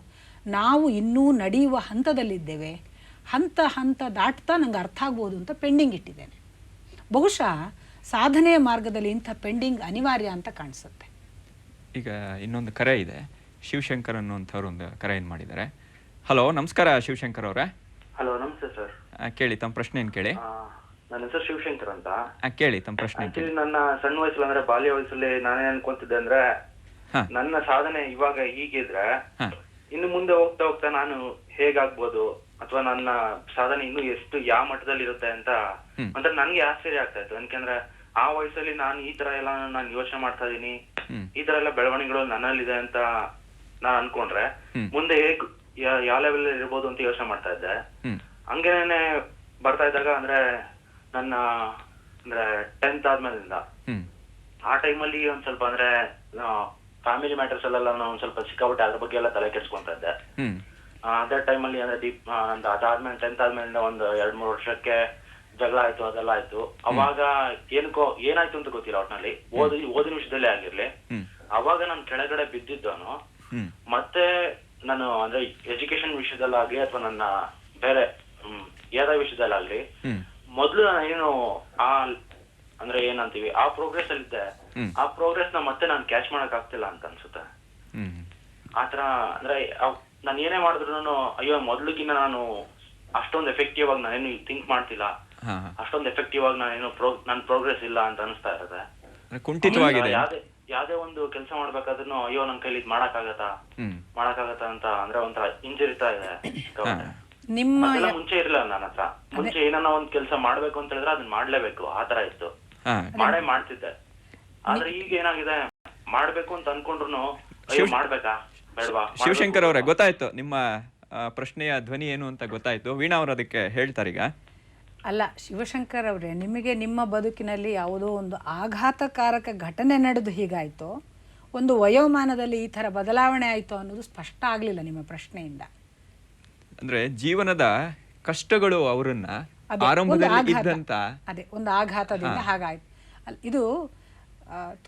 ನಾವು ಇನ್ನೂ ನಡೆಯುವ ಹಂತದಲ್ಲಿದ್ದೇವೆ, ಹಂತ ದಾಟ್ತಾ ನಂಗೆ ಅರ್ಥ ಆಗ್ಬೋದು ಅಂತ ಪೆಂಡಿಂಗ್ ಇಟ್ಟಿದ್ದೇನೆ. ಬಹುಶಃ ಸಾಧನೆಯ ಮಾರ್ಗದಲ್ಲಿ ಇಂಥ ಪೆಂಡಿಂಗ್ ಅನಿವಾರ್ಯ ಅಂತ ಕಾಣಿಸುತ್ತೆ. ಈಗ ಇನ್ನೊಂದು ಕರೆ ಇದೆ, ಶಿವಶಂಕರ್ ಅನ್ನುವಂಥವ್ರು ಒಂದು ಕರೆಯನ್ನು ಮಾಡಿದ್ದಾರೆ. ಹಲೋ, ನಮಸ್ಕಾರ ಶಿವಶಂಕರ್ ಅವರೇ. ಹಲೋ, ನಮಸ್ತೆ ಸರ್. ಕೇಳಿ ತಮ್ಮ ಪ್ರಶ್ನೆ ಏನು ಕೇಳಿ. ನನ್ನ ಹೆಸರು ಶಿವಶಂಕರ್ ಅಂತ. ಕೇಳಿ ತಮ್ಮ ಪ್ರಶ್ನೆ. ನನ್ನ ಸಣ್ಣ ವಯಸ್ಸಲ್ಲಿ ಅಂದ್ರೆ ಬಾಲ್ಯ ವಯಸ್ಸಲ್ಲಿ ನಾನೇ ಅನ್ಕೊಂತಿದ್ದೆ ಅಂದ್ರೆ, ನನ್ನ ಸಾಧನೆ ಇವಾಗ ಹೀಗಿದ್ರೆ ಇನ್ನು ಮುಂದೆ ಹೋಗ್ತಾ ಹೋಗ್ತಾ ನಾನು ಹೇಗಾಗ್ಬೋದು, ಅಥವಾ ನನ್ನ ಸಾಧನೆ ಇನ್ನು ಎಷ್ಟು ಯಾವ ಮಟ್ಟದಲ್ಲಿ ಇರುತ್ತೆ ಅಂತ ಅಂದ್ರೆ ನನ್ಗೆ ಆಶ್ಚರ್ಯ ಆಗ್ತಾ ಇತ್ತು. ಯಾಕಂದ್ರೆ ಆ ವಯಸ್ಸಲ್ಲಿ ನಾನು ಈ ತರ ಎಲ್ಲ ನಾನು ಯೋಚನೆ ಮಾಡ್ತಾ ಇದೀನಿ, ಈ ತರ ಎಲ್ಲ ಬೆಳವಣಿಗೆಗಳು ನನ್ನಲ್ಲಿದೆ ಅಂತ ನಾನ್ ಅನ್ಕೊಂಡ್ರೆ ಮುಂದೆ ಹೇಗ್ ಯಾವ ಲೆವೆಲ್ ಇರ್ಬೋದು ಅಂತ ಯೋಚನೆ ಮಾಡ್ತಾ ಇದ್ದೆ. ಹಂಗೇನೆ ಬರ್ತಾ ಇದ್ದಾಗ ಅಂದ್ರೆ ನನ್ನ ಅಂದ್ರೆ 10th ಆದ್ಮೇಲಿಂದ ಆ ಟೈಮಲ್ಲಿ ಒಂದ್ ಸ್ವಲ್ಪ ಅಂದ್ರೆ ಫ್ಯಾಮಿಲಿ ಮ್ಯಾಟರ್ಸ್ ಎಲ್ಲ ನಾನು ಒಂದ್ ಸ್ವಲ್ಪ ಸಿಕ್ಕಾಬಿಟ್ಟೆ ಅದ್ರ ಬಗ್ಗೆ ಎಲ್ಲ ತಲೆ ಕೆಡ್ಸ್ಕೊಂತ ಇದ್ದೆ. ಅದೇ ಟೈಮಲ್ಲಿ ಅಂದ್ರೆ ಅದಾದ್ಮೇಲೆ 10th ಆದ್ಮೇಲಿಂದ ಒಂದು 2-3 ವರ್ಷಕ್ಕೆ ಜಗಳ ಆಯ್ತು, ಅದೆಲ್ಲ ಆಯ್ತು. ಅವಾಗ ಏನಾಯ್ತು ಅಂತ ಗೊತ್ತಿಲ್ಲ, ಒಟ್ನಲ್ಲಿ ಓದಿನ ವಿಷಯದಲ್ಲೇ ಆಗಿರ್ಲಿ, ಅವಾಗ ನಾನು ಕೆಳಗಡೆ ಬಿದ್ದಿದ್ದವನು. ಮತ್ತೆ ನಾನು ಅಂದ್ರೆ ಎಜುಕೇಶನ್ ವಿಷಯದಲ್ಲಾಗ್ಲಿ ಅಥವಾ ನನ್ನ ಬೇರೆ ಯಾವ್ದಾವ ವಿಷಯದಲ್ಲಾಗ್ಲಿ ಮೊದ್ಲು ನಾನು ಏನು ಅಂದ್ರೆ ಏನಂತೀವಿ ಆ ಪ್ರೋಗ್ರೆಸ್ ಅಲ್ಲಿ ಇದ್ದೆ, ಆ ಪ್ರೋಗ್ರೆಸ್ ನ ಮತ್ತೆ ನಾನು ಕ್ಯಾಚ್ ಮಾಡಕ್ ಆಗ್ತಿಲ್ಲ ಅಂತ ಅನ್ಸುತ್ತೆ. ಆತರ ಅಂದ್ರೆ ನಾನು ಏನೇ ಮಾಡಿದ್ರು ಅಯ್ಯೋ ಮೊದ್ಲಿಗಿನ್ನ ನಾನು ಅಷ್ಟೊಂದು ಎಫೆಕ್ಟಿವ್ ಆಗಿ ನಾನೇನು ಥಿಂಕ್ ಮಾಡ್ತಿಲ್ಲ, ಅಷ್ಟೊಂದು ಎಫೆಕ್ಟಿವ್ ಆಗಿ ನನ್ ಪ್ರೋಗ್ರೆಸ್ ಇಲ್ಲ ಅಂತ ಅನಿಸ್ತಾ ಇರುತ್ತೆ. ಯಾವ್ದೇ ಒಂದು ಕೆಲಸ ಮಾಡ್ಬೇಕಾದ್ರೂ ಅಯ್ಯೋ ನನ್ ಕೈಲಿ ಇದ್ ಮಾಡಕ್ಕಾಗತ್ತಾ ಅಂತ ಅಂದ್ರೆ ಒಂಥರ ಹಿಂಜರಿತಾ ಇದೆ. ಮುಂಚೆ ಇರ್ಲಿಲ್ಲ ನನ್ನ ಹತ್ರ. ಮುಂಚೆ ಏನಾನ ಒಂದ್ ಕೆಲಸ ಮಾಡ್ಬೇಕು ಅಂತ ಹೇಳಿದ್ರೆ ಅದನ್ನ ಮಾಡ್ಲೇಬೇಕು, ಆತರ ಇತ್ತು, ಮಾಡ್ತಿದ್ದೆ. ಆದ್ರೆ ಈಗ ಏನಾಗಿದೆ, ಮಾಡ್ಬೇಕು ಅಂತ ಅನ್ಕೊಂಡ್ರು ಅಯ್ಯೋ ಮಾಡ್ಬೇಕಾ ಬೇಡವಾ. ಶಿವಶಂಕರ್ ಅವರೇ, ಗೊತ್ತಾಯ್ತು ನಿಮ್ಮ ಪ್ರಶ್ನೆಯ ಧ್ವನಿ ಏನು ಅಂತ ಗೊತ್ತಾಯ್ತು. ವೀಣಾ ಅವರು ಅದಕ್ಕೆ ಹೇಳ್ತಾರೀಗ. ಅಲ್ಲ ಶಿವಶಂಕರ್ ಅವರೇ, ನಿಮಗೆ ನಿಮ್ಮ ಬದುಕಿನಲ್ಲಿ ಯಾವುದೋ ಒಂದು ಆಘಾತಕಾರಕ ಘಟನೆ ನಡೆದು ಹೀಗಾಯಿತು, ಒಂದು ವಯೋಮಾನದಲ್ಲಿ ಈ ಥರ ಬದಲಾವಣೆ ಆಯಿತು ಅನ್ನೋದು ಸ್ಪಷ್ಟ ಆಗಲಿಲ್ಲ ನಿಮ್ಮ ಪ್ರಶ್ನೆಯಿಂದ. ಅಂದ್ರೆ ಜೀವನದ ಕಷ್ಟಗಳು ಅವರನ್ನ ಆರಂಭದಲ್ಲಿ ಇದ್ದಂತ ಅದೇ ಒಂದು ಆಘಾತದಿಂದ ಹಾಗಾಯ್ತು. ಇದು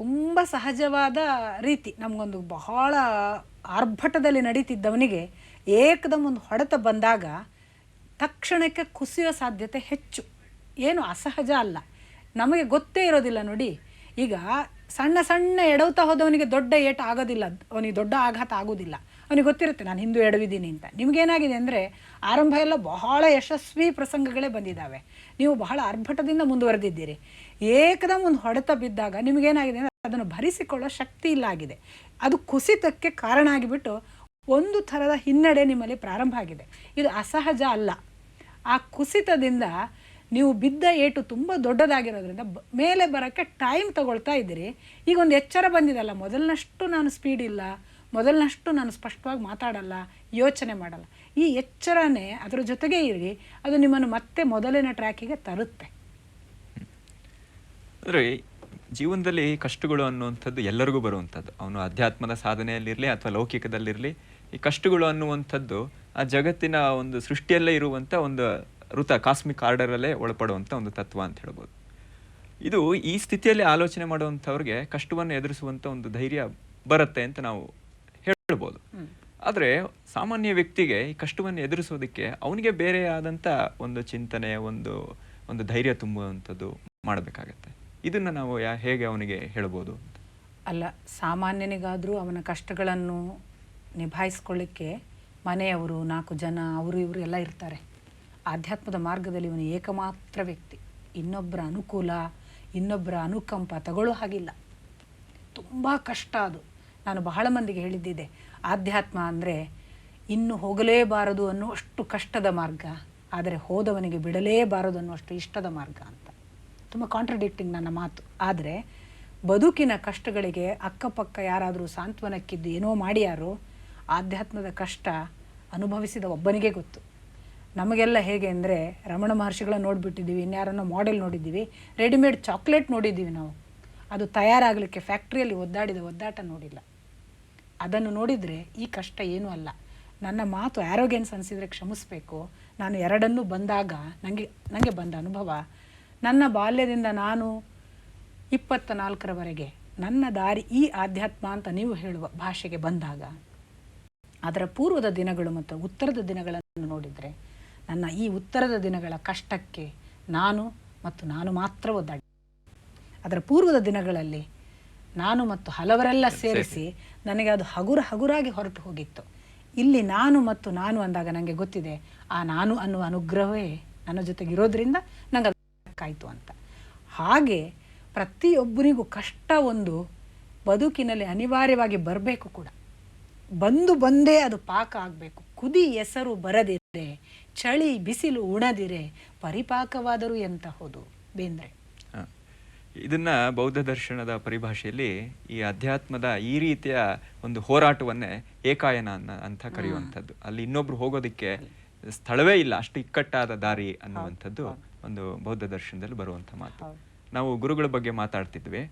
ತುಂಬ ಸಹಜವಾದ ರೀತಿ. ನಮಗೊಂದು ಬಹಳ ಆರ್ಭಟದಲ್ಲಿ ನಡೀತಿದ್ದವನಿಗೆ ಏಕದಮ್ ಒಂದು ಹೊಡೆತ ಬಂದಾಗ ತಕ್ಷಣಕ್ಕೆ ಕುಸಿಯೋ ಸಾಧ್ಯತೆ ಹೆಚ್ಚು. ಏನು ಅಸಹಜ ಅಲ್ಲ, ನಮಗೆ ಗೊತ್ತೇ ಇರೋದಿಲ್ಲ ನೋಡಿ. ಈಗ ಸಣ್ಣ ಸಣ್ಣ ಎಡವ್ತಾ ಹೋದವನಿಗೆ ದೊಡ್ಡ ಏಟು ಆಗೋದಿಲ್ಲ, ಅವನಿಗೆ ದೊಡ್ಡ ಆಘಾತ ಆಗೋದಿಲ್ಲ. ಅವನಿಗೆ ಗೊತ್ತಿರುತ್ತೆ ನಾನು ಹಿಂದೂ ಎಡವಿದ್ದೀನಿ ಅಂತ. ನಿಮಗೇನಾಗಿದೆ ಅಂದರೆ ಆರಂಭ ಎಲ್ಲ ಬಹಳ ಯಶಸ್ವಿ ಪ್ರಸಂಗಗಳೇ ಬಂದಿದ್ದಾವೆ, ನೀವು ಬಹಳ ಆರ್ಭಟದಿಂದ ಮುಂದುವರೆದಿದ್ದೀರಿ. ಏಕದಮ್ ಒಂದು ಹೊಡೆತ ಬಿದ್ದಾಗ ನಿಮಗೇನಾಗಿದೆ ಅಂದರೆ ಅದನ್ನು ಭರಿಸಿಕೊಳ್ಳೋ ಶಕ್ತಿ ಇಲ್ಲ ಆಗಿದೆ. ಅದು ಕುಸಿತಕ್ಕೆ ಕಾರಣ ಆಗಿಬಿಟ್ಟು ಒಂದು ಥರದ ಹಿನ್ನಡೆ ನಿಮ್ಮಲ್ಲಿ ಪ್ರಾರಂಭ ಆಗಿದೆ. ಇದು ಅಸಹಜ ಅಲ್ಲ. ಆ ಕುಸಿತದಿಂದ ನೀವು ಬಿದ್ದ ಏಟು ತುಂಬ ದೊಡ್ಡದಾಗಿರೋದ್ರಿಂದ ಮೇಲೆ ಬರೋಕ್ಕೆ ಟೈಮ್ ತಗೊಳ್ತಾ ಇದ್ದೀರಿ. ಈಗ ಒಂದು ಎಚ್ಚರ ಬಂದಿದಲ್ಲ, ಮೊದಲಿನಷ್ಟು ನಾನು ಸ್ಪೀಡ್ ಇಲ್ಲ, ಮೊದಲಿನಷ್ಟು ನಾನು ಸ್ಪಷ್ಟವಾಗಿ ಮಾತಾಡಲ್ಲ, ಯೋಚನೆ ಮಾಡಲ್ಲ. ಈ ಎಚ್ಚರನೇ ಅದರ ಜೊತೆಗೆ ಇರಿ, ಅದು ನಿಮ್ಮನ್ನು ಮತ್ತೆ ಮೊದಲಿನ ಟ್ರ್ಯಾಕಿಗೆ ತರುತ್ತೆ. ಅಂದರೆ ಜೀವನದಲ್ಲಿ ಕಷ್ಟಗಳು ಅನ್ನುವಂಥದ್ದು ಎಲ್ಲರಿಗೂ ಬರುವಂಥದ್ದು. ಅವನು ಅಧ್ಯಾತ್ಮದ ಸಾಧನೆಯಲ್ಲಿರಲಿ ಅಥವಾ ಲೌಕಿಕದಲ್ಲಿರಲಿ, ಈ ಕಷ್ಟಗಳು ಅನ್ನುವಂಥದ್ದು ಆ ಜಗತ್ತಿನ ಒಂದು ಸೃಷ್ಟಿಯಲ್ಲೇ ಇರುವಂಥ ಒಂದು ಕಾಸ್ಮಿಕ್ ಆರ್ಡರಲ್ಲೇ ಒಳಪಡುವಂಥ ಒಂದು ತತ್ವ ಅಂತ ಹೇಳ್ಬೋದು. ಇದು ಈ ಸ್ಥಿತಿಯಲ್ಲಿ ಆಲೋಚನೆ ಮಾಡುವಂಥವ್ರಿಗೆ ಕಷ್ಟವನ್ನು ಎದುರಿಸುವಂಥ ಒಂದು ಧೈರ್ಯ ಬರುತ್ತೆ ಅಂತ ನಾವು ಹೇಳ್ಬೋದು. ಆದರೆ ಸಾಮಾನ್ಯ ವ್ಯಕ್ತಿಗೆ ಈ ಕಷ್ಟವನ್ನು ಎದುರಿಸೋದಕ್ಕೆ ಅವನಿಗೆ ಬೇರೆ ಆದಂಥ ಒಂದು ಚಿಂತನೆ, ಒಂದು ಧೈರ್ಯ ತುಂಬುವಂಥದ್ದು ಮಾಡಬೇಕಾಗತ್ತೆ. ಇದನ್ನು ನಾವು ಹೇಗೆ ಅವನಿಗೆ ಹೇಳ್ಬೋದು ಅಂತ. ಅಲ್ಲ, ಸಾಮಾನ್ಯನಿಗಾದರೂ ಅವನ ಕಷ್ಟಗಳನ್ನು ನಿಭಾಯಿಸ್ಕೊಳ್ಳಿಕ್ಕೆ ಮನೆಯವರು, 4 ಜನ, ಅವರು ಇವರು ಎಲ್ಲ ಇರ್ತಾರೆ. ಆಧ್ಯಾತ್ಮದ ಮಾರ್ಗದಲ್ಲಿ ಇವನು ಏಕಮಾತ್ರ ವ್ಯಕ್ತಿ. ಇನ್ನೊಬ್ಬರ ಅನುಕೂಲ, ಇನ್ನೊಬ್ಬರ ಅನುಕಂಪ ತಗೊಳ್ಳೋ ಹಾಗಿಲ್ಲ. ತುಂಬ ಕಷ್ಟ ಅದು. ನಾನು ಬಹಳ ಮಂದಿಗೆ ಹೇಳಿದ್ದಿದೆ, ಆಧ್ಯಾತ್ಮ ಅಂದರೆ ಇನ್ನು ಹೋಗಲೇಬಾರದು ಅನ್ನುವಷ್ಟು ಕಷ್ಟದ ಮಾರ್ಗ, ಆದರೆ ಹೋದವನಿಗೆ ಬಿಡಲೇಬಾರದು ಅನ್ನುವಷ್ಟು ಇಷ್ಟದ ಮಾರ್ಗ ಅಂತ. ತುಂಬ ಕಾಂಟ್ರಡಿಕ್ಟಿಂಗ್ ನನ್ನ ಮಾತು. ಆದರೆ ಬದುಕಿನ ಕಷ್ಟಗಳಿಗೆ ಅಕ್ಕಪಕ್ಕ ಯಾರಾದರೂ ಸಾಂತ್ವನಕ್ಕಿದ್ದು ಏನೋ ಮಾಡ್ಯಾರೋ, ಆಧ್ಯಾತ್ಮದ ಕಷ್ಟ ಅನುಭವಿಸಿದ ಒಬ್ಬನಿಗೆ ಗೊತ್ತು. ನಮಗೆಲ್ಲ ಹೇಗೆ ಅಂದರೆ ರಮಣ ಮಹರ್ಷಿಗಳನ್ನ ನೋಡಿಬಿಟ್ಟಿದ್ದೀವಿ, ಇನ್ಯಾರನ್ನೋ ಮಾಡೆಲ್ ನೋಡಿದ್ದೀವಿ, ರೆಡಿಮೇಡ್ ಚಾಕ್ಲೇಟ್ ನೋಡಿದ್ದೀವಿ ನಾವು. ಅದು ತಯಾರಾಗಲಿಕ್ಕೆ ಫ್ಯಾಕ್ಟ್ರಿಯಲ್ಲಿ ಒದ್ದಾಟ ನೋಡಿಲ್ಲ. ಅದನ್ನು ನೋಡಿದರೆ ಈ ಕಷ್ಟ ಏನೂ ಅಲ್ಲ. ನನ್ನ ಮಾತು ಆ್ಯರೋಗೆನ್ಸ್ ಅನಿಸಿದರೆ ಕ್ಷಮಿಸಬೇಕು. ನಾನು ಎರಡನ್ನೂ ಬಂದಾಗ ನನಗೆ ಬಂದ ಅನುಭವ, ನನ್ನ ಬಾಲ್ಯದಿಂದ ನಾನು 24ರವರೆಗೆ ನನ್ನ ದಾರಿ ಈ ಆಧ್ಯಾತ್ಮ ಅಂತ ನೀವು ಹೇಳುವ ಭಾಷೆಗೆ ಬಂದಾಗ ಅದರ ಪೂರ್ವದ ದಿನಗಳು ಮತ್ತು ಉತ್ತರದ ದಿನಗಳನ್ನು ನೋಡಿದರೆ ನನ್ನ ಈ ಉತ್ತರದ ದಿನಗಳ ಕಷ್ಟಕ್ಕೆ ನಾನು ಮಾತ್ರ ಒದ್ದಾಡಿ. ಅದರ ಪೂರ್ವದ ದಿನಗಳಲ್ಲಿ ನಾನು ಮತ್ತು ಹಲವರೆಲ್ಲ ಸೇರಿಸಿ ನನಗೆ ಅದು ಹಗುರಾಗಿ ಹೊರಟು ಹೋಗಿತ್ತು. ಇಲ್ಲಿ ನಾನು ಅಂದಾಗ ನನಗೆ ಗೊತ್ತಿದೆ, ಆ ನಾನು ಅನ್ನುವ ಅನುಗ್ರಹವೇ ನನ್ನ ಜೊತೆಗಿರೋದ್ರಿಂದ ನನಗೆ ಅದಕ್ಕಾಯಿತು ಅಂತ. ಹಾಗೆ ಪ್ರತಿಯೊಬ್ಬರಿಗೂ ಕಷ್ಟ ಒಂದು ಬದುಕಿನಲ್ಲಿ ಅನಿವಾರ್ಯವಾಗಿ ಬರಬೇಕು ಕೂಡ. ಬಂದೇ ಅದು ಪಾಕ ಆಗಬೇಕು. ಕುದಿ ಎಸರು ಬರದಿರೆ, ಚಳಿ ಬಿಸಿಲು ಉಣದಿರೆ, ಪರಿಪಾಕವಾದರೂ ಎಂತಹುದು ಬೇಂದ್ರೆ. ಇದನ್ನ ಬೌದ್ಧ ದರ್ಶನದ ಪರಿಭಾಷೆಯಲ್ಲಿ ಈ ಅಧ್ಯಾತ್ಮದ ಈ ರೀತಿಯ ಒಂದು ಹೋರಾಟವನ್ನೇ ಏಕಾಯನ ಅಂತ ಕರೆಯುವಂಥದ್ದು. ಅಲ್ಲಿ ಇನ್ನೊಬ್ರು ಹೋಗೋದಕ್ಕೆ ಸ್ಥಳವೇ ಇಲ್ಲ, ಅಷ್ಟು ಇಕ್ಕಟ್ಟಾದ ದಾರಿ ಅನ್ನುವಂಥದ್ದು ಒಂದು ಬೌದ್ಧ ದರ್ಶನದಲ್ಲಿ ಬರುವಂಥ ಮಾತು. ನಾವು ಗುರುಗಳ ಬಗ್ಗೆ ಮಾತಾಡ್ತಿದ್ವಿ.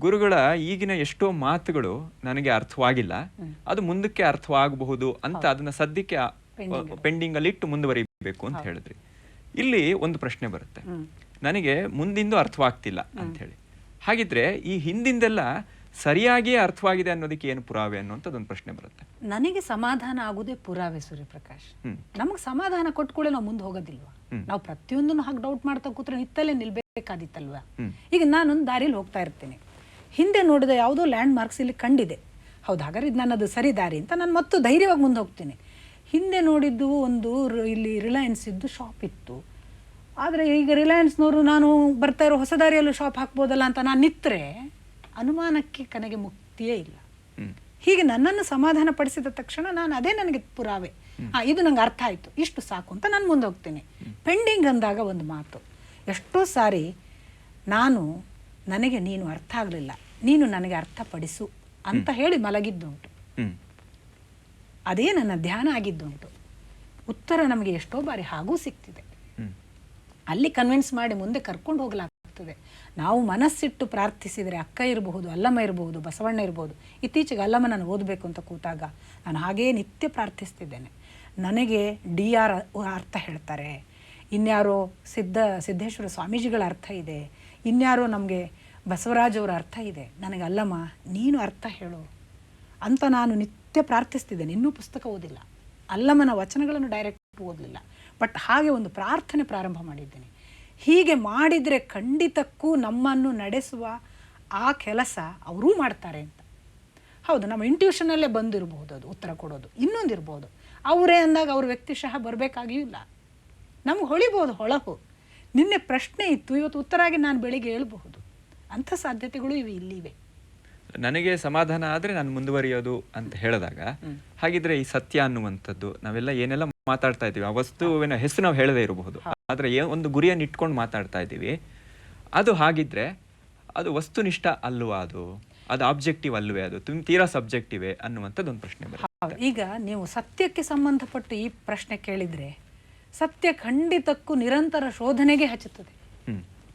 ಗುರುಗಳ ಈಗಿನ ಎಷ್ಟೋ ಮಾತುಗಳು ನನಗೆ ಅರ್ಥವಾಗಿಲ್ಲ, ಅದು ಮುಂದಕ್ಕೆ ಅರ್ಥವಾಗಬಹುದು ಅಂತ ಅದನ್ನ ಸದ್ಯಕ್ಕೆ ಪೆಂಡಿಂಗ್ ಅಲ್ಲಿ ಇಟ್ಟು ಮುಂದುವರಿಬೇಕು ಅಂತ ಹೇಳಿದ್ರಿ. ಇಲ್ಲಿ ಒಂದು ಪ್ರಶ್ನೆ ಬರುತ್ತೆ, ನನಗೆ ಮುಂದಿಂದು ಅರ್ಥವಾಗ್ತಿಲ್ಲ ಅಂತ ಹೇಳಿ. ಹಾಗಿದ್ರೆ ಈ ಹಿಂದಿಂದೆಲ್ಲ ಸರಿಯಾಗಿಯೇ ಅರ್ಥವಾಗಿದೆ ಅನ್ನೋದಕ್ಕೆ ಏನು ಪುರಾವೆ ಅನ್ನುವಂಥದ್ದೊಂದು ಪ್ರಶ್ನೆ ಬರುತ್ತೆ. ನನಗೆ ಸಮಾಧಾನ ಆಗುದೇ ಪುರಾವೆ ಸೂರ್ಯಪ್ರಕಾಶ್. ನಮಗೆ ಸಮಾಧಾನ ಕೊಟ್ಕೊಳ್ಳೆ ನಾವು ಮುಂದೆ ಹೋಗೋದಿಲ್ವಾ? ನಾವು ಪ್ರತಿಯೊಂದನ್ನು ಹಾಗೆ ಡೌಟ್ ಮಾಡ್ತಾ ಕೂತ್ರೆ ನಿತ್ತಲ್ಲೇ ನಿಲ್ಬೇಕಾದಿತ್ತಲ್ವಾ? ಈಗ ನಾನೊಂದು ದಾರಿಲಿ ಹೋಗ್ತಾ ಇರ್ತೀನಿ, ಹಿಂದೆ ನೋಡಿದ ಯಾವುದೋ ಲ್ಯಾಂಡ್ ಮಾರ್ಕ್ಸ್ ಇಲ್ಲಿ ಕಂಡಿದೆ, ಹೌದು ಹಾಗಾದ್ರೆ ಇದು ನನ್ನದು ಸರಿ ದಾರಿ ಅಂತ ನಾನು ಮತ್ತು ಧೈರ್ಯವಾಗಿ ಮುಂದೆ ಹೋಗ್ತೀನಿ. ಹಿಂದೆ ನೋಡಿದ್ದು ಒಂದು ಇಲ್ಲಿ ರಿಲಯನ್ಸ್ ಇದ್ದು ಶಾಪ್ ಇತ್ತು, ಆದರೆ ಈಗ ರಿಲಯನ್ಸ್ನವರು ನಾನು ಬರ್ತಾ ಇರೋ ಹೊಸ ದಾರಿಯಲ್ಲೂ ಶಾಪ್ ಹಾಕ್ಬೋದಲ್ಲ ಅಂತ ನಾನು ನಿತ್ತರೆ ಅನುಮಾನಕ್ಕೆ ಕನಗೆ ಮುಕ್ತಿಯೇ ಇಲ್ಲ. ಹೀಗೆ ನನ್ನನ್ನು ಸಮಾಧಾನ ಪಡಿಸಿದ ತಕ್ಷಣ ಅದೇ ನನಗೆ ಪುರಾವೆ, ಇದು ನಂಗೆ ಅರ್ಥ ಆಯಿತು, ಇಷ್ಟು ಸಾಕು ಅಂತ ನಾನು ಮುಂದೆ ಹೋಗ್ತೀನಿ. ಪೆಂಡಿಂಗ್ ಅಂದಾಗ ಒಂದು ಮಾತು, ಎಷ್ಟೋ ಸಾರಿ ನನಗೆ ನೀನು ಅರ್ಥ ಆಗಲಿಲ್ಲ, ನೀನು ನನಗೆ ಅರ್ಥಪಡಿಸು ಅಂತ ಹೇಳಿ ಮಲಗಿದ್ದುಂಟು. ಅದೇ ನನ್ನ ಧ್ಯಾನ ಆಗಿದ್ದುಂಟು. ಉತ್ತರ ನಮಗೆ ಎಷ್ಟೋ ಬಾರಿ ಹಾಗೂ ಸಿಗ್ತಿದೆ. ಅಲ್ಲಿ ಕನ್ವಿನ್ಸ್ ಮಾಡಿ ಮುಂದೆ ಕರ್ಕೊಂಡು ಹೋಗಲಾಗ್ತದೆ. ನಾವು ಮನಸ್ಸಿಟ್ಟು ಪ್ರಾರ್ಥಿಸಿದರೆ ಅಕ್ಕ ಇರಬಹುದು, ಅಲ್ಲಮ್ಮ ಇರಬಹುದು, ಬಸವಣ್ಣ ಇರಬಹುದು. ಇತ್ತೀಚೆಗೆ ಅಲ್ಲಮ್ಮ ನಾನು ಓದಬೇಕು ಅಂತ ಕೂತಾಗ ನಾನು ಹಾಗೇ ನಿತ್ಯ ಪ್ರಾರ್ಥಿಸ್ತಿದ್ದೇನೆ. ನನಗೆ DR ಅರ್ಥ ಹೇಳ್ತಾರೆ, ಇನ್ಯಾರೋ ಸಿದ್ದೇಶ್ವರ ಸ್ವಾಮೀಜಿಗಳ ಅರ್ಥ ಇದೆ, ಇನ್ಯಾರೋ ನಮಗೆ ಬಸವರಾಜವರ ಅರ್ಥ ಇದೆ. ನನಗೆ ಅಲ್ಲಮ್ಮ ನೀನು ಅರ್ಥ ಹೇಳು ಅಂತ ನಾನು ನಿತ್ಯ ಪ್ರಾರ್ಥಿಸ್ತಿದ್ದೇನೆ. ಇನ್ನೂ ಪುಸ್ತಕ ಓದಿಲ್ಲ, ಅಲ್ಲಮ್ಮನ ವಚನಗಳನ್ನು ಡೈರೆಕ್ಟ್ ಓದಲಿಲ್ಲ, ಬಟ್ ಹಾಗೆ ಒಂದು ಪ್ರಾರ್ಥನೆ ಪ್ರಾರಂಭ ಮಾಡಿದ್ದೇನೆ. ಹೀಗೆ ಮಾಡಿದರೆ ಖಂಡಿತಕ್ಕೂ ನಮ್ಮನ್ನು ನಡೆಸುವ ಆ ಕೆಲಸ ಅವರೂ ಮಾಡ್ತಾರೆ ಅಂತ. ಹೌದು, ನಮ್ಮ ಇಂಟ್ಯೂಷನಲ್ಲೇ ಬಂದಿರಬಹುದು ಅದು ಉತ್ತರ ಕೊಡೋದು, ಇನ್ನೊಂದಿರ್ಬೋದು ಅವರೇ ಅಂದಾಗ ಅವ್ರ ವ್ಯಕ್ತಿಶಃ ಬರಬೇಕಾಗಿಯೂ ಇಲ್ಲ. ನಮ್ಗೆ ಹೊಳಿಬೋದು ಹೊಳಹು. ನಿನ್ನೆ ಪ್ರಶ್ನೆ ಇತ್ತು, ಇವತ್ತು ಉತ್ತರ ಆಗಿ ನಾನು ಬೆಳಿಗ್ಗೆ ಹೇಳ್ಬಹುದು. ಅಂಥ ಸಾಧ್ಯತೆಗಳು ಇಲ್ಲಿವೆ. ನನಗೆ ಸಮಾಧಾನ ಆದರೆ ನಾನು ಮುಂದುವರಿಯೋದು ಅಂತ ಹೇಳಿದಾಗ, ಹಾಗಿದ್ರೆ ಈ ಸತ್ಯ ಅನ್ನುವಂಥದ್ದು ನಾವೆಲ್ಲ ಏನೆಲ್ಲ ಮಾತಾಡ್ತಾ ಇದ್ದೀವಿ, ಆ ವಸ್ತುವಿನ ಹೆಸರು ನಾವು ಹೇಳದೇ ಇರಬಹುದು, ಆದರೆ ಒಂದು ಗುರಿಯನ್ನು ಇಟ್ಕೊಂಡು ಮಾತಾಡ್ತಾ ಇದ್ದೀವಿ. ಅದು ಹಾಗಿದ್ರೆ ಅದು ವಸ್ತುನಿಷ್ಠ ಅಲ್ವಾ, ಅದು ಆಬ್ಜೆಕ್ಟಿವ್ ಅಲ್ವೇ, ಅದು ತೀರಾ ಸಬ್ಜೆಕ್ಟಿವೇ ಅನ್ನುವಂಥದ್ದು ಒಂದು ಪ್ರಶ್ನೆ ಬರುತ್ತೆ. ಈಗ ನೀವು ಸತ್ಯಕ್ಕೆ ಸಂಬಂಧಪಟ್ಟು ಈ ಪ್ರಶ್ನೆ ಕೇಳಿದರೆ, ಸತ್ಯ ಖಂಡಿತಕ್ಕೂ ನಿರಂತರ ಶೋಧನೆಗೆ ಹಚ್ಚುತ್ತದೆ.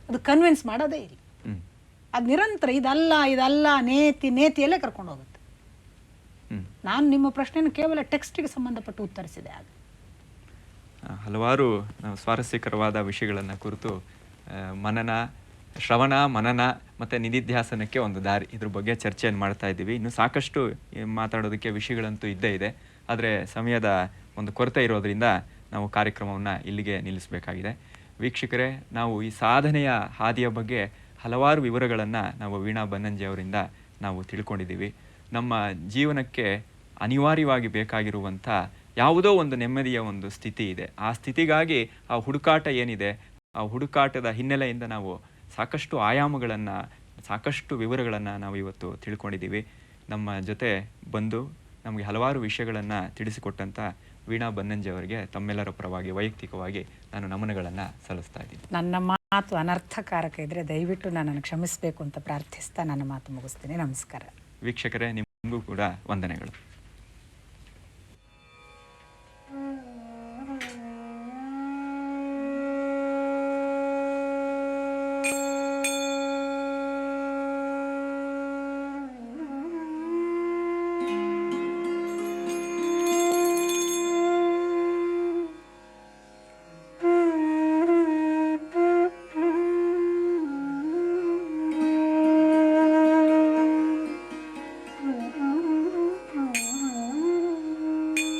ಅದು ಕನ್ವಿನ್ಸ್ ಮಾಡೋದೇ ಇಲ್ಲ. ಅದು ನಿರಂತರ ಇದಲ್ಲ ನೇತಿಯಲ್ಲೇ ಕರ್ಕೊಂಡು ಹೋಗುತ್ತೆ. ನಾನು ನಿಮ್ಮ ಪ್ರಶ್ನೆಯನ್ನು ಕೇವಲ ಟೆಕ್ಸ್ಟಿಗೆ ಸಂಬಂಧಪಟ್ಟು ಉತ್ತರಿಸಿದೆ. ಆಗ ಹಲವಾರು ಸ್ವಾರಸ್ಯಕರವಾದ ವಿಷಯಗಳನ್ನು ಕುರಿತು ಶ್ರವಣ ಮನನ ಮತ್ತು ನಿಧಿಧ್ಯಾಸನಕ್ಕೆ ಒಂದು ದಾರಿ, ಇದ್ರ ಬಗ್ಗೆ ಚರ್ಚೆಯನ್ನು ಮಾಡ್ತಾ ಇದ್ದೀವಿ. ಇನ್ನು ಸಾಕಷ್ಟು ಮಾತಾಡೋದಕ್ಕೆ ವಿಷಯಗಳಂತೂ ಇದ್ದೇ ಇದೆ, ಆದರೆ ಸಮಯದ ಒಂದು ಕೊರತೆ ಇರೋದರಿಂದ ನಾವು ಕಾರ್ಯಕ್ರಮವನ್ನು ಇಲ್ಲಿಗೆ ನಿಲ್ಲಿಸಬೇಕಾಗಿದೆ. ವೀಕ್ಷಕರೇ, ನಾವು ಈ ಸಾಧನೆಯ ಹಾದಿಯ ಬಗ್ಗೆ ಹಲವಾರು ವಿವರಗಳನ್ನು ನಾವು ವೀಣಾ ಬನ್ನಂಜೆ ಅವರಿಂದ ನಾವು ತಿಳ್ಕೊಂಡಿದ್ದೀವಿ. ನಮ್ಮ ಜೀವನಕ್ಕೆ ಅನಿವಾರ್ಯವಾಗಿ ಬೇಕಾಗಿರುವಂಥ ಯಾವುದೋ ಒಂದು ನೆಮ್ಮದಿಯ ಒಂದು ಸ್ಥಿತಿ ಇದೆ. ಆ ಸ್ಥಿತಿಗಾಗಿ ಆ ಹುಡುಕಾಟ ಏನಿದೆ, ಆ ಹುಡುಕಾಟದ ಹಿನ್ನೆಲೆಯಿಂದ ನಾವು ಸಾಕಷ್ಟು ಆಯಾಮಗಳನ್ನು, ಸಾಕಷ್ಟು ವಿವರಗಳನ್ನು ನಾವು ಇವತ್ತು ತಿಳ್ಕೊಂಡಿದ್ದೀವಿ. ನಮ್ಮ ಜೊತೆ ಬಂದು ನಮಗೆ ಹಲವಾರು ವಿಷಯಗಳನ್ನು ತಿಳಿಸಿಕೊಟ್ಟಂಥ ವೀಣಾ ಬನ್ನಂಜೆ ಅವರಿಗೆ ತಮ್ಮೆಲ್ಲರ ಪರವಾಗಿ ವೈಯಕ್ತಿಕವಾಗಿ ನಾನು ನಮನಗಳನ್ನು ಸಲ್ಲಿಸ್ತಾ ಇದ್ದೀನಿ. ನನ್ನ ಮಾತು ಅನರ್ಥಕಾರಕ ಇದ್ದರೆ ದಯವಿಟ್ಟು ನನ್ನನ್ನು ಕ್ಷಮಿಸಬೇಕು ಅಂತ ಪ್ರಾರ್ಥಿಸ್ತಾ ನನ್ನ ಮಾತು ಮುಗಿಸ್ತೀನಿ. ನಮಸ್ಕಾರ. ವೀಕ್ಷಕರೇ, ನಿಮಗೂ ಕೂಡ ವಂದನೆಗಳು.